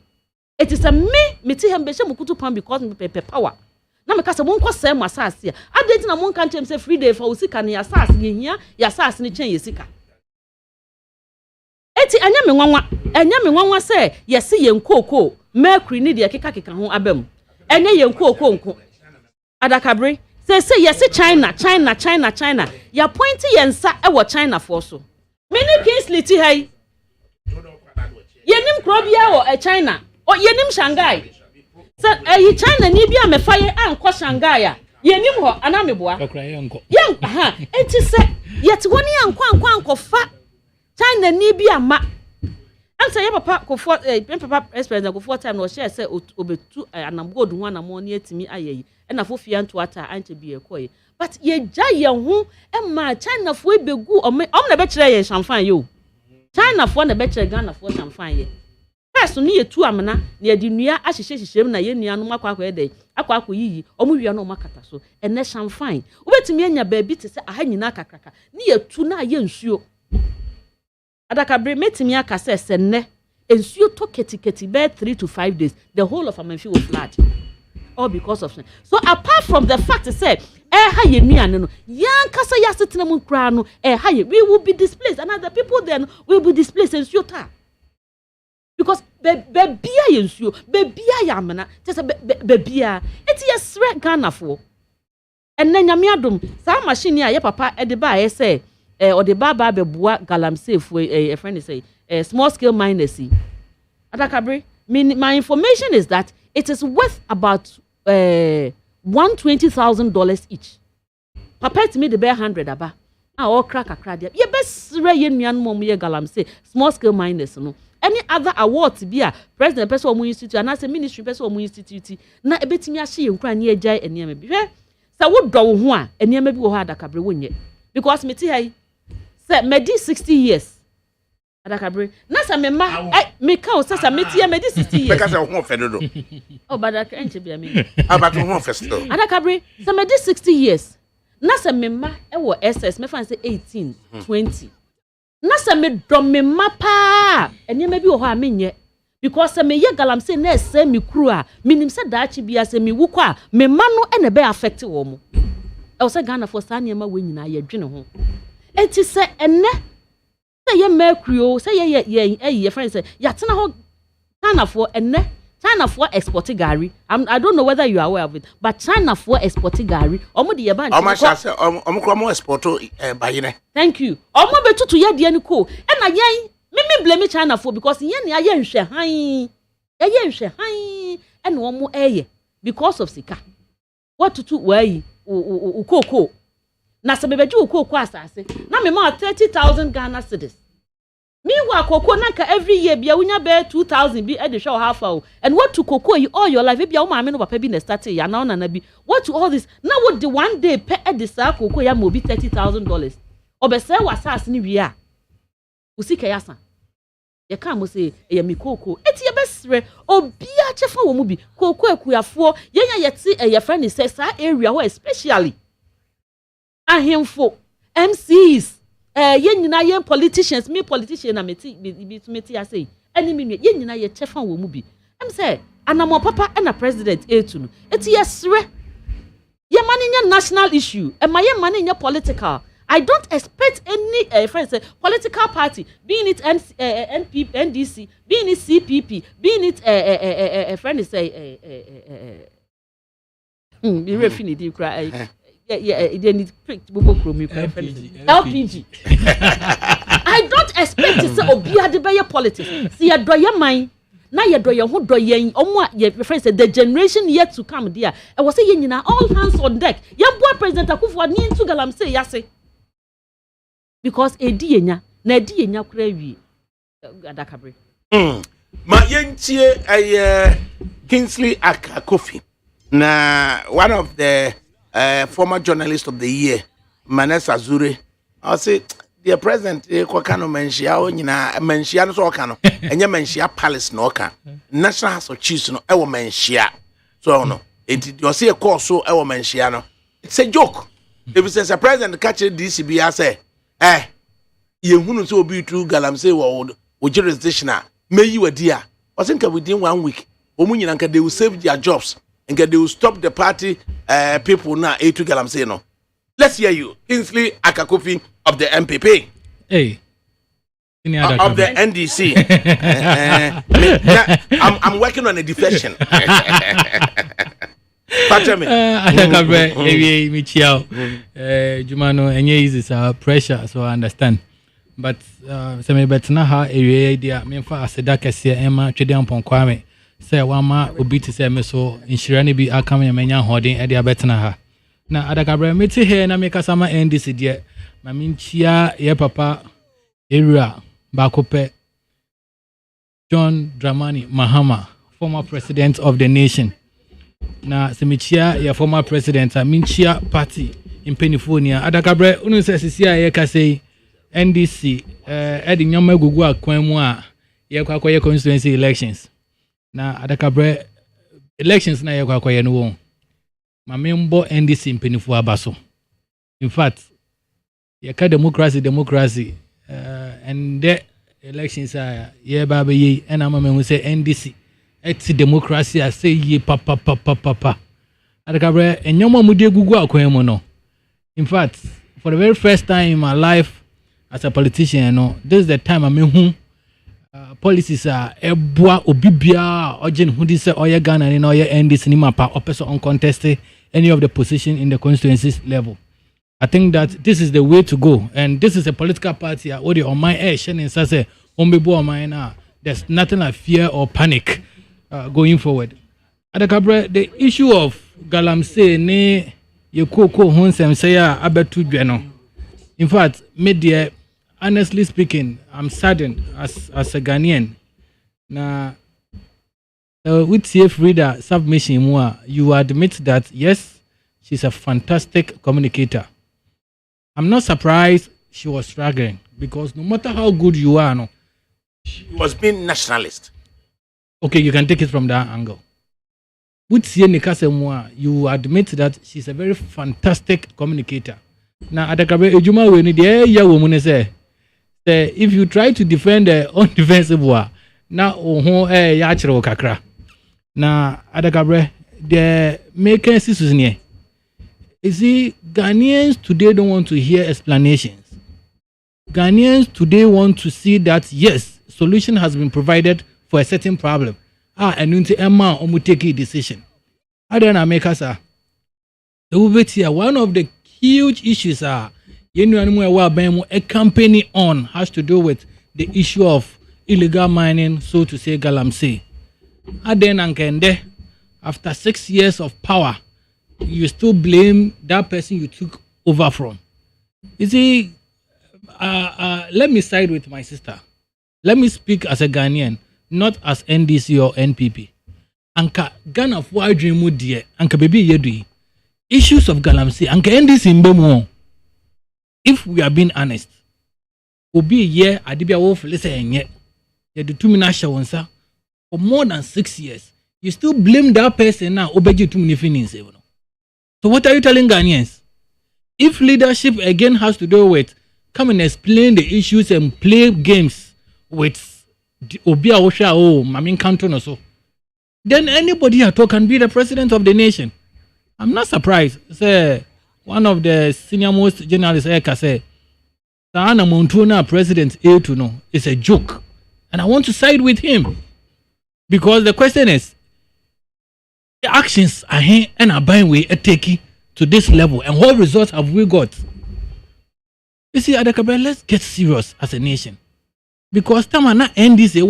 it is a me ti hem be hye mo kutu pam because me pepe power na me kasa mo nko say mo asase a adenti na mo nka nchem say free day for usika ne asase ye hia ya asase ne chen ye sika eti anya me nwanwa say yesi ye nkoko mercury ni de keka ho abam enye ye nkoko nko ADAKABRI say yesi China ya point ye nsa e wo China for so many Kingsley ti hai yenim krobia wo China o yenim Shanghai say China ni bia me faye anko Shanghai a yenim ho anameboa enti say yet woni anko fa China ni bia ma ansa ye papa ko for papa experience ko for time no share say obetu anamgodu ho anamo ni atimi ayeyi na fofia nto ata anche bi ekoye but ye gya ye ho e ma China fo ebegu om na be kire ye champagne yo China fo na be kire Ghana fo champagne ye first no ye tu amena na ye di nua ahyehye na ye nua no makwa ede akwa yiyi omu wia no makata so ene champagne obetimi anya ba bi te se aha nyina kakraka na ye tu na ye nsuo ADAKABRI metimi aka se ne ensuo to ketiketi be 3 to 5 days the whole of Amanfi was flood all because of so apart from the fact say ha ye nuane no yan kasa ya setena mu kra no ha ye we will be displaced and other people then will be displaced ensuo ta because be bia ye ensuo be bia ya amena say be bia eti ye sre Ghana fo enna nyame adom sa machine a ye papa e de ba ye say or the baba be bua galamsey for a friend is say small scale miners. ADAKABRI, my information is that it is worth about $120,000 each. Papa to me the bear 100 aba. All crack dia. Ye best re nyan mom ye galamsey small scale miners no. Any other awards be a president person omu institute and as a ministry person omu institute na ebetimi ahye ye nkra ne agya enema bi. Sa wo do wo ho a enema bi wo ha ADAKABRI wonye because me ti hai say me di 60 years ADAKABRI na sa me ma me ka o sa me ti me di 60 years because I ho fedo do oh but I can't be me about ho festo ADAKABRI sa me di 60 years na sa me ma e wo SS me fan say 18 20 na sa me do me ma pa enema bi wo ho a menye because sa me ye galamsey na ese me kru a minim se daachi bia se me wuko a me ma no e na be affect wo mo e wo se Ghana for sa niam we nyina ye dwene ho enti se enne se ye mercury o se ye friend say ya tena ho China for enne China for export gari I don't know whether you are aware of it but China for export gari omo de ye ban omo sha se omo kro mo export bayine thank you omo betutu ye de ani ko e na yen me blame China for because yen ne aye nhwe han and omo eye because of sika what to why ukoko na se bebeji ukoko asase na me ma 30,000 Ghana cedis me wa koko na ka every year bia wunya be 2,000 bi e de hwe half hour and what to koko you all your life bia wo ma me no papa bi na start ya na na bi what to all this na what the one day pe e de sa koko ya mo bi $30,000 obese wa asase ni wi a usika ya san ye ka mo say e mi koko eti ye besre obi a chefa wo mu bi koko ekuyafo ye nya ye ti e ye friend say sa area ho especially ahemfo MCs yen nyina yen politicians me politician na meti I say any me yen nyina ye chefa wo mu bi em say anamo papa na president etu no eti yesre ye mani national issue and my money political. I don't expect any friends political party, being it NPP, NDC, being it CPP, being it a friend say be refinity cry. Yeah, they need LPG. I don't expect to say Obia de Bayer politics. See a doya mine. Now you do your who do ye your friends the generation yet to come there. I was saying all hands on deck. Young boy President Akufo ni into galam say yase. Because edienya na edienya kura wi adakabri. Ma yentie Kingsley Akakofi. Na one of the former journalists of the year, Manessa Zure. I say the president kwakano menshia o nyina menshia no so okano enye menshia palace no oka national house of chiefs no ewo menshia so no it you see a course so ewo menshia no it's a joke if it says a president catch DCB I say ye hunu so obi tu galamsey wo jurisdiction meyi wadia I think within 1 week omu nyina nka they will save their jobs and they will stop the party people na to galamsey no. Let's hear you, Kingsley Akakofi of the MPP. Hey. Of the NDC. I'm working on a defection. ADAKABRI me chiao. Jumano enye is pressure, so I understand. But se me betna ha area dia me fa aseda kese ema twede ampon kwame. Say wama obi ti say me so insurance bi akame menya hoden e dia betna ha. Na ADAKABRI meti here na me kasama NDC die ma minchia ye papa area bakope John Dramani Mahama, former president of the nation. Na semichia ye former president a minchia party in Pennsylvania. ADAKABRI unu se sisia ye kase NDC edi nyoma gugu akwan mu a ye kwakoye constituency elections. Na ADAKABRI elections na ye kwakoye no won. Mamembo NDC impenifu abaso. In fact, yaka democracy and the elections are ye baba ye and I'm say NDC it's democracy I say ye papa ADAKABRI enyoma mudie gugu akwemo no. In fact, for the very first time in my life as a politician, you know, this is the time I'm policies are ebwa obibia urgent who this oya Ghana and oya NDC ni mapa opeso uncontested any of the position in the constituencies level. I think that this is the way to go, and this is a political party. Already on my edge, and say, there's nothing like fear or panic going forward. ADAKABRI, the issue of galamsey ne yekoko honsem say abetu dweno. In fact, media, honestly speaking, I'm saddened as a Ghanaian. Na with CF reader submission you admit that yes, she's a fantastic communicator. I'm not surprised she was struggling because no matter how good you are, no, she was being nationalist. Okay, you can take it from that angle. With CF you admit that she's a very fantastic communicator. Now ADAKABRI ejuma we ni de ya woman say if you try to defend the undefensive war na ya chiro kakra. Na ADAKABRI the making issues near. You see, Ghanaians today don't want to hear explanations. Ghanaians today want to see that yes, solution has been provided for a certain problem. And until Emma omu take a decision. I don't make us one of the huge issues a company on has to do with the issue of illegal mining, so to say galamsey. After 6 years of power, you still blame that person you took over from. You see, let me side with my sister. Let me speak as a Ghanaian, not as NDC or NPP. Anka Ghana for dream with dear, Anka baby yedui. Issues of galamsey, Anka NDC mbemo. If we are being honest, obi ye adibia wolf listen ye. Ye do 2 minutes for more than 6 years. You still blame that person now, obeji too many feelings. So what are you telling Ghanaians? If leadership again has to do with come and explain the issues and play games with Obia Osha Mamin Canton or so, then anybody at all can be the president of the nation. I'm not surprised. Say one of the senior most journalists say Sana Montuna president A to know is a joke. And I want to side with him. Because the question is the actions are here and are buying way taking to this level, and what results have we got? You see, ADAKABRI, let's get serious as a nation. Because Tamana end this we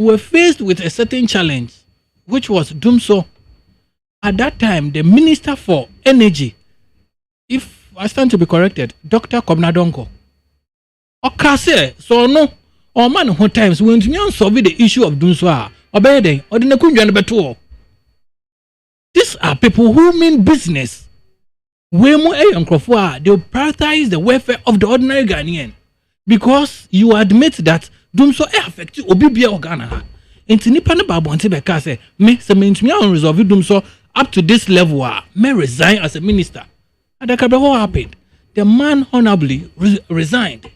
were faced with a certain challenge, which was Dumso. At that time, the Minister for Energy, if I stand to be corrected, Dr. Kobnadonko. Okase, so no, or man who times when you solve the issue of Dumso, or better, or the Nakunjan Beto. These are people who mean business. They will prioritize the welfare of the ordinary Ghanaian. Because you admit that Dumso affect Obibia Organa. Inti nipa ne babo nti beka say me se me ntumi an resolve Dumso up to this level may resign as a minister. ADAKABRI, what happened? The man honorably resigned.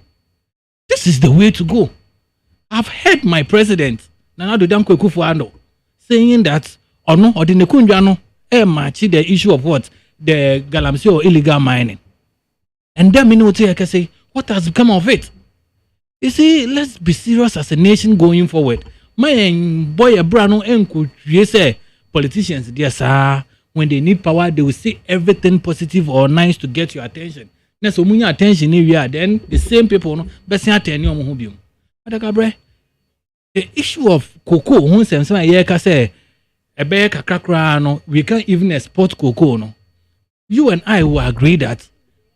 This is the way to go. I've heard my president Nana Danko Akufo-Addo saying that ono odinekunjwa no match the issue of what the galamsey or illegal mining. And then I can say what has become of it. You see, let's be serious as a nation going forward. My boy Abrano enku say politicians dear sir, when they need power they will say everything positive or nice to get your attention. Now so munya attention here then the same people no best attend you mo biom. ADAKABRI, the issue of cocoa who say ye ka say we can't even export cocoa. No? You and I will agree that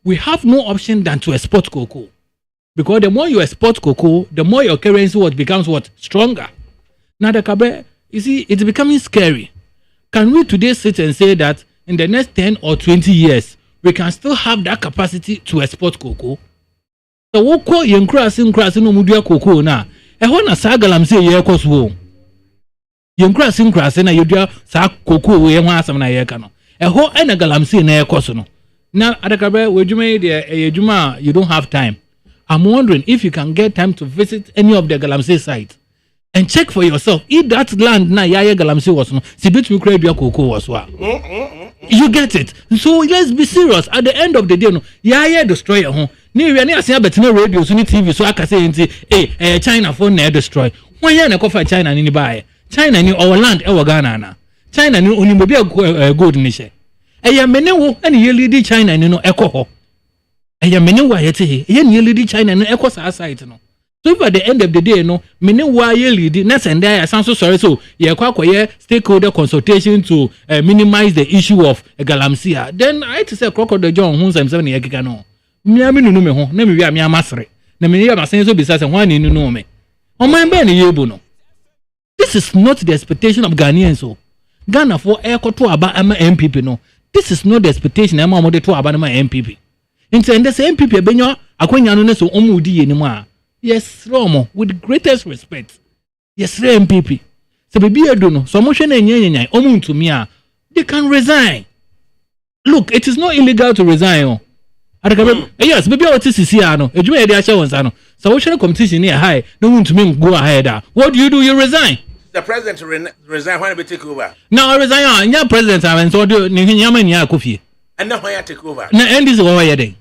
we have no option than to export cocoa. Because the more you export cocoa, the more your currency becomes stronger. Now, ADAKABRI, you see, it's becoming scary. Can we today sit and say that in the next 10 or 20 years, we can still have that capacity to export cocoa? So, what call you crossing no mudia cocoa now? I want to say, I'm saying, yeah, cause wrong. Crossing na yodia sa cocoa we wan asam na ye ka no ho na galamsey na ye koso no na ADAKABRI we dwuma de dwuma you don't have time. I'm wondering if you can get time to visit any of the galamsey sites and check for yourself if that land na ya galamsey was no si betumi kra dua cocoa was wa. You get it? So let's be serious. At the end of the day no ya destroy ho ni we na asen abetina radio so ni TV so aka say nti China phone na destroy when ya na kofa China ni bae China ni our land ewo Ghana na China ni onimobi gold ni she eya menewo ene ye lead China ni no ekoho eya menewo ayete he ye ni lead China ni ekọ sa site no. So if at the end of the day no menewo ye lead na send ya sanso sorry so ye kwa akoye stakeholder consultation to minimize the issue of galamsey. Then I to say crocodile John hu nsem na ye kika no me nunu me ho na me wi am asere na me ya masen so bisa se hwan ni nunu me o man be ni yebu no. This is not the expectation of Ghanaians. So Ghana for to aba ama MPP no. This is not the expectation ama mo de to aba na MPP. Into and the MPP benyo akwanya no so omudi ye ni mu a. Yes, Romo, with greatest respect. Yes, MPP. So baby edo no so mo hwe na enyanyan omu ntumi a they can resign. Look, it is not illegal to resign. ADAKABRI, yes, baby what is here no. Ejuma e dey acha won sa no. So wo hwe competition near high, no ntumi go ahead. What do? You resign. The president resign when he take over. Now resign. Yeah, president. I mean, so do ni nyama ni akofie. And now when you take over. Now end this one where then.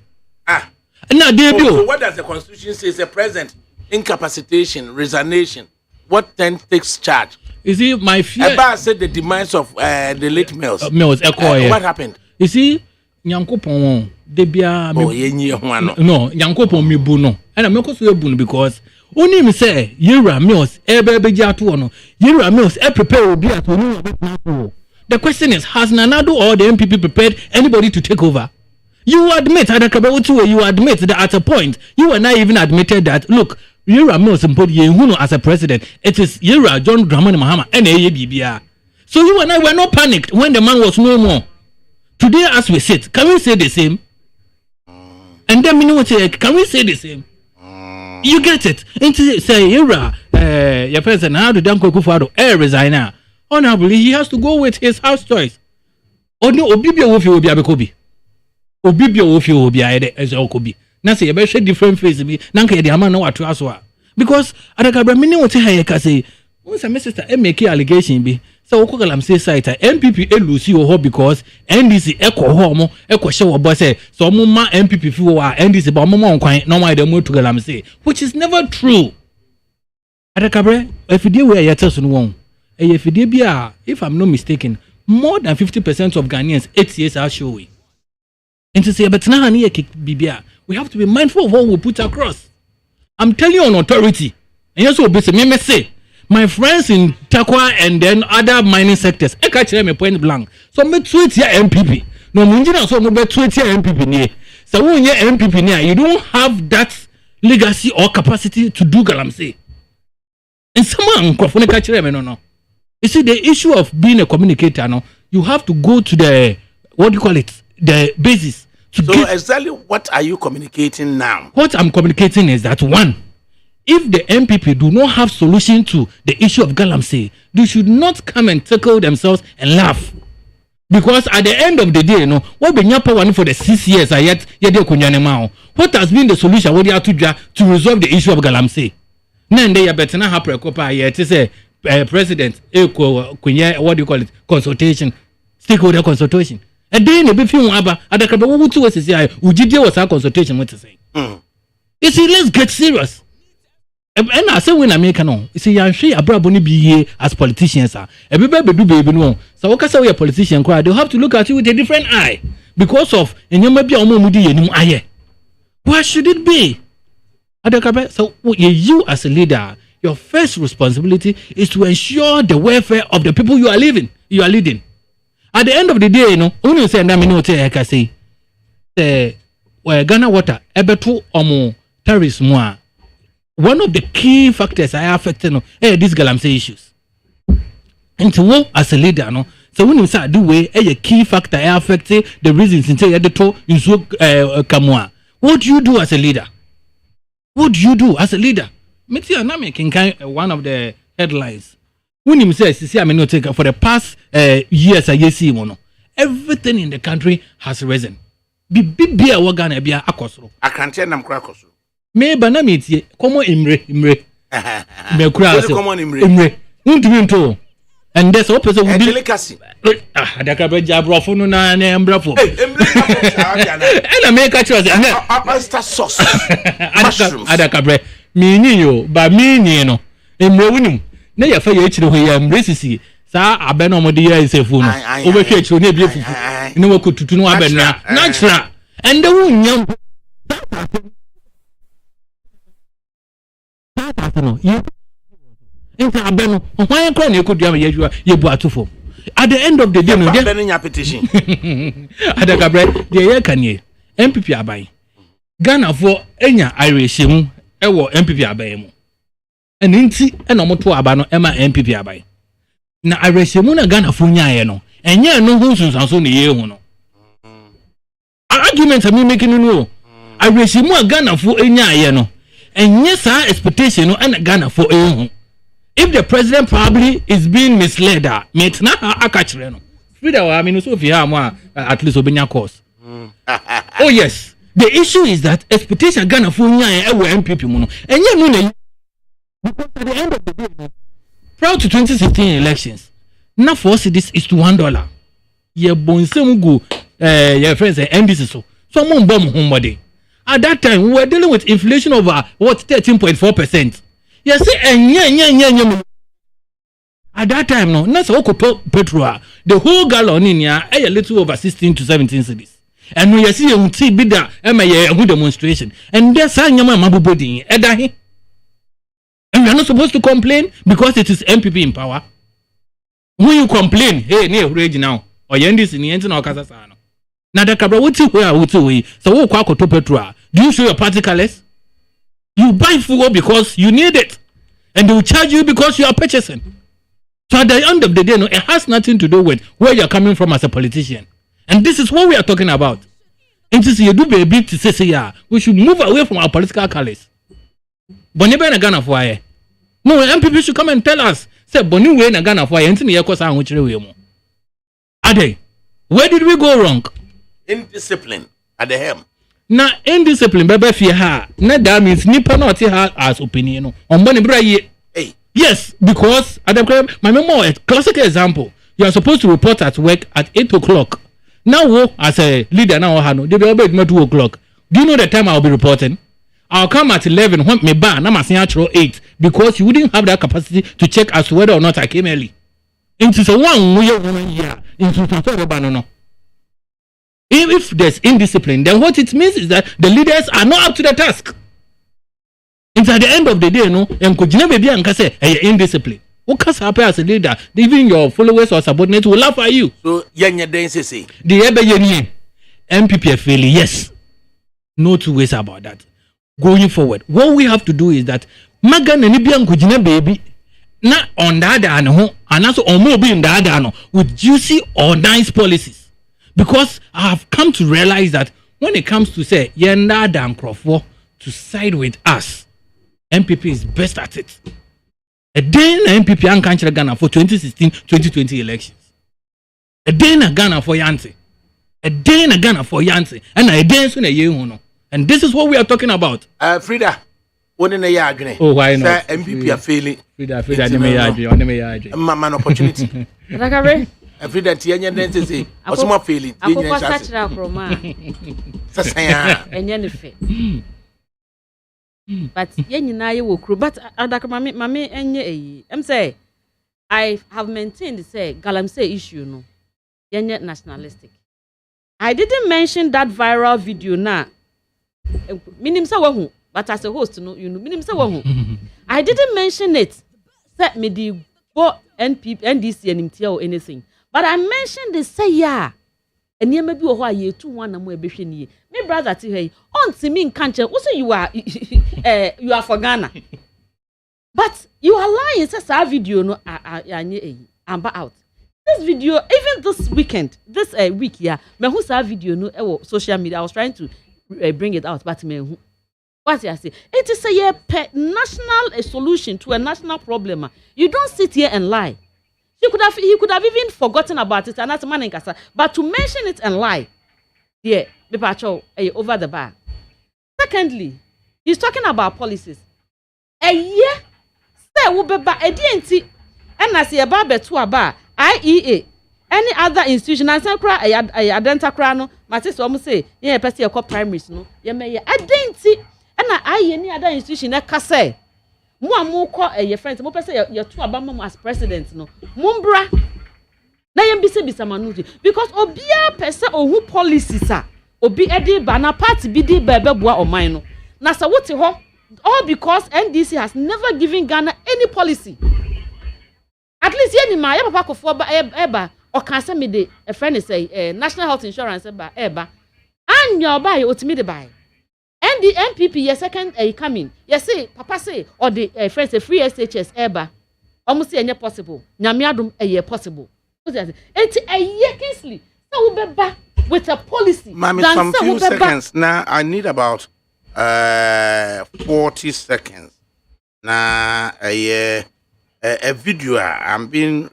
Now debut. So what does the constitution say? Is the president incapacitation, resignation? What then takes charge? You see, my fear. Eba said the demise of the late Mills. Mills. What happened? You see, Nyankopon debia. Oh, yenye huano. No, Nyankopon mi bu no. And I'm not going to bu because. Only me say Yera Mills beja to no Yera Mills prepare obi at no. The question is, has Nanado or the MPP prepared anybody to take over? You admit ADAKABRI, you admit that at a point you and I even admitted that look, Yera Mills as a president, it is Yera John Dramani Mahama and ABBR. So you and I were not panicked when the man was no more. Today as we sit, can we say the same? And then can we say the same? You get it? Into say Yera, your president how to Danko Akufo-Addo resigner. Honorably, he has to go with his house choice. Or no, Obibia Wofi will be Abekobi. obi bi o fi obi ayede eze okobi na say ye be different face bi na nka ye de ama na wato aso a because adakabra mini wote ha ye ka say won say my sister e make allegation bi so woko galamsey site MPP elusi wo ho because NDC ekọ mo ekọ wo bo say so mo ma MPP fi wo a NDC ba mo mo nkwan no ma de mo to galamsey which is never true. Adakabra efidie we ye teso no won efidie bi a if I'm not mistaken more than 50% of Ghanaians 8 years are showing. And to say but now we have to be mindful of what we put across. I'm telling you on authority. And yes, me say my friends in Takwa and then other mining sectors, I catch them a point blank. So me tweet your MPP. No munjina so me tweet your MPP near. So when your MPP near, you don't have that legacy or capacity to do galamsey. And someone crofone catch them no. You see the issue of being a communicator no, you have to go to the what do you call it? The basis. So exactly what are you communicating now? What I'm communicating is that one, if the MPP do not have solution to the issue of galamsey, they should not come and tickle themselves and laugh. Because at the end of the day, what been your power for the 6 years yet what has been the solution what you have to resolve the issue of galamsey? Then they better not have to say president what do you call it? Consultation, stakeholder consultation. And then if you want Adakabra what to say Ujide was our consultation what to say. You see, let's get serious. And I say when America no, you see, I'm sure Abraboni be here as politicians are. Everybody do baby no. So what can say we a politician cry? They'll have to look at you with a different eye because of and you may be a why should it be? Adakabra, so you as a leader, your first responsibility is to ensure the welfare of the people you are leading. At the end of the day, only say na me no tell I can say Ghana water ebeto omo terrorism one of the key factors I affect these galamsey issues. And so as a leader so when you say do way a key factor I affect the reasons in say edeto inso kamwa. What do you do as a leader? Make you na making one of the headlines. When him says, see, I mean, no take for the past years, I see mono. Everything in the country has risen. Be a wagan be a akosro. I can't tell them crackers. Me banamiti, come imre. Me crack. Imre. Unto. And there's opposite will be delicacy. Adakabra jabrofono na embrafo. And I make a choice. Oyster sauce. Mushrooms. Adakabra. Mini yo, ba mini no. Imre winim. Na ya fa ye chire ho ya mresisi sa abeno mo de ya isefu no obehwe chire na ebie fufu ni wo kotutu no abenua natural and the wunyam no you enta abeno hwan kwa na ekodua ya jua ye bu atofo at the end of the day no dey abeno nya petition Adakabra dey ye kanie MPP aban Ghana for enya ireshemu ewo MPP aban mu and inti ena moto aba no ema MPP abai na areshemu na Ghana fo nyaaye no enye no hu sunsanso ne ye hu no argument am making no areshemu Ghana fo nyaaye no enye sa expectation no na Ghana fo hu if the president probably is being misled met na akachire no frida wa aminu so fi ha mo at least obenya course oh yes the issue is that expectation Ghana fo nyaaye e wo MPP mu no enye no na because at the end of the day, prior to 2016 elections, now for us this is to $1. Ye bonsem go, your friends NDC so. Someone bomb homebody. At that time, we were dealing with inflation over 13.4%. You see, and at that time, no, not so petrol. The whole gallon in here, a little over 16 to 17 cities. And we see a bidder, a good demonstration. And there's a mabu body, edahi. And you're not supposed to complain because it is MPP in power. When you complain, hey, near rage now, or Yendis in the end, or Casasano. Now, the Cabra, what's we? So, what Quaco to Petra? Do you show your party colors? You buy food because you need it, and they will charge you because you are purchasing. So, at the end of the day, no, it has nothing to do with where you're coming from as a politician. And this is what we are talking about. And to see you do baby to say, yeah, we should move away from our political colors. Bonnie na Ghana for aye. No, MPP should come and tell us. Say Bonnie we na Ghana for aye. Enti ne yakosa anwuchire we mu. Ade, where did we go wrong? Indiscipline. at the helm. Na indiscipline bebe fi ha. Na that means nipa not ha as opinion no. Omboni bra ye. Hey. Yes, because at the my memo a classic example. You are supposed to report at work at 8 o'clock. Now, as a leader now, they be obeyed me 2 o'clock. Do you know the time I'll be reporting? I'll come at 11 when me bar, I'm at 8 because you wouldn't have that capacity to check as to whether or not I came early. Into the 1 year, into the if there's indiscipline, then what it means is that the leaders are not up to the task. It's at the end of the day, no, and could never be and say, indiscipline. What can happen as a leader? Even your followers or subordinates will laugh at you. So, Yanya Dance say, the Ebe MPP failing, yes. No two ways about that. Going forward, what we have to do is that Magan and Ibian Kujina baby, not on the other and also on more being the other with juicy or nice policies. Because I have come to realize that when it comes to say Yenda Dan Crawford to side with us, MPP is best at it. A day na MPP an country Ghana for 2016-2020 elections. A day na Ghana for Yanti. A day na Ghana for Yanti. And a day soon a year no. And this is what we are talking about. Frida, one in a year agree. Oh, why not? MPP are failing. Frida, me man opportunity. ADAKABRI. Frida, Tianya Dance say, or some failing. I go touch that chroma. And Yennefe. But yenina ye wo kru but ADAKABRI mami enye em say I have maintained say galamsey issue no yenye nationalistic. I didn't mention that viral video na minim say wahu but as a host no you know minim say wahu. I didn't mention it say me di go NDC animtia or anything but I mentioned the say yeah eniyema bi wo ho aye tu one na mo ebehwe niye me brother ti hey onti me nkanche wo say you are for Ghana but you are lying say sa video no anye amba out this video even this weekend this week yeah me who sa video no e social media I was trying to bring it out but me who what I say it is a national solution to a national problem. You don't sit here and lie. He could have even forgotten about it and that's man in casa. But to mention it and lie, yeah, over the bar. Secondly, he's talking about policies. A year, say will be back a DNT, and I see a bar to a bar, IEA, any other institution, and some cry a identical, my sister almost say, yeah, person called primaries, no, yeah, may I didn't see, and I any other institution that can say. More call your friends, more person your two Obama as president, no. Mumbra. Na yem bisa manuti because obia person who policies are obi edi ba na party bi di bebe boa o man no. Na sa wote ho all because NDC has never given Ghana any policy. At least ye ni ma ya papa kofo ba eba o kan se me de a friend say national health insurance eba anya oba ye otimi de bai. And the MPP, your second coming. You say, Papa say, or the friends, a free SHS eba. Almost say, any possible. Nyamiadum, a year possible. It's a year, Kingsley. So we'll be back with a policy. Mami, some few seconds. Now, I need about 40 seconds. Now, a video I'm being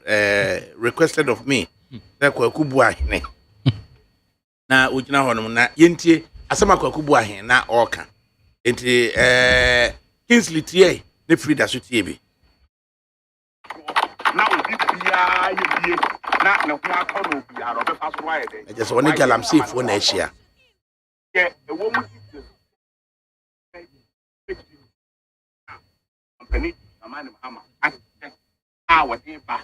requested of me. Now, ujina hono na yentie asama kwakubu ahen na oka enti Kingsley tie ne Frida so tie bi na obi bia ye na ne ho akọ bia ro be fa so wa ye de eje so ne galam sefo na ahia ye ewo mu company amani mahama a wodi ba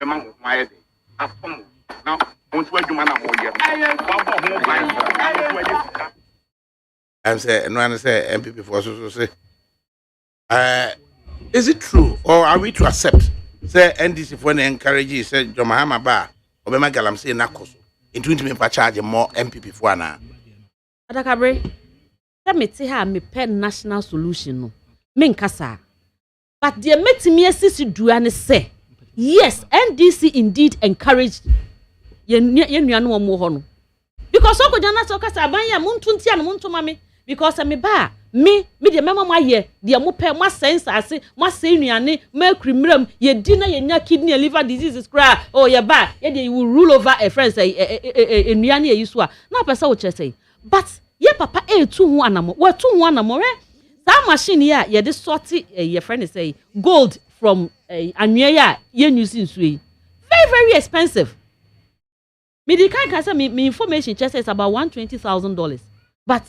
be ma ho wa ye de afom na onto adwuma na mo ye wa bo ho ban onto adwuma and say no one say MPP for so say is it true or are we to accept say NDC for encourage say John Mahama ba obema galam say na koso into me pa charge more MPP for na ADAKABRI let me say ha me pen national solution no me nkasa but the metimi asisi dua ne say yes NDC indeed encouraged ye nuanu omo ho no because so ko jana so kasa ban ya muntu ntia no muntu mame because me ba me de mema mo aye de mo pe mo sense ase mo ase nuane ma krimram ye di na ye nya kidney liver diseases cry oh ye ba ye de will rule over a friends nuane ye so a na person wo chese but ye papa too ho anamo we too ho anamo that machine here ye de sort your friend say gold from anwea ya ye using sui very very expensive. Me the can say me information just says about $120,000 but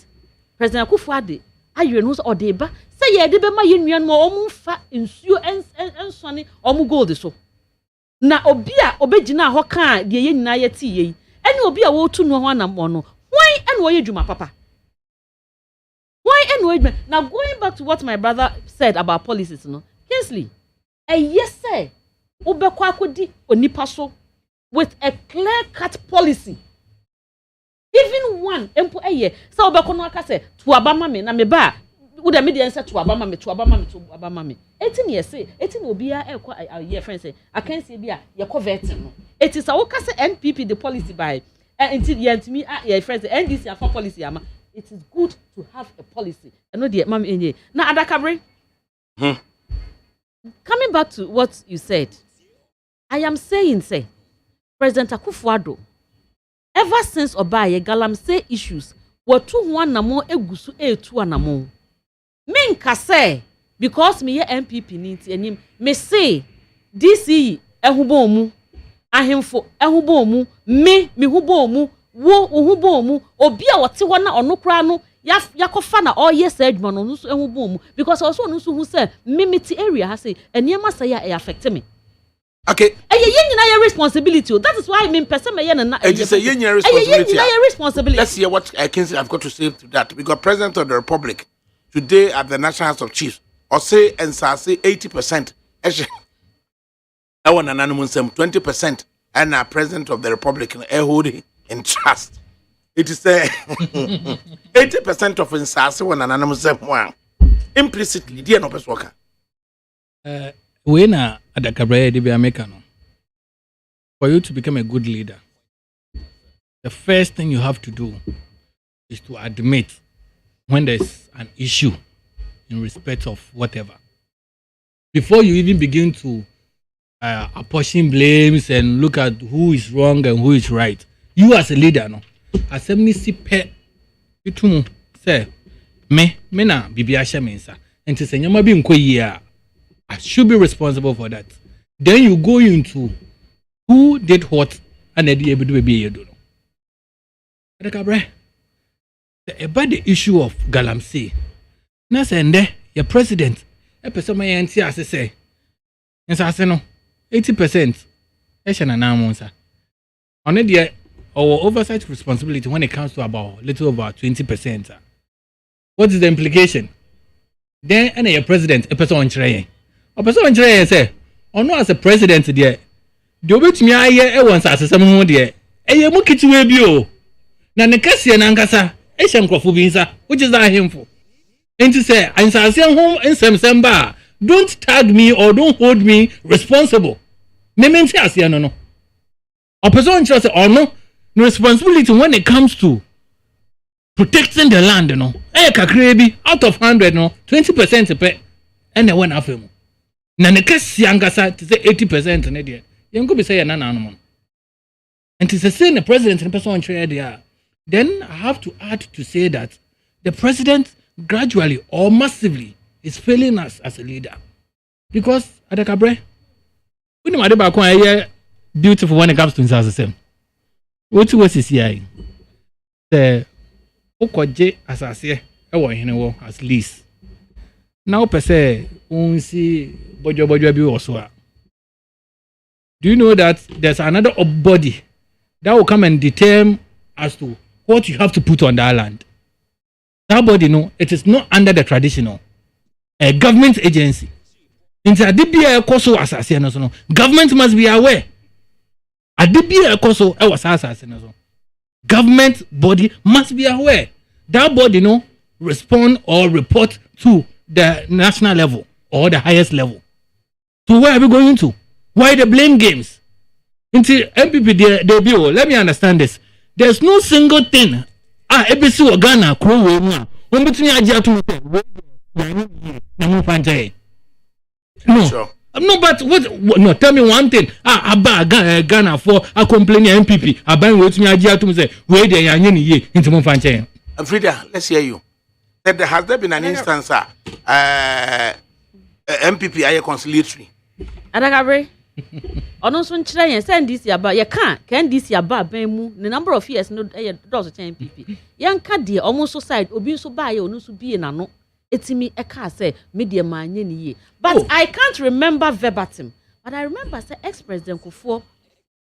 President Akufo-Addo ayo no so odeba say ye de be ma ye nuan mo omu fa nsuo ensone omu gold so na obi a obegina ho kan de ye nyina ye ti ye ene obi a wo tu no ho anamo no why ene wo ye dwuma papa. Why anyway? Now going back to what my brother said about policies, no, Kingsley, yes sir, ubekwa kudi onipa so with a clear-cut policy. Even one empo so ubekwa no aka say to abama me na me ba would media say to abama me. 18 years say 18 obi a your friend say I can say bia ye convert no. It is a woka say NPP the policy by until me your friend say NDC afa policy ama. It is good to have a policy. I know the mom in now Adakabri. Coming back to what you said, I am saying, say, President Akufo-Addo, ever since Obaye Galamsey issues were 2-1 namo egusu 2 namo. Me say because me MPP needs and me say DC ehubomu ahemfo ehubomu me hubomu wo uhubomu obi a wote ho na onokra no yakofa na yes adwuma no nso ehubomu because also no so hu say mimiti area ha say eniema say ya affect me. Okay. Your responsibility. That is why me person me na. It is a responsibility. Responsibility. Let's hear what I can say. I've got to say to that because President of the Republic today at the National House of Chiefs or say and say 80%. I want an anonymous 20% and our President of the Republic holding in trust. It is 80% of insase when an anonymous one implicitly dear no best worker. When ADAKABRI de be Americano, for you to become a good leader, the first thing you have to do is to admit when there's an issue in respect of whatever. Before you even begin to apportion blames and look at who is wrong and who is right, you as a leader, no, as a municipal, you say, me na bibi asha mensa, and to say, you might be in I should be responsible for that. Then you go into who did what and they able to be able to know. About the issue of Galamsey, na sende your president, a person may answer as say, and so no 80%. Eshana na monsa. On the our oversight responsibility when it comes to about little over 20%. What is the implication? Then and your president, a person on train. A person on train say, or no as a president there. The which me I hear once as some more there. A mukichi webio. Na nekasi and angasa, Asian crofubinsa, which is that him for. And to say, I'm saying home in some bar. Don't tag me or don't hold me responsible. Me mention as no. A person just or no responsibility when it comes to protecting the land, you know. Kakrebi out of 100, no, 20% pay, and then one half him. Na nekasi angasa to say 80% in there. You go be say na animal. And to say the president and person trade there. Then I have to add to say that the president gradually or massively is failing us as a leader. Because ADAKABRI, we know about beautiful when it comes to himself. What was his CI? The Okoje Assassin, as least. Now, per se, unsi bojo also. Do you know that there's another body that will come and determine as to what you have to put on that land? That body, no, it is not under the traditional government agency. Into a DBA Koso assassin, no, government must be aware. A DBA Koso, I was assassin. Government body must be aware. That body, no, respond or report to the national level or the highest level. So where are we going to? Why the blame games? Into MPP debut, let me understand this. There's no single thing. ABC or Ghana, Crow, when between no, sure. No, but what? No, tell me one thing. Ghana for a complaining MPP. Abang with me, I to say, where they are into Monfanche. Frida, let's hear you. That there has there been an instance, MPP are conciliatory. Adakabri. Ono so nkyerɛ yɛn sɛ ndc aba yɛ ka ndc aba ban mu the number of years no does change MPP yɛn ka de ɔmo so side obi nso ba yɛ ono so bie nano etimi ɛka sɛ media manye ni ye but I can't remember verbatim but I remember say ex-president Kufuor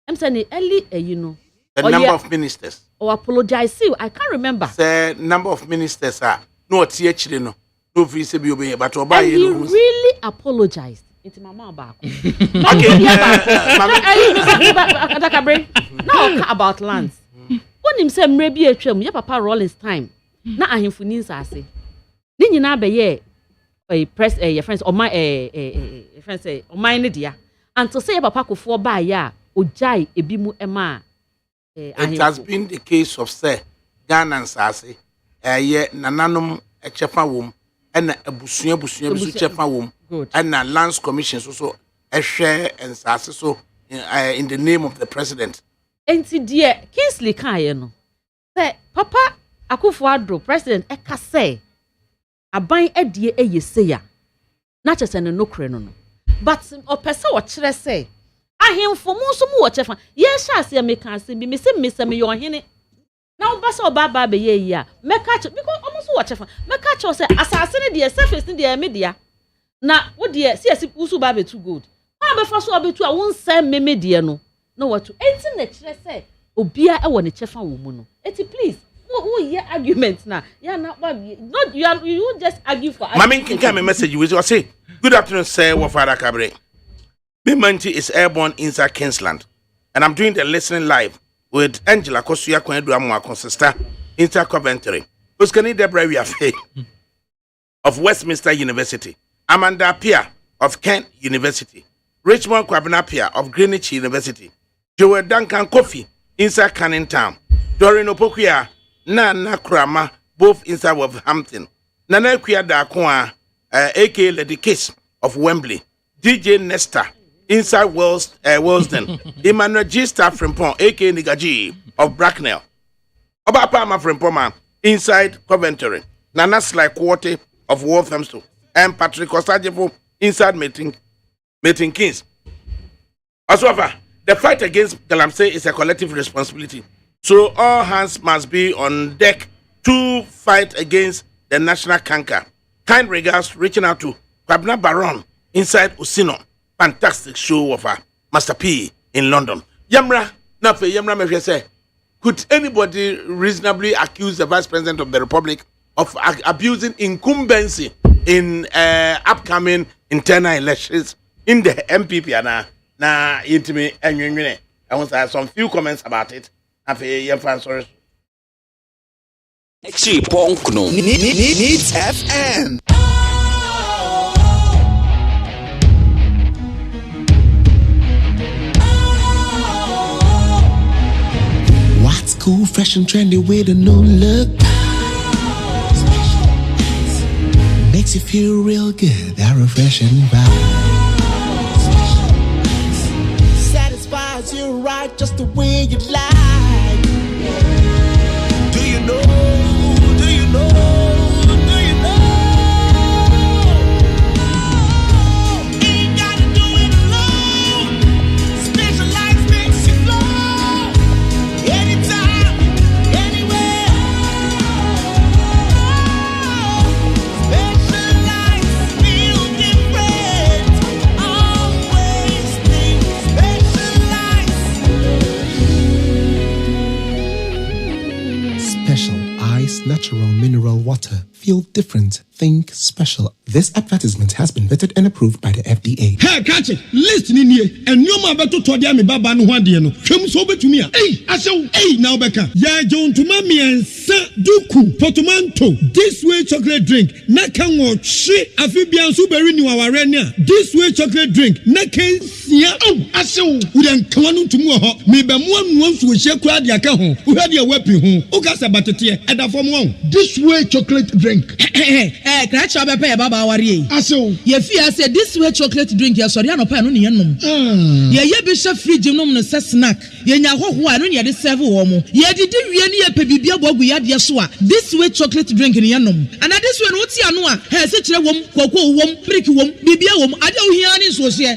am say ni early you know the number of ministers or apologize I can't remember say number of ministers are no tie akyire no no free say bi obi but oba yɛ no he really apologized. It's my mom back. Okay. Now about lands. When him say maybe a trim, your papa Rollins time. Na ahimfu ni nsase. Ni nyina be ye a press your friends or my friends say or my dia. And to say papa Kufuor ba ya ojai ebi mu ema. It has been the case of say Ghana nsase ye nananom echefa wom and abusua bisu chefa wom. And now lands commission so a share and so in the name of the president. And dear Kingsley Kayeno say Papa Akufo-Addo president eka say aban edie eye say ya na chese no kre no but opese wo kire say ahemfo mu so mu wo chefa ye sha ase me kan se bi me se me yo hene na wo ba se oba be ye yi a meka because almost wo chefa meka cho say asase ne de surface ne de media na wo de see usu ba be too good ma be fa so be too a won say me de no no what to enti na kire say obia e wo ne chefa wo mu no eti please who hear argument na ya na not you just argue for mama can me message you say good afternoon sir what father Kabri Bimanti is airborne inside Kingsland and I'm doing the listening live with Angela Kosuya Kwedu Amwa sister inter Coventry Uskani Debra Wiafe of Westminster University, Amanda Pia of Kent University, Richmond Kwabena Pia of Greenwich University, Joel Duncan Kofi inside Canning Town, Doreen Opokuya, Nana Krama, both inside Wolverhampton, Nana Kuya Dakwa, aka Lady Kiss of Wembley, DJ Nesta inside Wellsden, Emmanuel G. Staff Frimpong, aka Nigaji of Bracknell, Obapama Frimpoma inside Coventry, Nana Sly Quarter of Wolverhampton, and Patrick Osajefo inside Meeting Kings. However, the fight against Galamsey is a collective responsibility. So all hands must be on deck to fight against the national canker. Kind regards reaching out to Kwabena Baron inside Usino. Fantastic show of Master P in London. Yamra, Nafe Yamra Mefia say, could anybody reasonably accuse the Vice President of the Republic of abusing incumbency in upcoming internal elections in the MPP? Na intimi enwenwene. I want to have some few comments about it. Nafe Yamfa sorry. Chiponkno Needs FM. What's cool, fresh and trendy with a new look? Makes you feel real good, that refreshing vibe. Satisfies you right just the way you like. Do you know? Do you know? Do you know? Ain't gotta do it alone. Specialized makes you glow. Anytime, anywhere. Specialized feel different. Always think Special Ice Natural Mineral Water. Feel different. Think special. This advertisement has been vetted and approved by the FDA. Hey, catch it. Listen in here. And you ma beto to dia me baba no hwade no. Twem so betumi a. Hey, asew. Hey, now beka. Ya John to mami ensa duku potomanto. This way chocolate drink. Na kan wo hwe afibia nso beri ni waware ne a. This way chocolate drink. Na kan sia. Oh, asew. We dan kan no ntumu ho. Me be mo anu nso hye kura dia ka ho. Wo hwade a wapi ho. O ka sa batete e da fom won. This way way chocolate drink. Crash up a pair, Baba Wari. Aso. Ye fear said this way chocolate drink, yes, or Yano Pan, Yanum. Ye bishop free genome, snack. Ye Yaho, who I don't yet serve woman. Ye did really a pebibia bob we had Yasua. This way chocolate drink in Yanum. And at this one, what's Yanua? Has such a woman, cocoa woman, prick woman, bibia woman. I don't hear any social.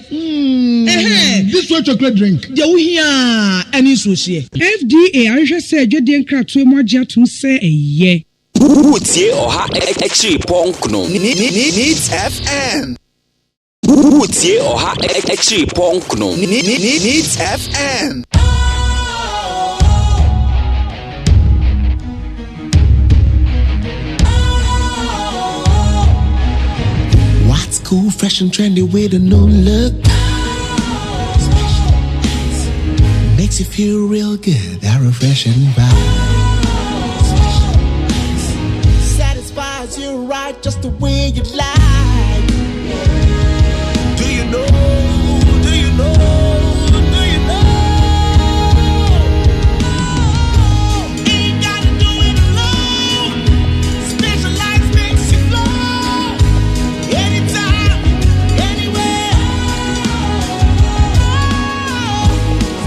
This way chocolate drink. You hear any social. FDA, I just said you didn't crack to more to say a ye. Woodie or ha extra punk no needs FM. Woodie or ha extra punk no needs FM. What's cool, fresh and trendy with a new look? Makes you feel real good, that refreshing vibe. Satisfies you right just the way you like. Do you know? Do you know? Do you know? Ain't gotta do it alone. Specialized makes you flow. Anytime, anywhere.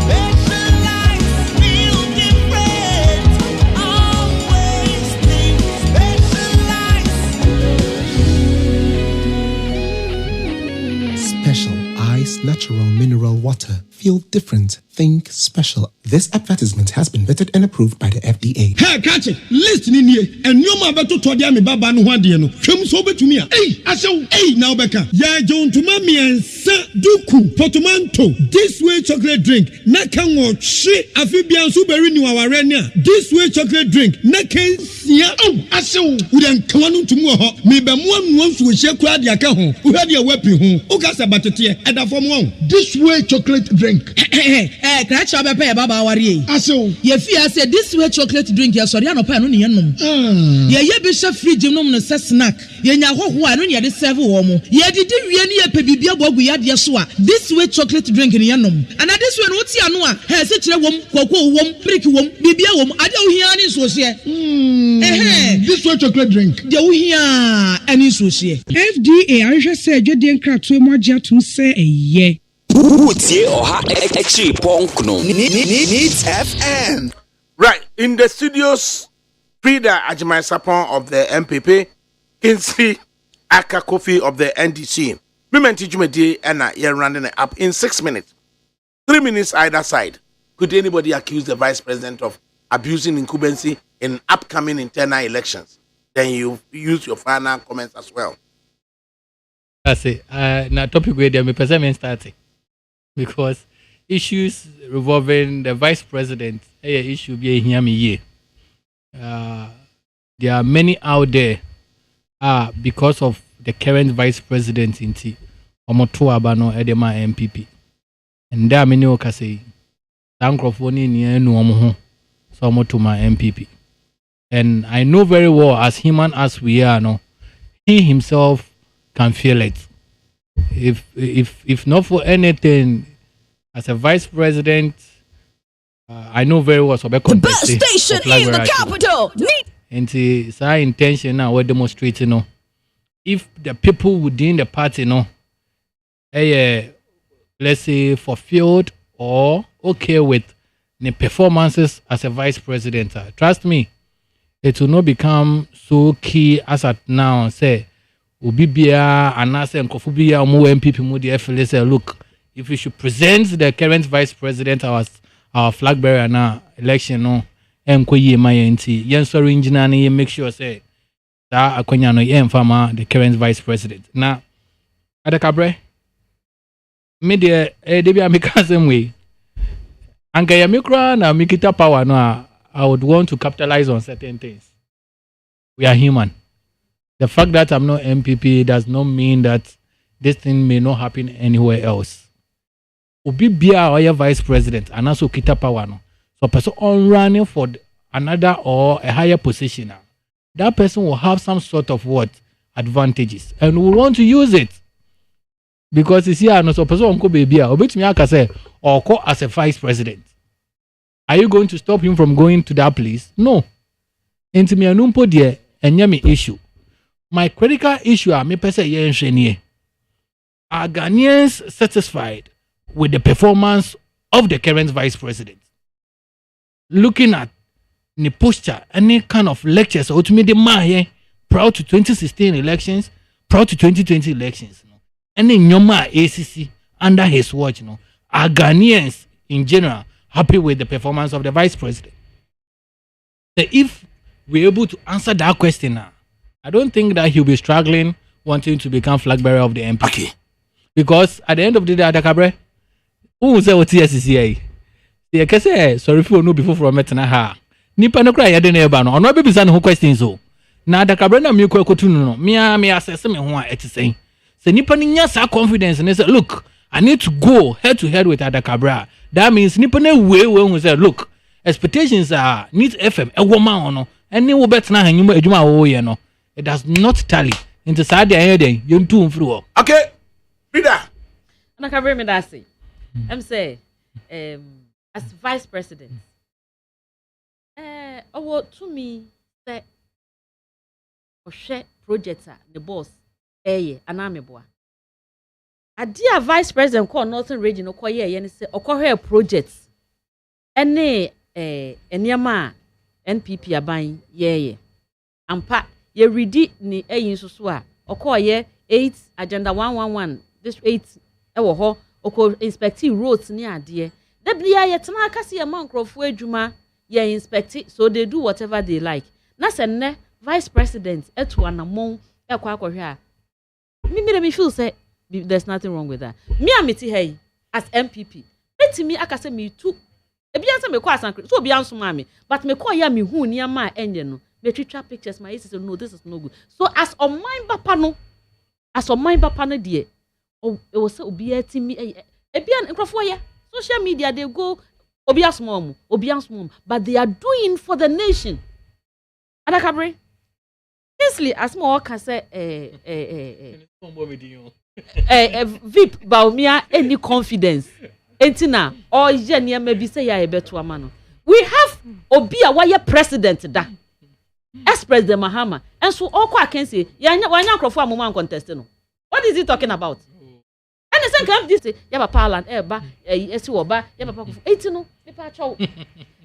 Specialized feel different. Always think Special Ice Natural Mineral Water. Feel different. Think special. This advertisement has been vetted and approved by the FDA. Hey, catch it. Listen in here. And you ma beto to dia me baba no hwade no. Twem so betumi a. Hey, asew. Hey, now beka. Ya John to mami ensa duku portmanteau. This way chocolate drink. Na kan wo hwe afibia so beri ni waware ni a. This way chocolate drink. Na kan sia. Oh, asew. We den kan no tumu ho. Me be mo anu so hye kura dia ka ho. Wo hade a wapi ho. O ka se batete e da fom ho. This way chocolate drink. Crash up a pair, Baba Wari. Aso. Ye fear said this way chocolate drink, yes, or Yano Pan, Yanum. Ye bishop free genome, snack. Ye Yaho, who I don't yet serve woman. Ye did really a pebibia bob we had Yasua. This way chocolate drink in Yanum. And at this one, what's Yanua? Has such a woman, cocoa woman, prick woman, bibia woman. I don't hear any social. This way chocolate drink. You hear any social. FDA, I just said you didn't crack to more to say a ye. Woodie or ha extra punk no needs FM. Right, in the studios, Frida Ajimai Sapon of the MPP, Kinsley Aka Kofi of the NDC. Women teach me day and you're running it up in 6 minutes. 3 minutes either side. Could anybody accuse the vice president of abusing incumbency in upcoming internal elections? Then you use your final comments as well. I say, na topic where they may present starting. Because issues revolving the vice president, issue be here me. There are many out there because of the current vice president in T. Omoto Abano Edema MPP. And there are many who say, Tankrofoni ni enu omoho, so Omoto my MPP. And I know very well, as human as we are, no, he himself can feel it. If not for anything, as a vice president, I know very well. So the best station in the capital. And it's our intention now. We're demonstrating. No, if the people within the party, no, let's say fulfilled or okay with the performances as a vice president, trust me, it will not become so key as at now. Say. Ubibia and Nasa and Kofubia Mu MPP Moody FLA say, look, if we should present the current vice president our flag bearer na election no enkoye mayanti yen sorry engineer na make sure say that akonya no yen fama the current vice president na ADAKABRI me de bi ameka same way anka ya mikra na mikita power no I would want to capitalize on certain things. We are human. The fact that I'm not MPP does not mean that this thing may not happen anywhere else. Obi bia or vice president and also kita power no. So person on running for another or a higher position, that person will have some sort of what advantages and will want to use it. Because you see, I know so person on ko baby obetumi aka say or call as a vice president. Are you going to stop him from going to that place? No. Into me anumpo there enye me issue. My critical issue me pese ye nhwenie. Are Ghanaians satisfied with the performance of the current vice president? Looking at the posture, any kind of lectures, ultimately, proud to 2016 elections, proud to 2020 elections, and in Nyoma ACC under his watch, are Ghanaians in general happy with the performance of the vice president? So if we're able to answer that question now, I don't think that he'll be struggling wanting to become flag bearer of the MP. Okay. Because at the end of the day, ADAKABRI, who will say what TSCCA? The case sorry for no before from metana ha. Nipa no cry yade na eba no. Ono be bisa no questions o. Na ADAKABRI na me kwa kotu no. Me assess me ho a etisen. Se nipa ni nya sa confidence and say look, I need to go head to head with ADAKABRI. That means nipa na we who say look, expectations are need FM e wo ma ono. Eni wo bet na hanyuma adwuma wo ye no. It does not tally into side the den you too mfru. Okay. Reader. ADAKABRI me that say. I'm say as vice president, to me, say, share projects the boss, anameboa. A dear vice president called Northern Region, or call ye, and say, or call her projects. Any ma NPP are buying, ye. And pat, ye ready ni in Susua, or call ye 8 agenda 111, this 8 ho, or inspecting roads near dear. The blia yetna kasi amount crofo adwuma ye inspect it, so they do whatever they like. Na senne vice president etu anamon ekwa akohwe a. Me feel say there's nothing wrong with that. Me amiti hey as MPP. Betimi akase me too. Ebia se me kwa asan so obi anso ma me, but me call ya me hu niama enye no. Me twitwa pictures my say no this is no good. So as on mind papa no de it was say obi atimi ebia nkrofo ye social media, they go obias mom, but they are doing for the nation. ADAKABRI, easily as more can say VIP Baumia any confidence. Entina or Jenia maybe say ya betu amano. We have Obia why president da. Ex-President Mahama. And so all I can say, wanya crofo amuma contesting. What is he talking about? And the same kind of this, you have a parliament,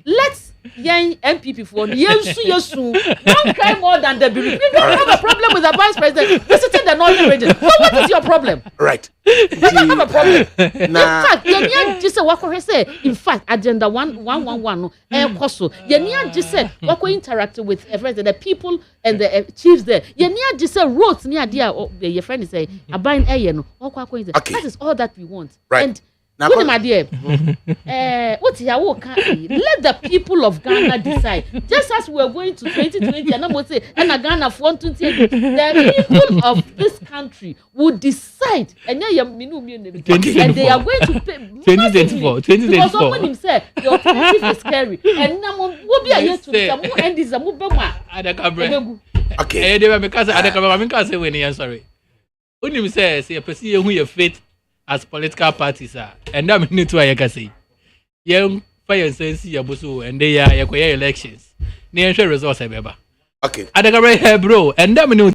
let's young MPP for yes, don't cry more than the bill. We don't have a problem with the vice president visiting the northern region. So what is your problem? Right. We don't have a problem. In fact, you just say what say. In fact, agenda 111 no koso. You just say what we interact with the people and the chiefs there. You just say roads near there. Your friend is say abine no. That is all that we want. Right. And my dear, what let the people of Ghana decide. Just as we are going to 2020, and I'm going to say, and Ghana for 2020, the people of this country will decide. And they are going to pay 2024. Because someone himself, the alternative is scary. And now we'll be here to end this. ADAKABRI. Okay. ADAKABRI, say when you're sorry. When you say, a person who you fit as political parties are, and that means to I can say, young fire sense yabusu, and they are elections. Near results, I remember. Okay. ADAKABRI, bro, and that means